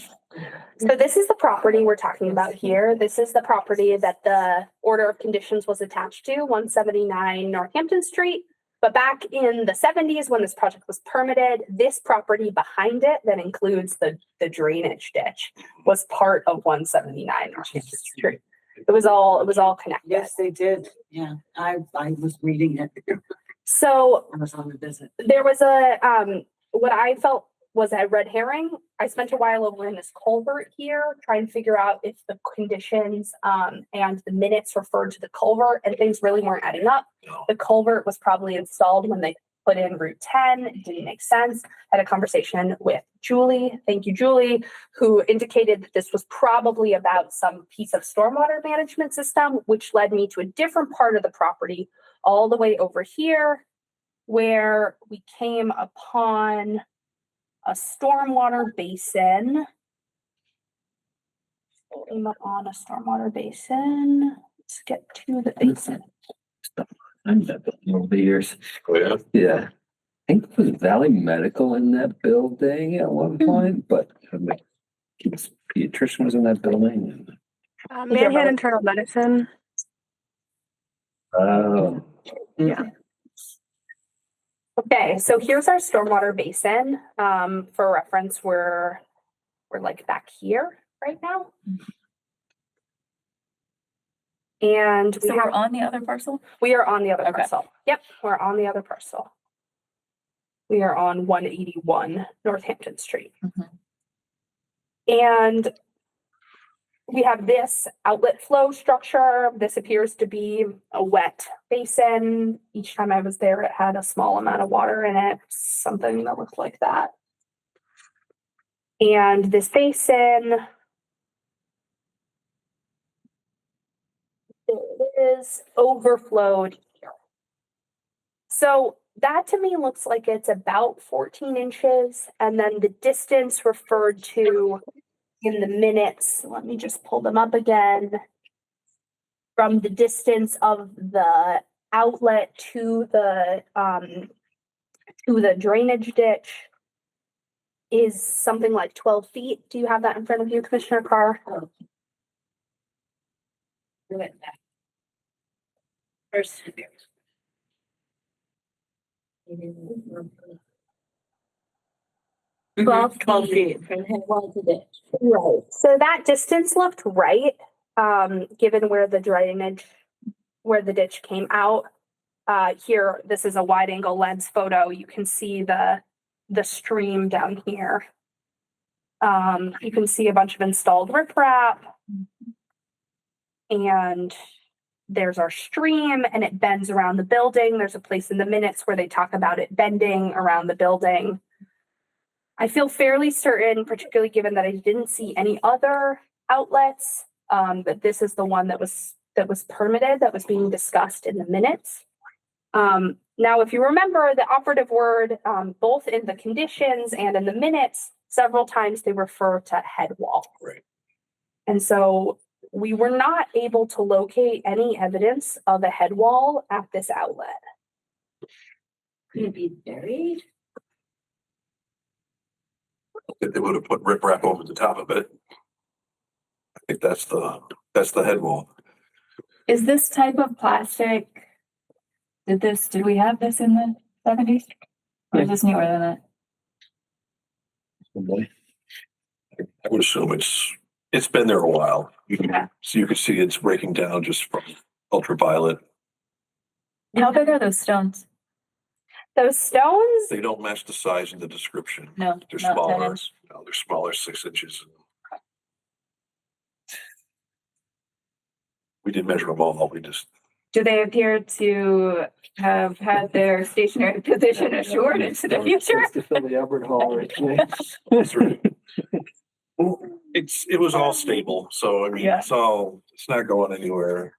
so this is the property we're talking about here. This is the property that the order of conditions was attached to, 179 Northampton Street. But back in the 70s, when this project was permitted, this property behind it that includes the drainage ditch was part of 179 Northampton Street. It was all connected. Yes, they did. Yeah, I was reading it. So I was on the visit. there was what I felt was a red herring. I spent a while over in this culvert here trying to figure out if the conditions and the minutes referred to the culvert, and things really weren't adding up. The culvert was probably installed when they put in Route 10. It didn't make sense. I had a conversation with Julie, thank you, Julie, who indicated that this was probably about some piece of stormwater management system, which led me to a different part of the property all the way over here, where we came upon a stormwater basin. Came up on a stormwater basin. Let's get to the basin. I'm that building over the years. Oh, yeah. Yeah. I think it was Valley Medical in that building at one point, but like, pediatrician was in that building. Manhattan Internal Medicine. Oh. Yeah. Okay, so here's our stormwater basin. For reference, we're like back here right now. And So we're on the other parcel? we are on the other Okay. parcel. Yep, we're on the other parcel. We are on 181 Northampton Street. And we have this outlet flow structure. This appears to be a wet basin. Each time I was there, it had a small amount of water in it, something that looked like that. And this basin, there it is, overflowed here. So that to me looks like it's about 14 inches. And then the distance referred to in the minutes, let me just pull them up again. From the distance of the outlet to the drainage ditch is something like 12 feet. Do you have that in front of you, Commissioner Carr? First. 12 feet from head wall to ditch. Right. So that distance looked right, given where the ditch came out. Here, this is a wide angle lens photo. You can see the stream down here. You can see a bunch of installed riprap. And there's our stream, and it bends around the building. There's a place in the minutes where they talk about it bending around the building. I feel fairly certain, particularly given that I didn't see any other outlets, that this is the one that was permitted, that was being discussed in the minutes. Now, if you remember the operative word, both in the conditions and in the minutes, several times they refer to head wall. Right. And so we were not able to locate any evidence of a head wall at this outlet. Could it be buried? If they would have put riprap over the top of it. I think that's the head wall. Is this type of plastic, did we have this in the 70s? Or is this newer than that? I would assume it's been there a while. So you can see it's breaking down just from ultraviolet How big are those stones? Those stones, They don't match the size in the description. No, They're not 10 smaller. inch. No, they're smaller, 6 inches. We didn't measure them all. We just, Do they appear to have had their stationary position assured into the future? To fill the Albert Hall right it was all stable. So, I mean, Yeah. it's not going anywhere.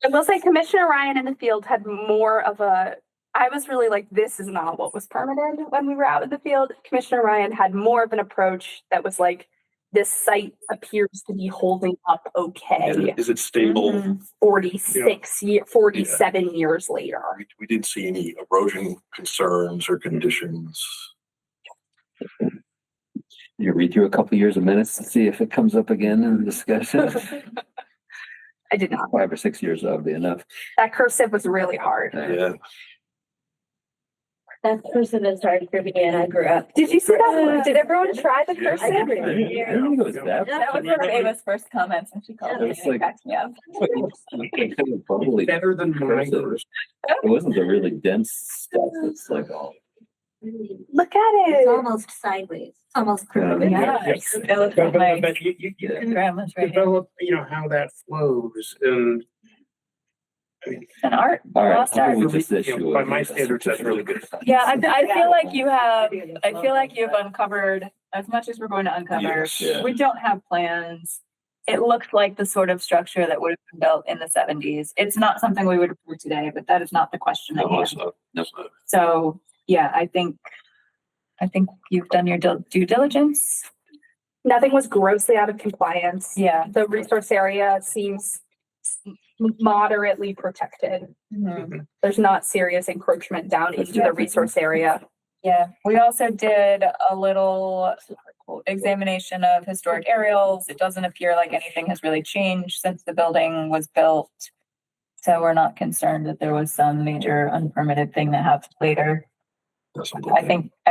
I will say Commissioner Ryan in the field had more of I was really like, this is not what was permitted when we were out in the field. Commissioner Ryan had more of an approach that was like, this site appears to be holding up okay. Is it stable? Mm-hmm. 47 years later. We didn't see any erosion concerns or conditions. You read through a couple years of minutes to see if it comes up again in the discussion. I did not. 5 or 6 years, that would be enough. That cursive was really hard. Yeah. That person is hard for me and I grew up. Did you see that? Did everyone try the Yeah. cursive? I didn't think it was that. That was one of Ava's first comments and she called me It's and it like- cracked me up. Better than mine. It wasn't the really dense stuff. It's like all. Look at It's it. almost sideways, it's almost curving. Yeah, it looks like But you can grandma's right. develop, how that flows and. An art. All right, Lost how art. about we just issue By it? my standards, that's really good. Yeah, I feel like you have, uncovered as much as we're going to uncover. Yes. Yeah. We don't have plans. It looks like the sort of structure that would have been built in the 70s. It's not something we would approve today, but that is not the question at No, it's hand. not. It's not. So, yeah, I think you've done your due diligence. Nothing was grossly out of compliance. Yeah. The resource area seems moderately protected. There's not serious encroachment down into the resource area. Yeah, we also did a little examination of historic aerials. It doesn't appear like anything has really changed since the building was built. So we're not concerned that there was some major unpermitted thing that happened later. I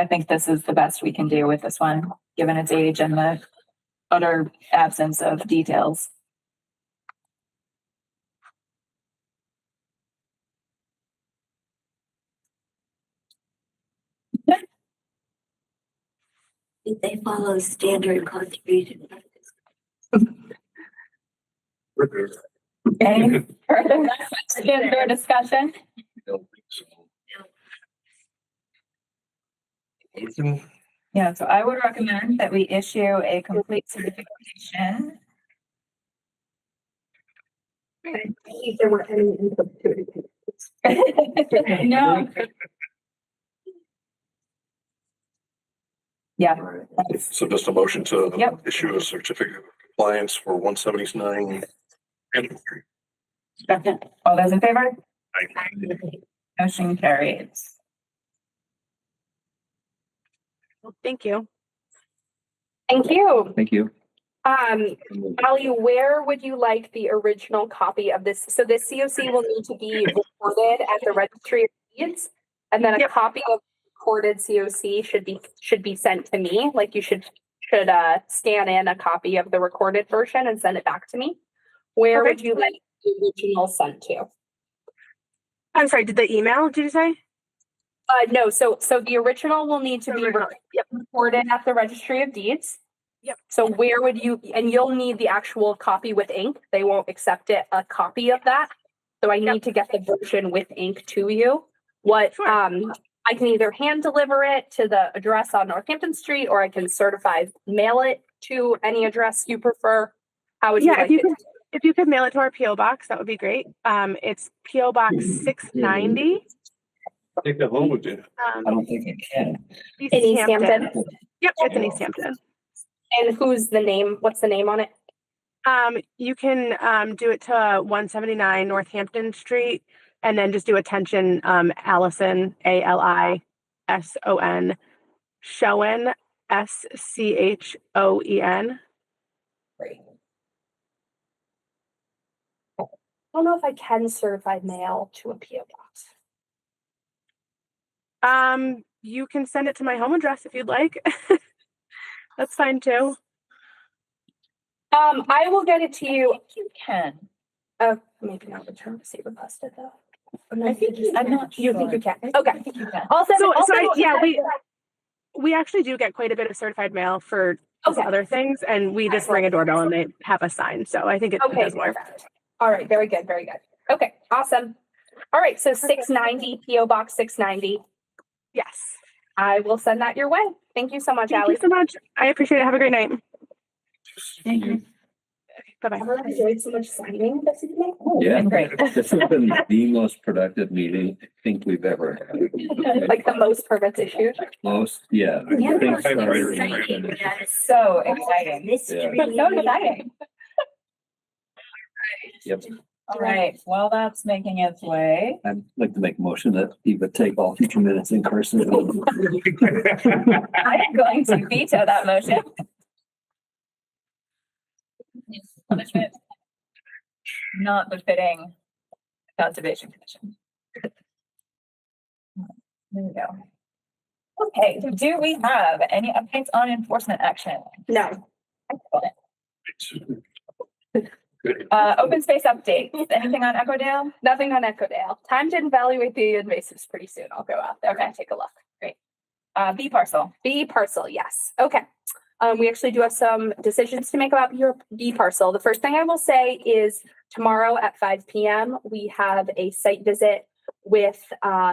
think this is the best we can do with this one, given its age and the utter absence of details. Did they follow standard contribution? Any further questions or discussion? Yeah, so I would recommend that we issue a complete certification. If there were any input to it. No. Yeah. So just a motion to Yep. issue a certificate of compliance for 179. Second. All those in favor? Motion carries. Thank you. Thank you. Thank you. Ali, where would you like the original copy of this? So this COC will need to be recorded at the registry of deeds. And then a copy of recorded COC should be sent to me. Like you should scan in a copy of the recorded version and send it back to me. Where would you like the original sent to? I'm sorry, did you say? No, so the original will need to be recorded at the registry of deeds. Yep. So where would you, and you'll need the actual copy with ink. They won't accept a copy of that. So I need to get the version with ink to you. I can either hand deliver it to the address on Northampton Street, or I can mail it to any address you prefer. How would you like it? If you could mail it to our PO box, that would be great. It's PO Box 690. I think that home would do. I don't think it can. In Easthampton? Yep, it's in Easthampton. And who's the name? What's the name on it? You can do it to 179 Northampton Street, and then just do attention Allison, Alison, Schoen, Schoen. Great. I don't know if I can certify mail to a PO box. You can send it to my home address if you'd like. That's fine too. I will get it to you. You can. Maybe not return receipt requested though. I think I'm not You think sure. you can? I Okay. think you can. Also, We actually do get quite a bit of certified mail for just Okay. other things, and we just ring a doorbell and they have us sign. So I think it Okay, does work. perfect. All right, very good, very good. Okay, awesome. All right, so 690, PO Box 690. Yes. I will send that your way. Thank you so much, Thank Ally. you so much. I appreciate it. Have a great night. Thank you. Bye-bye. I've enjoyed so much signing this evening. Yeah, Great. this has been the most productive meeting I think we've ever had. Like the most permits issued. Most, yeah. I Yeah, think that's so. exciting. That is so exciting. Yeah. So exciting. Yep. All right, well, that's making its way. I'd like to make a motion that he would take all future minutes in person. I am going to veto that motion. Punishment not befitting Conservation Commission. There we go. Okay, do we have any updates on enforcement action? No. Open space updates. Anything on Echodale? Nothing on Echodale. Time to evaluate the invasives pretty soon. I'll go out there and take a look. Great. B parcel. B parcel, yes. Okay. We actually do have some decisions to make about your B parcel. The first thing I will say is tomorrow at 5 p.m. we have a site visit with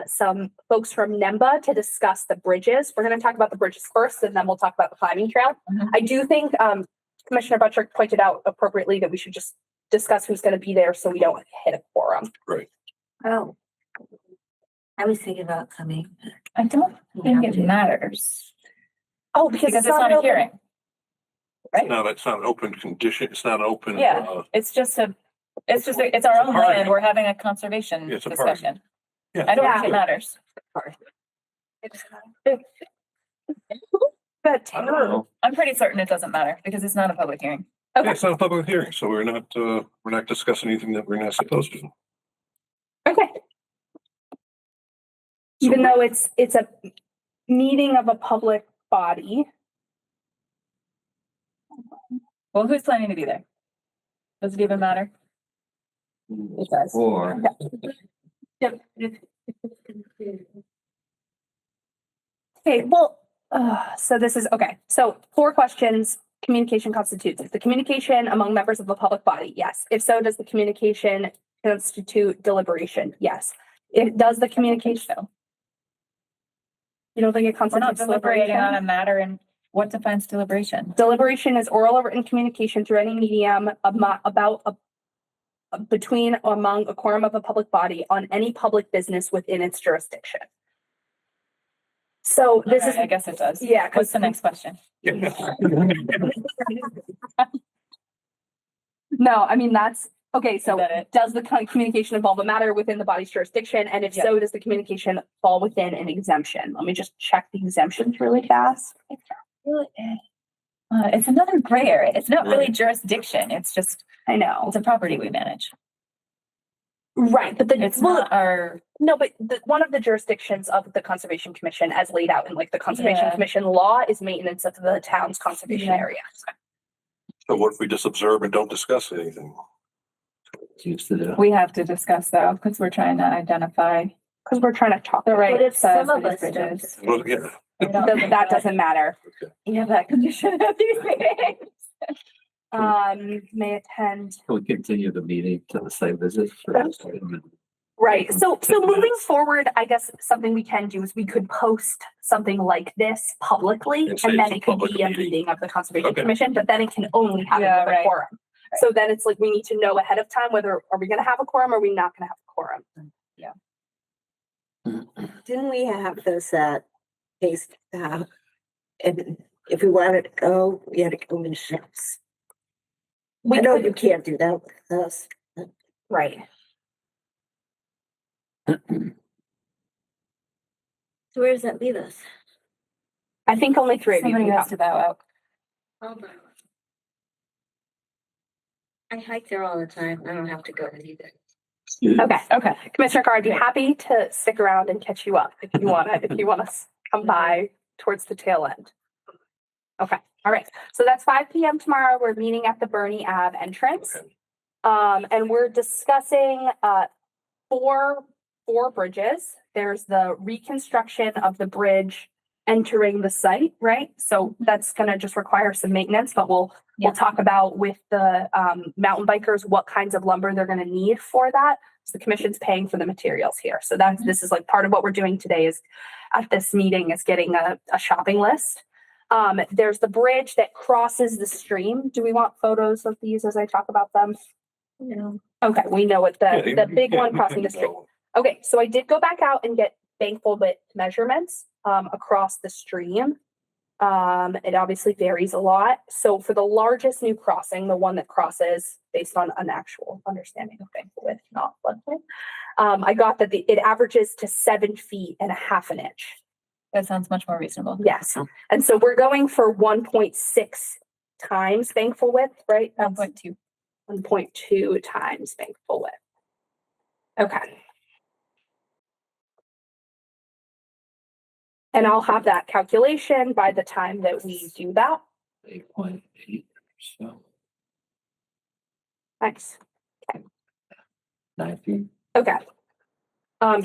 some folks from NEMBA to discuss the bridges. We're going to talk about the bridges first, and then we'll talk about the climbing trail. I do think Commissioner Buttrick pointed out appropriately that we should just discuss who's going to be there so we don't hit a quorum. Right. Oh. I was thinking about coming. I don't think it matters. Oh, because it's not a open. hearing. Right? No, it's not an open condition. It's not open. Yeah, it's our own park. land. We're having a conservation Yeah, it's a park. discussion. Yeah. I don't think it matters. But I don't know. I'm pretty certain it doesn't matter because it's not a public hearing. Yeah, it's not a public hearing, so we're not discussing anything that we're not supposed to. Okay. Even though it's a meeting of a public body. Well, who's planning to be there? Does it even matter? It does. Or Yep. Okay, well, so this is, okay, so 4 questions. Communication constitutes. Is the communication among members of the public body? Yes. If so, does the communication constitute deliberation? Yes. Does the communication? You don't think it We're not constitutes deliberating on a deliberation? matter and what defines deliberation? Deliberation is oral or written communication through any medium between or among a quorum of a public body on any public business within its jurisdiction. So this is, I guess it does. yeah, What's the next question? no, I mean, that's, okay, so Is that it? does the communication involve a matter within the body's jurisdiction? And if Yeah. so, does the communication fall within an exemption? Let me just check the exemptions really fast. It's another gray area. It's not really jurisdiction. It's just, I know. it's a property we manage. Right, but It's not our, no, but one of the jurisdictions of the Conservation Commission as laid out in like the Conservation Yeah. Commission law is maintenance of the town's conservation Yeah. area. So what if we just observe and don't discuss anything? used to do. we have to discuss though, because we're trying to identify Because we're trying to talk. the right But if size some of of these us don't bridges. Well, yeah. That doesn't matter. You have that condition of these meetings. May attend. Can we continue the meeting to the site visit? For this item? Right, so moving forward, I guess something we can do is we could post something like this publicly, And say and then it's a it could public be a meeting. meeting of the Conservation Okay. Commission, but then it can only happen Yeah, with a right. quorum. So then it's like, we need to know ahead of time whether, are we gonna have a quorum or are we not gonna have a quorum? Didn't we have this at East, and if we wanted to go, we had to go in ships. We I know could- you can't do that with us. Right, So where does that leave us? I think only 3 of you Somebody can has come. to bow out. I hike there all the time. I don't have to go either. Okay, Commissioner Carr, I'd be happy to stick around and catch you up if you wanna, come by towards the tail end. Okay, all right, so that's 5 p.m. tomorrow. We're meeting at the Bernie Ave entrance. And we're discussing, four bridges. There's the reconstruction of the bridge entering the site, right? So that's gonna just require some maintenance, but we'll talk about with the mountain bikers what kinds of lumber they're gonna need for that. So the commission's paying for the materials here. So this is like part of what we're doing today is at this meeting is getting a shopping list. There's the bridge that crosses the stream. Do we want photos of these as I talk about them? No. Okay, we know what the big one crossing the stream. Okay, so I did go back out and get bankful width measurements across the stream. It obviously varies a lot. So for the largest new crossing, the one that crosses based on an actual understanding of bankful width, not floodplain, I got that it averages to 7 feet and a half an inch. That sounds much more reasonable. Yes, and so we're going for 1.6 times bankful width, right? 1.2. 1.2 times bankful width. Okay. And I'll have that calculation by the time that we do that. 8.8, so Nice. Okay. 9 feet. Okay.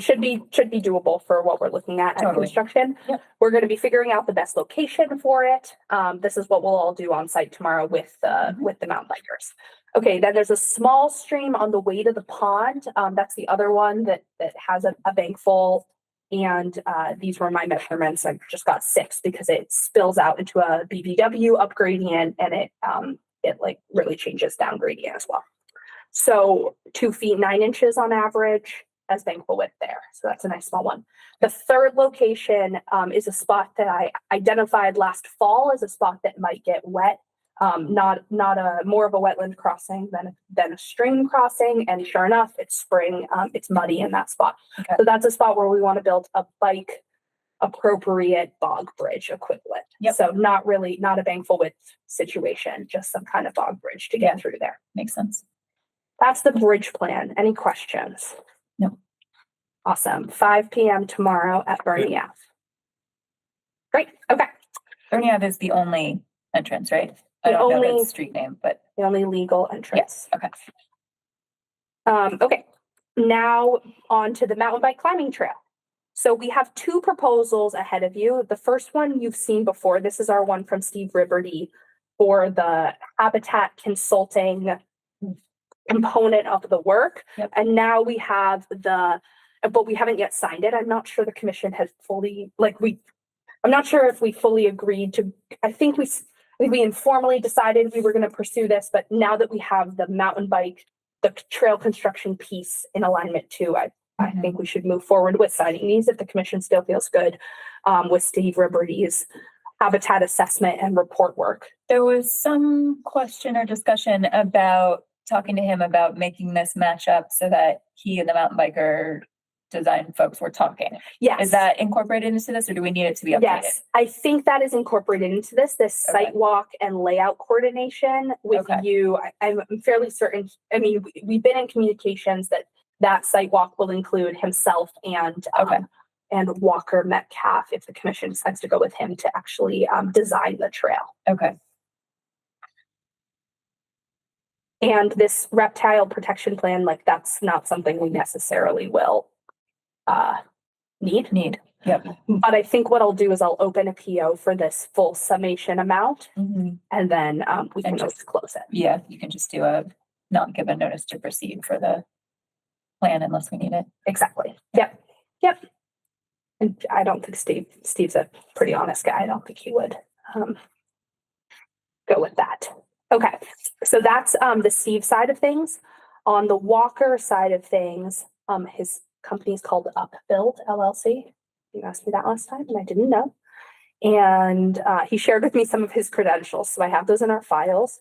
Should be doable for what we're looking at construction. Yep. We're going to be figuring out the best location for it. This is what we'll all do on site tomorrow with the mountain bikers. Okay, then there's a small stream on the way to the pond. That's the other one that has a bank full. And these were my measurements. I just got 6 because it spills out into a BBW up gradient and it like really changes down gradient as well. So 2 feet 9 inches on average as bankful width there. So that's a nice small one. The third location is a spot that I identified last fall as a spot that might get wet. Not a more of a wetland crossing than a stream crossing. And sure enough, it's spring. It's muddy in that spot. Okay. So that's a spot where we want to build a bike appropriate bog bridge equivalent. Yep. So not a bankful width situation, just some kind of bog bridge to get through there. Makes sense. That's the bridge plan. Any questions? No. Awesome. 5 p.m. tomorrow at Bernie Ave. Great. Okay. Bernie Ave is the only entrance, right? I The don't know only- the street name, but The only legal entrance. yes. Okay. Okay. Now on to the mountain bike climbing trail. So we have 2 proposals ahead of you. The first one you've seen before. This is our one from Steve Ribberty for the habitat consulting component of the work. Yep. And now we have but we haven't yet signed it. I'm not sure the commission has fully, I'm not sure if we fully agreed to, I think we informally decided we were going to pursue this, but now that we have the mountain bike, the trail construction piece in alignment too, I think we should move forward with signing these if the commission still feels good with Steve Ribberty's habitat assessment and report work. There was some question or discussion about talking to him about making this match up so that he and the mountain biker design folks were talking. Yes. Is that incorporated into this or do we need it to be updated? Yes, I think that is incorporated into this Okay. site walk and layout coordination with Okay. you. I'm fairly certain, I mean, we've been in communications that site walk will include himself and Walker Metcalf if the commission decides to go with him to actually design the trail. Okay. And this reptile protection plan, that's not something we necessarily will need. Yep. But I think what I'll do is I'll open a PO for this full summation amount Mm-hmm. and then we can And just close it. Yeah, you can just do not give a notice to proceed for the plan unless we need it. Exactly. Yep. And I don't think Steve's a pretty honest guy. I don't think he would go with that. Okay. So that's the Steve side of things. On the Walker side of things, his company is called Upbuild LLC. You asked me that last time and I didn't know. And he shared with me some of his credentials. So I have those in our files.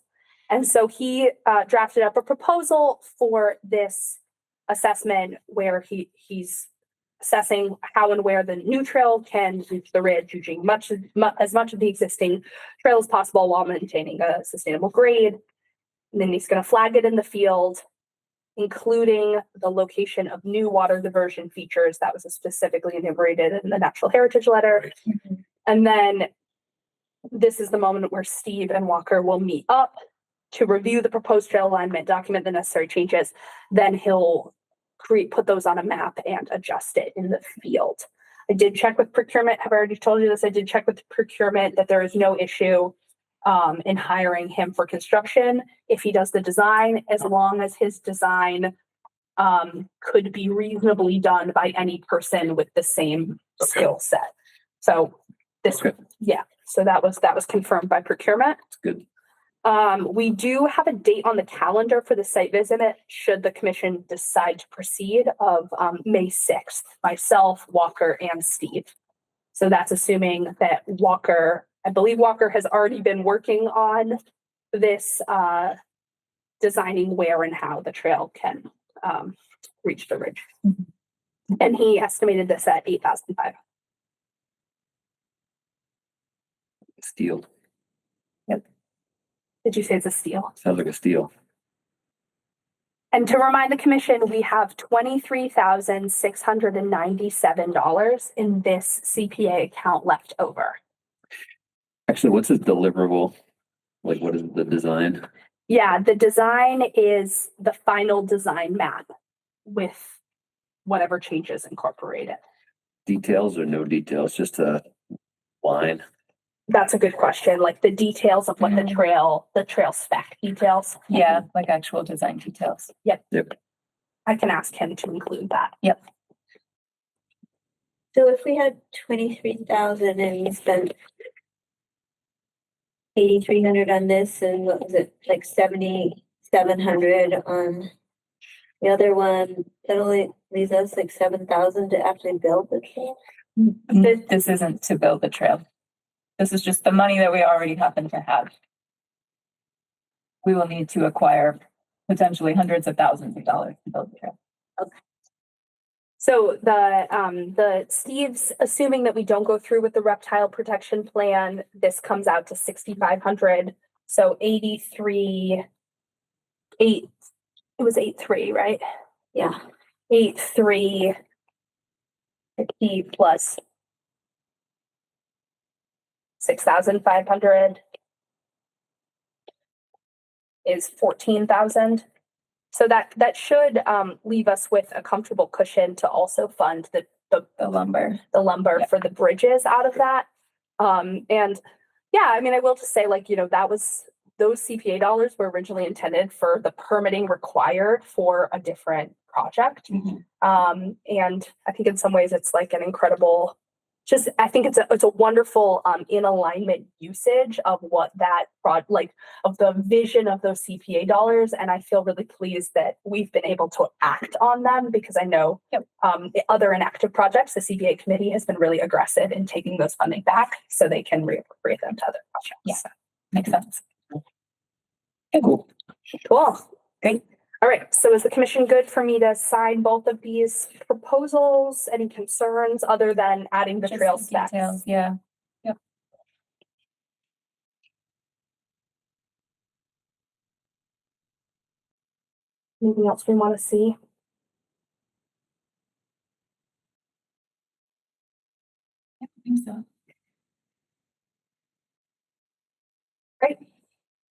And so he drafted up a proposal for this assessment where he's assessing how and where the new trail can reach the ridge using as much of the existing trail as possible while maintaining a sustainable grade. And then he's going to flag it in the field, including the location of new water diversion features that was specifically enumerated in the Natural Heritage Letter. And then this is the moment where Steve and Walker will meet up to review the proposed trail alignment, document the necessary changes, then he'll put those on a map and adjust it in the field. I did check with procurement. Have I already told you this? I did check with procurement that there is no issue in hiring him for construction if he does the design, as long as his design could be reasonably done by any person with the same skill set. So this, yeah, so that was confirmed by procurement. That's good. We do have a date on the calendar for the site visit should the commission decide to proceed of May 6th, myself, Walker, and Steve. So that's assuming that Walker, I believe Walker has already been working on this, designing where and how the trail can reach the ridge. And he estimated this at $8,500. Steel. Yep. Did you say it's a steal? Sounds like a steal. And to remind the commission, we have $23,697 in this CPA account left over. Actually, what's his deliverable? Like, what is the design? Yeah, the design is the final design map with whatever changes incorporated. Details or no details? Just a line. That's a good question. Like the details of what the trail spec details. Yeah, like actual design details. Yep. Yep. I can ask him to include that. Yep. So if we had 23,000 and we spent 8,300 on this, and what was it, like 7,700 on the other one, that only leaves us like 7,000 to actually build the trail? This isn't to build the trail. This is just the money that we already happen to have. We will need to acquire potentially hundreds of thousands of dollars to build the trail. Okay. So the Steve's assuming that we don't go through with the reptile protection plan, this comes out to 6,500. So 83, it was 83, right? Yeah. 83 50 plus 6,500 is 14,000. So that should leave us with a comfortable cushion to also fund the lumber for the bridges out of that. And yeah, I mean, I will just say, like, those CPA dollars were originally intended for the permitting required for a different project. And I think in some ways it's like an incredible, I think it's a wonderful in alignment usage of what that of the vision of those CPA dollars. And I feel really pleased that we've been able to act on them, because I know other inactive projects, the CPA committee has been really aggressive in taking those funding back so they can reappropriate them to other projects. Yeah, makes sense. Cool. Great. All right. So is the commission good for me to sign both of these proposals? Any concerns other than adding the trail specs? Details, yeah. Yep. Anything else we want to see? I think so. Great.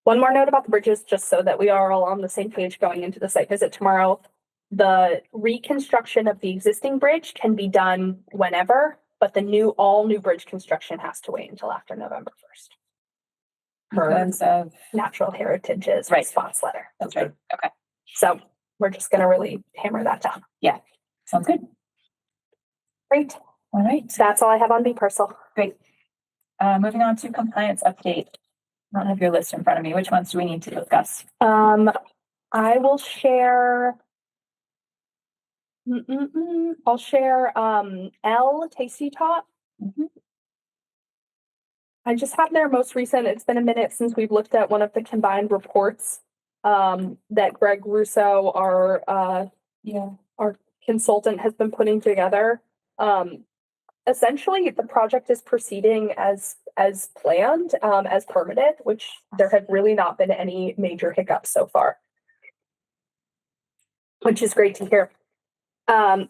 One more note about the bridges, just so that we are all on the same page going into the site visit tomorrow. The reconstruction of the existing bridge can be done whenever, but the all new bridge construction has to wait until after November 1st. Because of Natural Heritage's response letter. That's right. Okay. So we're just going to really hammer that down. Yeah. Sounds good. Great. All right. That's all I have on B parcel. Great. Moving on to compliance update. I don't have your list in front of me. Which ones do we need to discuss? I will share. I'll share L Tasty Top. I just have their most recent. It's been a minute since we've looked at one of the combined reports that Greg Russo, our consultant, has been putting together. Essentially, the project is proceeding as planned, as permitted, which there have really not been any major hiccups so far, which is great to hear. I'm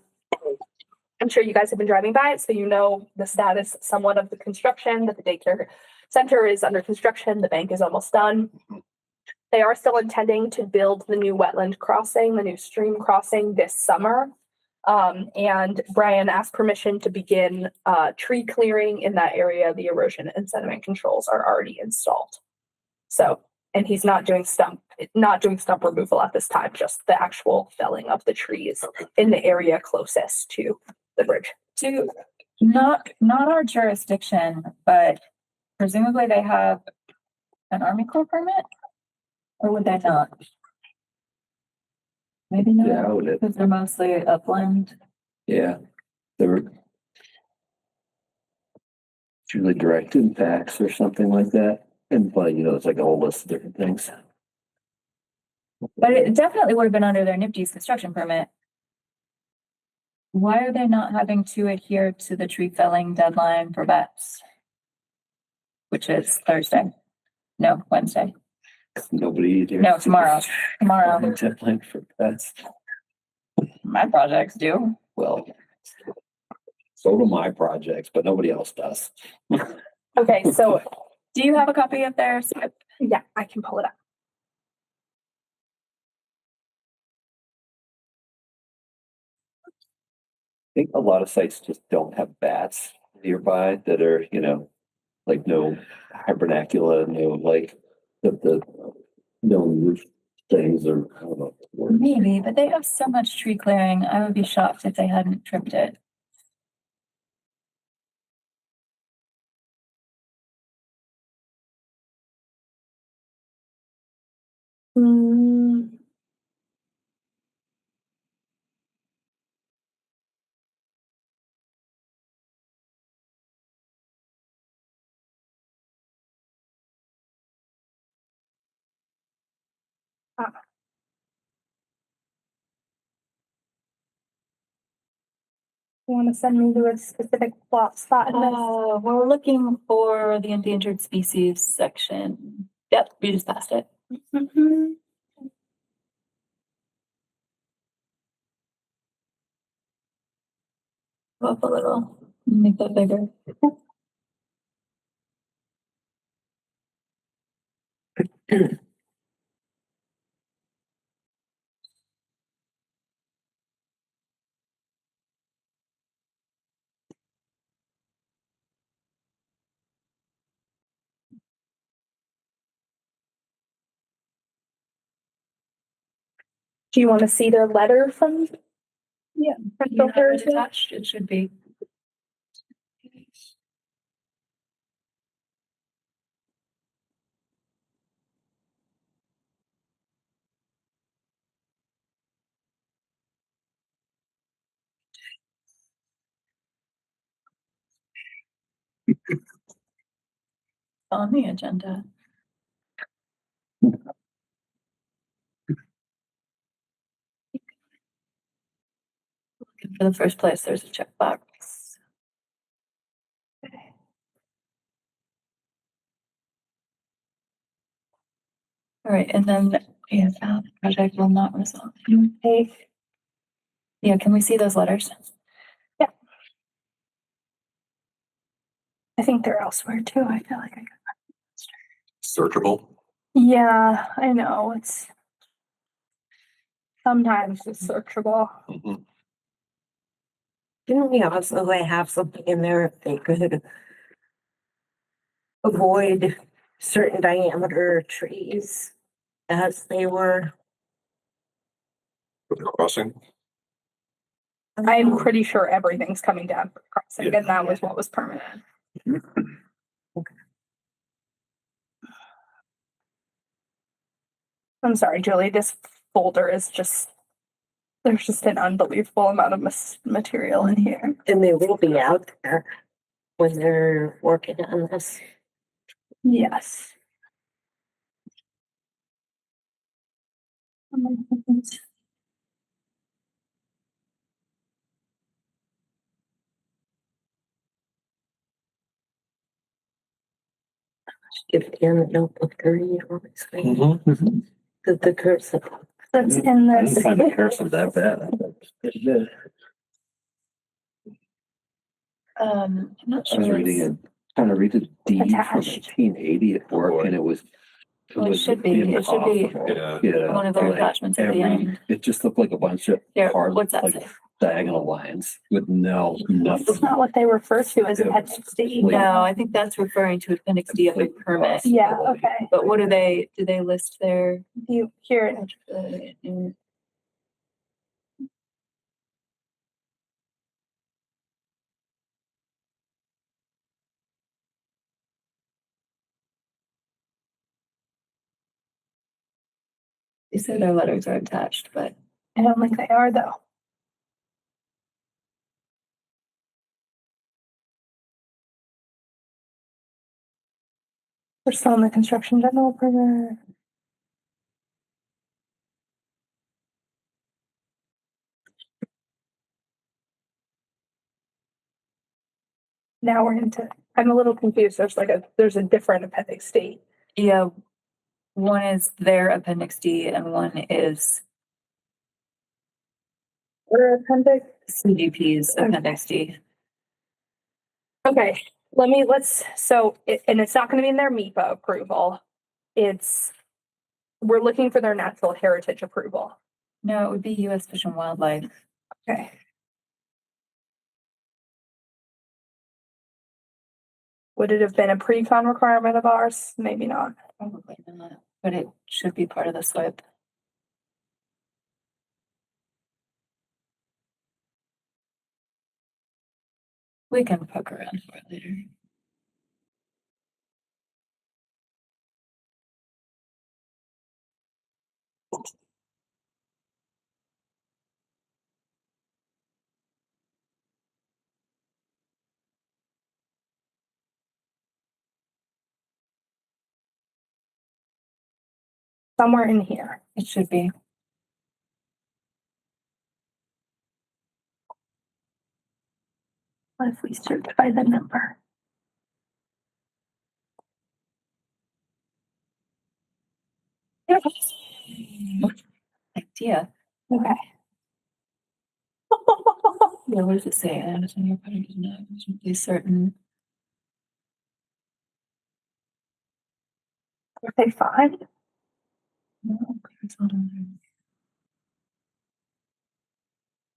sure you guys have been driving by it, so you know the status somewhat of the construction, that the daycare center is under construction, the bank is almost done. They are still intending to build the new wetland crossing, the new stream crossing this summer. And Brian asked permission to begin tree clearing in that area. The erosion and sediment controls are already installed. So, and he's not doing stump removal at this time, just the actual felling of the trees in the area closest to the bridge. Not our jurisdiction, but presumably they have an Army Corps permit? Or would they not? Maybe Yeah, not, would it? because they're mostly upland. Yeah, they're usually direct impacts or something like that. And but you know, it's like a whole list of different things. But it definitely would have been under their NIPD's construction permit. Why are they not having to adhere to the tree felling deadline for vets? Which is Thursday. No, Wednesday. Nobody there. No, tomorrow. Tomorrow. Deadline for that's My projects do. well. So do my projects, but nobody else does. Okay, so Do you have a copy of their SIP? yeah, I can pull it up. I think a lot of sites just don't have bats nearby that are, you know, like no hibernacula, no like the no roof things or I don't know. Maybe, but they have so much tree clearing. I would be shocked if they hadn't tripped it. Mm, you want to send me to a specific plot spot in this? We're looking for the endangered species section. Yep, we just passed it. Mhm. Go up a little, make that bigger. Do you want to see their letter from? Yeah. You have it attached, it should be. On the agenda. For the first place, there's a checkbox. All right, and then if the project will not resolve. Okay. Yeah, can we see those letters? Yeah. I think they're elsewhere too. I feel like I got. Searchable. Yeah, I know. It's sometimes it's searchable. Mhm. Didn't we also have something in there if they could avoid certain diameter trees as they were? For the crossing. I'm pretty sure everything's coming down for the crossing, and that was what was permanent. I'm sorry, Julie, this folder is just, there's just an unbelievable amount of material in here. And they will be out there when they're working on this. Yes. Give Dan a notebook to read on my screen. Mm-hmm. The cursor. That's in I this. didn't find the cursive that bad. I thought it was pretty good. I'm not I was sure. reading it, trying to read a deed from Attached. 1880 at work, and it was Well, it was should be, it should be impossible. Yeah. one of the attachments at the end. It just looked like a bunch of Here, hard, what's that like say? diagonal lines with nothing. It's not what they refer to as appendix D. No, I think that's referring to appendix D of the permit. Yeah, okay. But what do they list there? You hear it. They say their letters are attached, but I don't think they are though. We're still in the construction general permit. Now we're into, I'm a little confused. There's a different appendix D. yeah, one is their appendix D and one is Or appendix. CGP's appendix D. Okay, and it's not gonna be in their MIPA approval. We're looking for their natural heritage approval. No, it would be US Fish and Wildlife. Okay. Would it have been a pre-con requirement of ours? Maybe not. Probably not, but it should be part of the SWIP. We can poke around for it later. Somewhere in here. It should be. What if we search by the number? Idea. Okay. Yeah, what does it say? Anderson, your product is not be certain. Are they fine? No, it's not on there.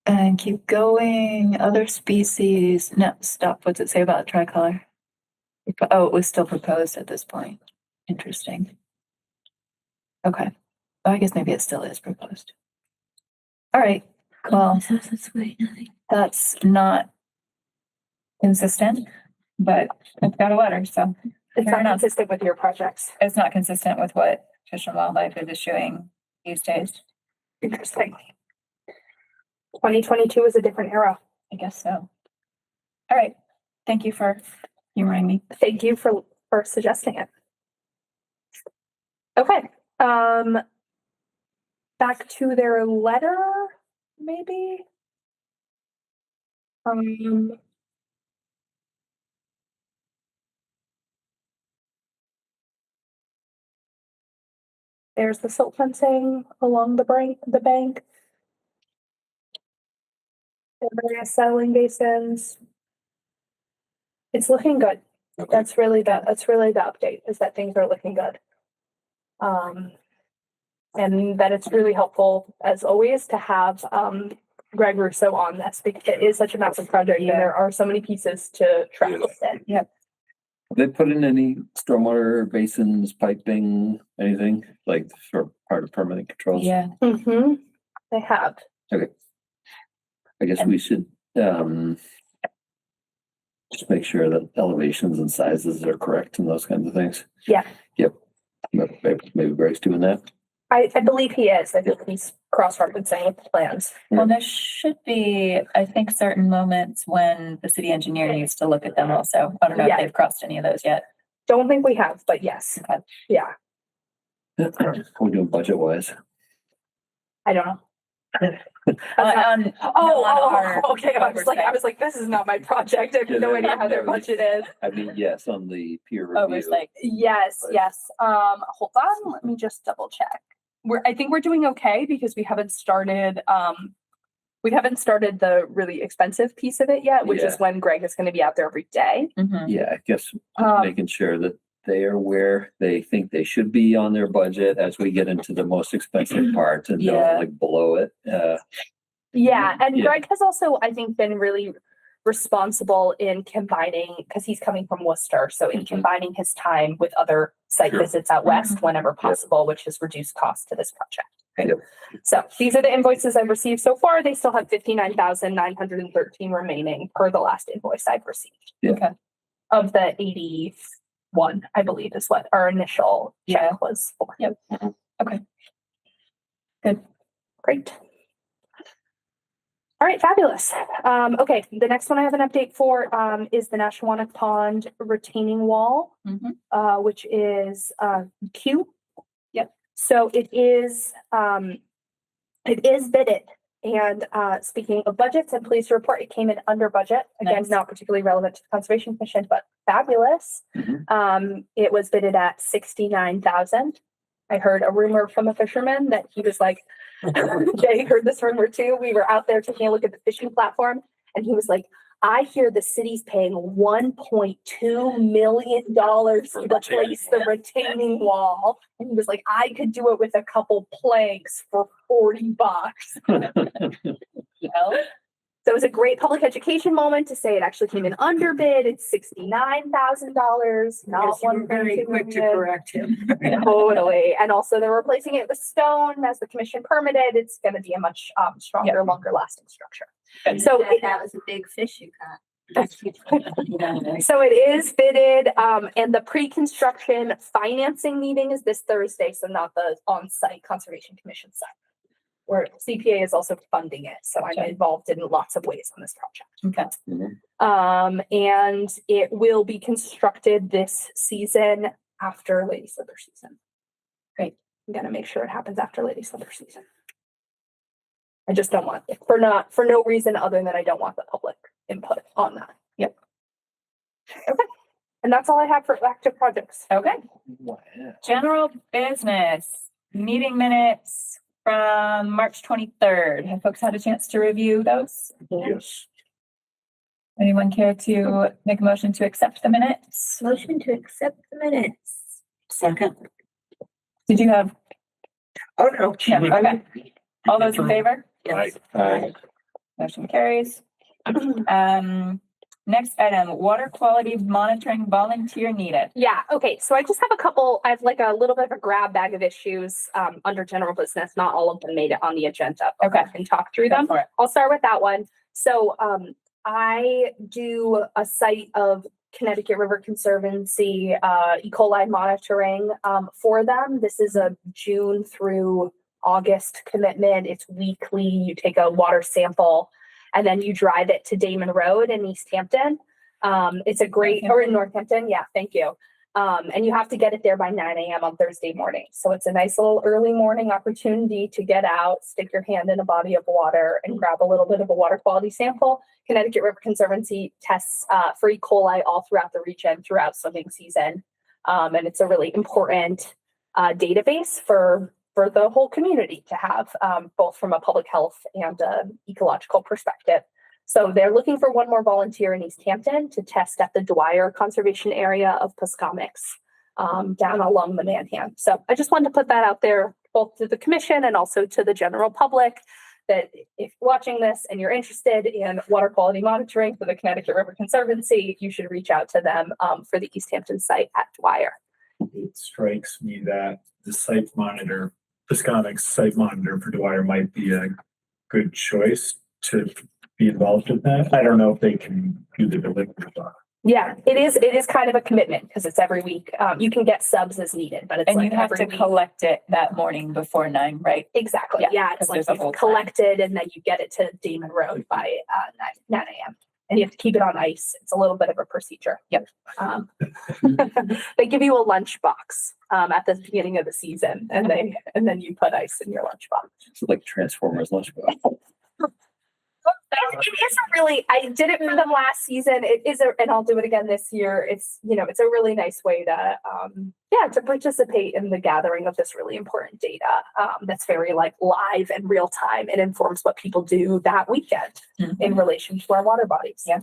And keep going. Other species. No, stop. What's it say about tricolor? Oh, it was still proposed at this point. Interesting. Okay. Oh, I guess maybe it still is proposed. All right. Well, that's not consistent, but it's got a letter, so It's fair not enough. consistent with your projects. It's not consistent with what Fish and Wildlife is issuing these days. Interesting. 2022 is a different era. I guess so. All right. Thank you for humoring me. Thank you for suggesting it. Okay. Back to their letter, maybe. There's the silt fencing along the bank. The various settling basins. It's looking good. Okay. That's really the update, is that things are looking good. And that it's really helpful, as always, to have Greg Russo on this, because it is such a massive project and there are so many pieces to track with it. Yep. Have they put in any stormwater basins, piping, anything like for part of permanent controls? Yeah. Mm-hmm. They have. Okay. I guess we should, just make sure that elevations and sizes are correct and those kinds of things. Yeah. Yep. Maybe Greg's doing that. I believe he is. I think he's cross-referencing with the plans. Well, there should be, I think, certain moments when the city engineer needs to look at them also. I don't know if they've crossed any of those yet. Don't think we have, but yes. Okay. Yeah. We're doing budget wise. I don't know. Okay. I was like, this is not my project. I have no idea how their budget is. I mean, yes, on the peer review. Oversight. Yes. Hold on. Let me just double check. I think we're doing okay because we haven't started the really expensive piece of it yet, which is when Greg is going to be out there every day. Yeah, I guess making sure that they are where they think they should be on their budget as we get into the most expensive parts and Yeah. don't like blow it. Yeah, and Yeah. Greg has also, I think, been really responsible in combining, because he's coming from Worcester, so in combining his time with other site Sure. visits out west whenever possible, which has reduced costs to this project. Yep. So these are the invoices I've received so far. They still have 59,913 remaining per the last invoice I've received. Yeah. Okay. Of the 81, I believe, is what our initial check was for. Yep. Okay. Good. Great. All right, fabulous. Okay, the next one I have an update for is the Nashawanack Pond retaining wall, which is Q. Yep. So it is bidded. And speaking of budgets, I'm pleased to report it came in under budget. Again, Nice. not particularly relevant to the Conservation Commission, but fabulous. It was bidded at 69,000. I heard a rumor from a fisherman that he was like, Jay heard this rumor too. We were out there taking a look at the fishing platform, and he was like, I hear the city's paying $1.2 million to replace the retaining wall. And he was like, I could do it with a couple planks for $40. So it was a great public education moment to say it actually came in under bid. It's $69,000, not one very quick to correct him. Totally. And also they're replacing it with stone as the commission permitted. It's going to be a much stronger, longer lasting structure. So That was a big fish you caught. So it is bidded, and the pre-construction financing meeting is this Thursday, so not the on-site Conservation Commission site, where CPA is also funding it. So I'm involved in lots of ways on this project. Okay. And it will be constructed this season after Lady Slipper season. Great. I'm gonna make sure it happens after Lady Slipper season. I just don't want it for no reason other than I don't want the public input on that. Yep. Okay. And that's all I have for active projects. Okay. General business, meeting minutes from March 23rd. Have folks had a chance to review those? Yes. Anyone care to make a motion to accept the minutes? Motion to accept the minutes. Second. Did you have? Oh, no. Yeah, okay. All those in favor? Yes. Motion carries. Next item, water quality monitoring volunteer needed. Yeah, okay, so I just have I have like a little bit of a grab bag of issues under general business. Not all of them made it on the agenda. Okay, I can talk through them. I'll start with that one. So I do a site of Connecticut River Conservancy E. coli monitoring for them. This is a June through August commitment. It's weekly. You take a water sample and then you drive it to Damon Road in Easthampton. It's a great, or in Northampton. Yeah, thank you. And you have to get it there by 9 a.m. on Thursday morning. So it's a nice little early morning opportunity to get out, stick your hand in a body of water and grab a little bit of a water quality sample. Connecticut River Conservancy tests for E. coli all throughout the region throughout swimming season. And it's a really important database for the whole community to have, both from a public health and ecological perspective. So they're looking for one more volunteer in Easthampton to test at the Dwyer Conservation Area of Pascomics, down along the Manhan. So I just wanted to put that out there, both to the commission and also to the general public, that if you're watching this and you're interested in water quality monitoring for the Connecticut River Conservancy, you should reach out to them for the Easthampton site at Dwyer. It strikes me that the site monitor, Pascomics site monitor for Dwyer might be a good choice to be involved in that. I don't know if they can do the delivery. Yeah, it is kind of a commitment because it's every week. You can get subs as needed, but it's And like you have every to week. collect it that morning before 9, right? Exactly. Yeah, it's 'cause like there's a you whole time. collect it and then you get it to Damon Road by 9 a.m. And you have to keep it on ice. It's a little bit of a procedure. Yep. They give you a lunch box at the beginning of the season, and then you put ice in your lunch box. It's like Transformers lunchbox. It isn't really. I did it for them last season. It is, and I'll do it again this year. It's it's a really nice way to to participate in the gathering of this really important data that's very like live and real time and informs what people do that weekend in relation to our water bodies. Yeah.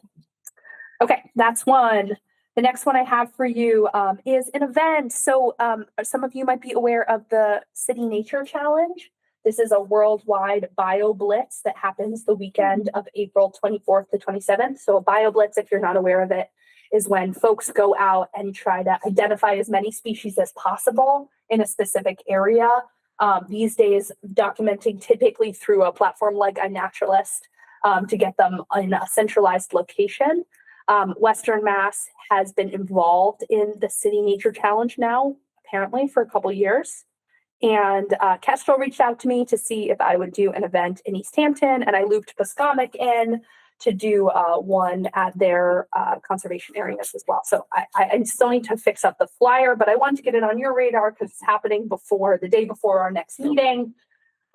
Okay, that's one. The next one I have for you is an event. So some of you might be aware of the City Nature Challenge. This is a worldwide bio blitz that happens the weekend of April 24th to 27th. So a bio blitz, if you're not aware of it, is when folks go out and try to identify as many species as possible in a specific area. These days, documenting typically through a platform like iNaturalist to get them in a centralized location. Western Mass has been involved in the City Nature Challenge now, apparently for a couple years. And Kestrel reached out to me to see if I would do an event in Easthampton, and I looped Pascomic in to do one at their conservation areas as well. So I still need to fix up the flyer, but I wanted to get it on your radar because it's happening the day before our next meeting.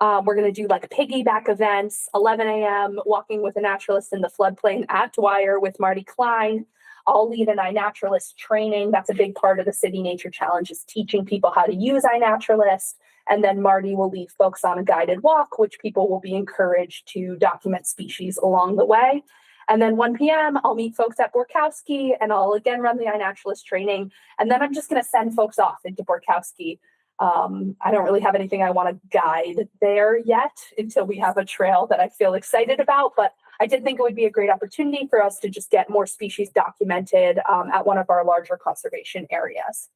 We're going to do like piggyback events, 11 a.m. walking with a naturalist in the floodplain at Dwyer with Marty Klein. I'll lead an iNaturalist training. That's a big part of the City Nature Challenge, is teaching people how to use iNaturalist. And then Marty will lead folks on a guided walk, which people will be encouraged to document species along the way. And then 1 p.m., I'll meet folks at Borkowski and I'll again run the iNaturalist training. And then I'm just going to send folks off into Borkowski. I don't really have anything I want to guide there yet until we have a trail that I feel excited about, but I did think it would be a great opportunity for us to just get more species documented at one of our larger conservation areas.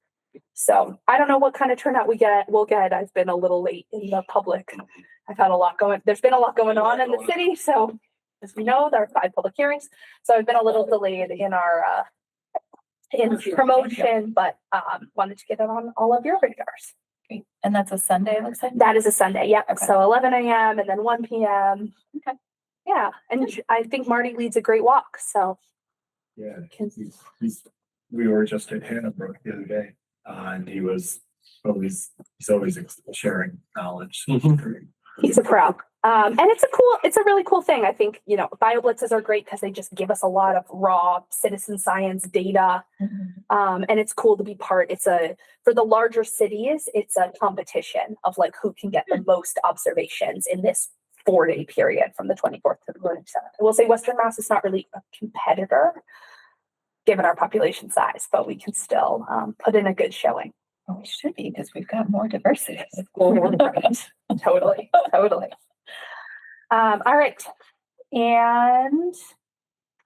So I don't know what kind of turnout we'll get. I've been a little late in the public. I've had there's been a lot going on in the city. So as we know, there are 5 public hearings. So I've been a little delayed in our in promotion, but wanted to get it on all of your radars. Great. And that's a Sunday, it looks like? That is a Sunday, yep. Okay. So 11 a.m. and then 1 p.m. Okay. Yeah, and I think Marty leads a great walk, so. Yeah, we were just at Hannahbrook the other day, and he's always sharing knowledge. He's a pro. And it's a really cool thing. I think, BioBlitzes are great because they just give us a lot of raw citizen science data. And it's cool to be part. For the larger cities, it's a competition of like who can get the most observations in this 4-day period from the 24th to the 27th. I will say Western Mass is not really a competitor given our population size, but we can still put in a good showing. Well, we should be because we've got more diversity. Totally. All right. And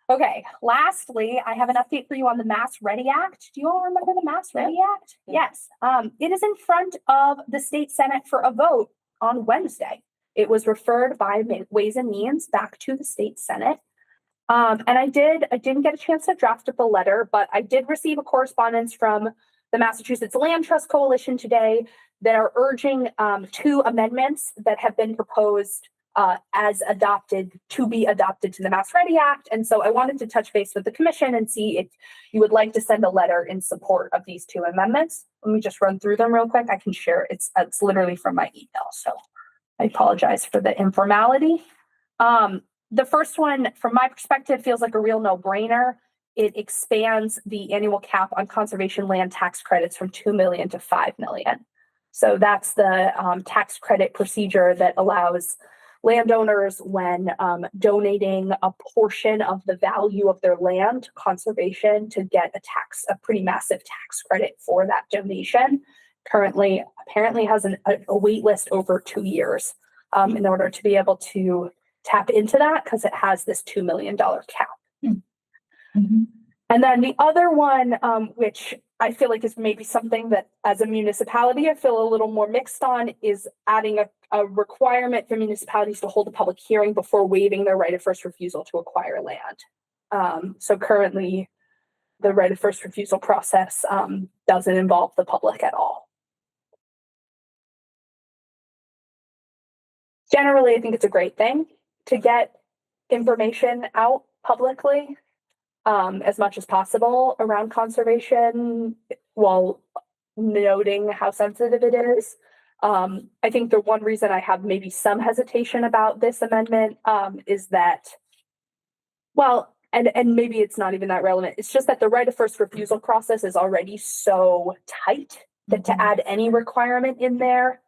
okay, lastly, I have an update for you on the Mass Ready Act. Do you all remember the Mass Ready Act? Yes. It is in front of the state Senate for a vote on Wednesday. It was referred by Ways and Means back to the state Senate. And I didn't get a chance to draft up a letter, but I did receive a correspondence from the Massachusetts Land Trust Coalition today that are urging 2 amendments that have been proposed to be adopted to the Mass Ready Act. And so I wanted to touch base with the commission and see if you would like to send a letter in support of these 2 amendments. Let me just run through them real quick. I can share. It's literally from my email. So I apologize for the informality. The first one, from my perspective, feels like a real no-brainer. It expands the annual cap on conservation land tax credits from 2 million to 5 million. So that's the tax credit procedure that allows landowners, when donating a portion of the value of their land to conservation, to get a pretty massive tax credit for that donation. Currently, apparently has a wait list over 2 years in order to be able to tap into that, because it has this $2 million cap. And then the other one, which I feel like is maybe something that as a municipality, I feel a little more mixed on, is adding a requirement for municipalities to hold a public hearing before waiving their right of first refusal to acquire land. So currently, the right of first refusal process doesn't involve the public at all. Generally, I think it's a great thing to get information out publicly as much as possible around conservation, while noting how sensitive it is. I think the one reason I have maybe some hesitation about this amendment is that, well, and maybe it's not even that relevant. It's just that the right of first refusal process is already so tight that to add any requirement in there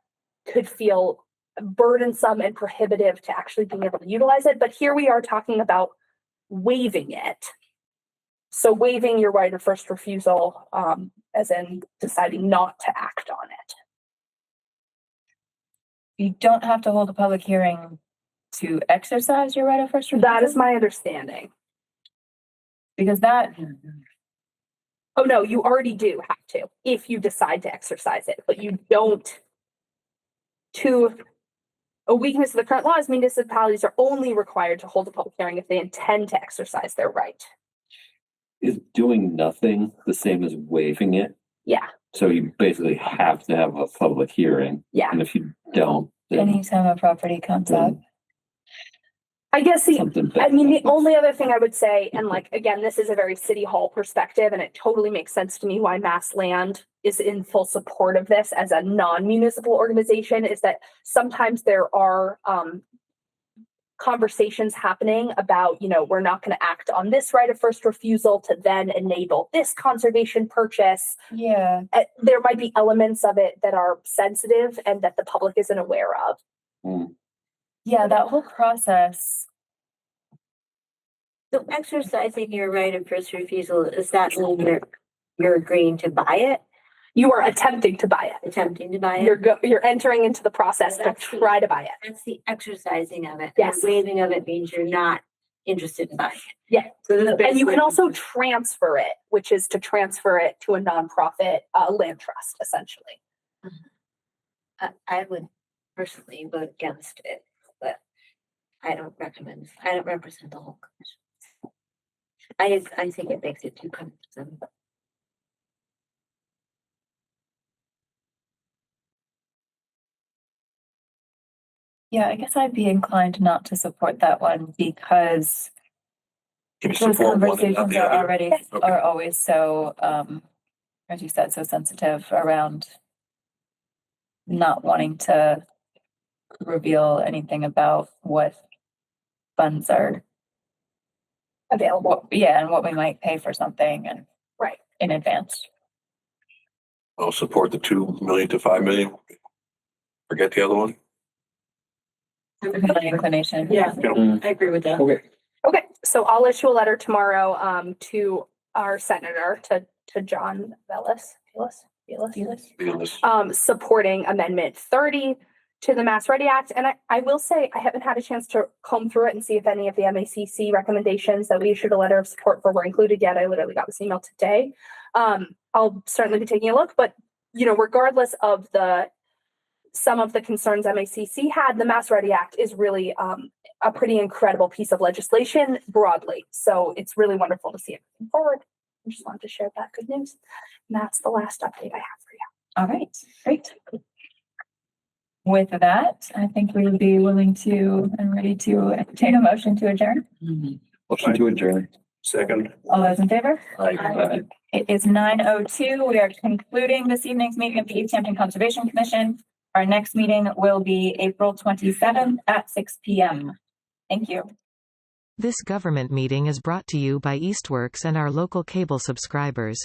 could feel burdensome and prohibitive to actually being able to utilize it. But here we are talking about waiving it. So waiving your right of first refusal, as in deciding not to act on it. You don't have to hold a public hearing to exercise your right of first refusal? That is my understanding. Because that, Oh, no, you already do have to, if you decide to exercise it, but you don't. A weakness of the current law is municipalities are only required to hold a public hearing if they intend to exercise their right. Is doing nothing the same as waiving it? Yeah, So you basically have to have a public hearing. Yeah. And if you don't, then anytime a property comes up. I guess something I bad mean, the happens. only other thing I would say, and like, again, this is a very city hall perspective, and it totally makes sense to me why Mass Land is in full support of this as a non-municipal organization, is that sometimes there are conversations happening about, we're not going to act on this right of first refusal to then enable this conservation purchase. Yeah. There might be elements of it that are sensitive and that the public isn't aware of. Yeah, that whole process. So exercising your right of first refusal, does that mean you're agreeing to buy it? You are attempting to buy it. Attempting to buy it? You're entering into the process to try to buy it. That's the exercising of it. Yes. The waiving of it means you're not interested in buying it. Yeah. So this is And you basically- can also transfer it, which is to transfer it to a nonprofit land trust, essentially. I would personally vote against it, but I don't represent the whole commission. I think it makes it too cumbersome. Yeah, I guess I'd be inclined not to support that one because Can you those support one and not conversations the are other? already, Okay. are always so, as you said, so sensitive around not wanting to reveal anything about what funds are available. Yeah, and what we might pay for something and right in advance. I'll support the 2 million to 5 million. Forget the other one. My inclination. Yeah. I agree with that. Okay, so I'll issue a letter tomorrow to our senator, to John Velas, supporting Amendment 30 to the Mass Ready Act. And I will say, I haven't had a chance to comb through it and see if any of the MACC recommendations that we issued a letter of support for were included yet. I literally got this email today. I'll certainly be taking a look, but regardless of some of the concerns MACC had, the Mass Ready Act is really a pretty incredible piece of legislation broadly. So it's really wonderful to see it moving forward. I just wanted to share that good news. And that's the last update I have for you. All right, great. With that, I think we would be willing to and ready to entertain a motion to adjourn. Motion to adjourn. Second. All those in favor? Aye. It is 9:02. We are concluding this evening's meeting of the Easthampton Conservation Commission. Our next meeting will be April 27th at 6 p.m. Thank you. This government meeting is brought to you by Eastworks and our local cable subscribers.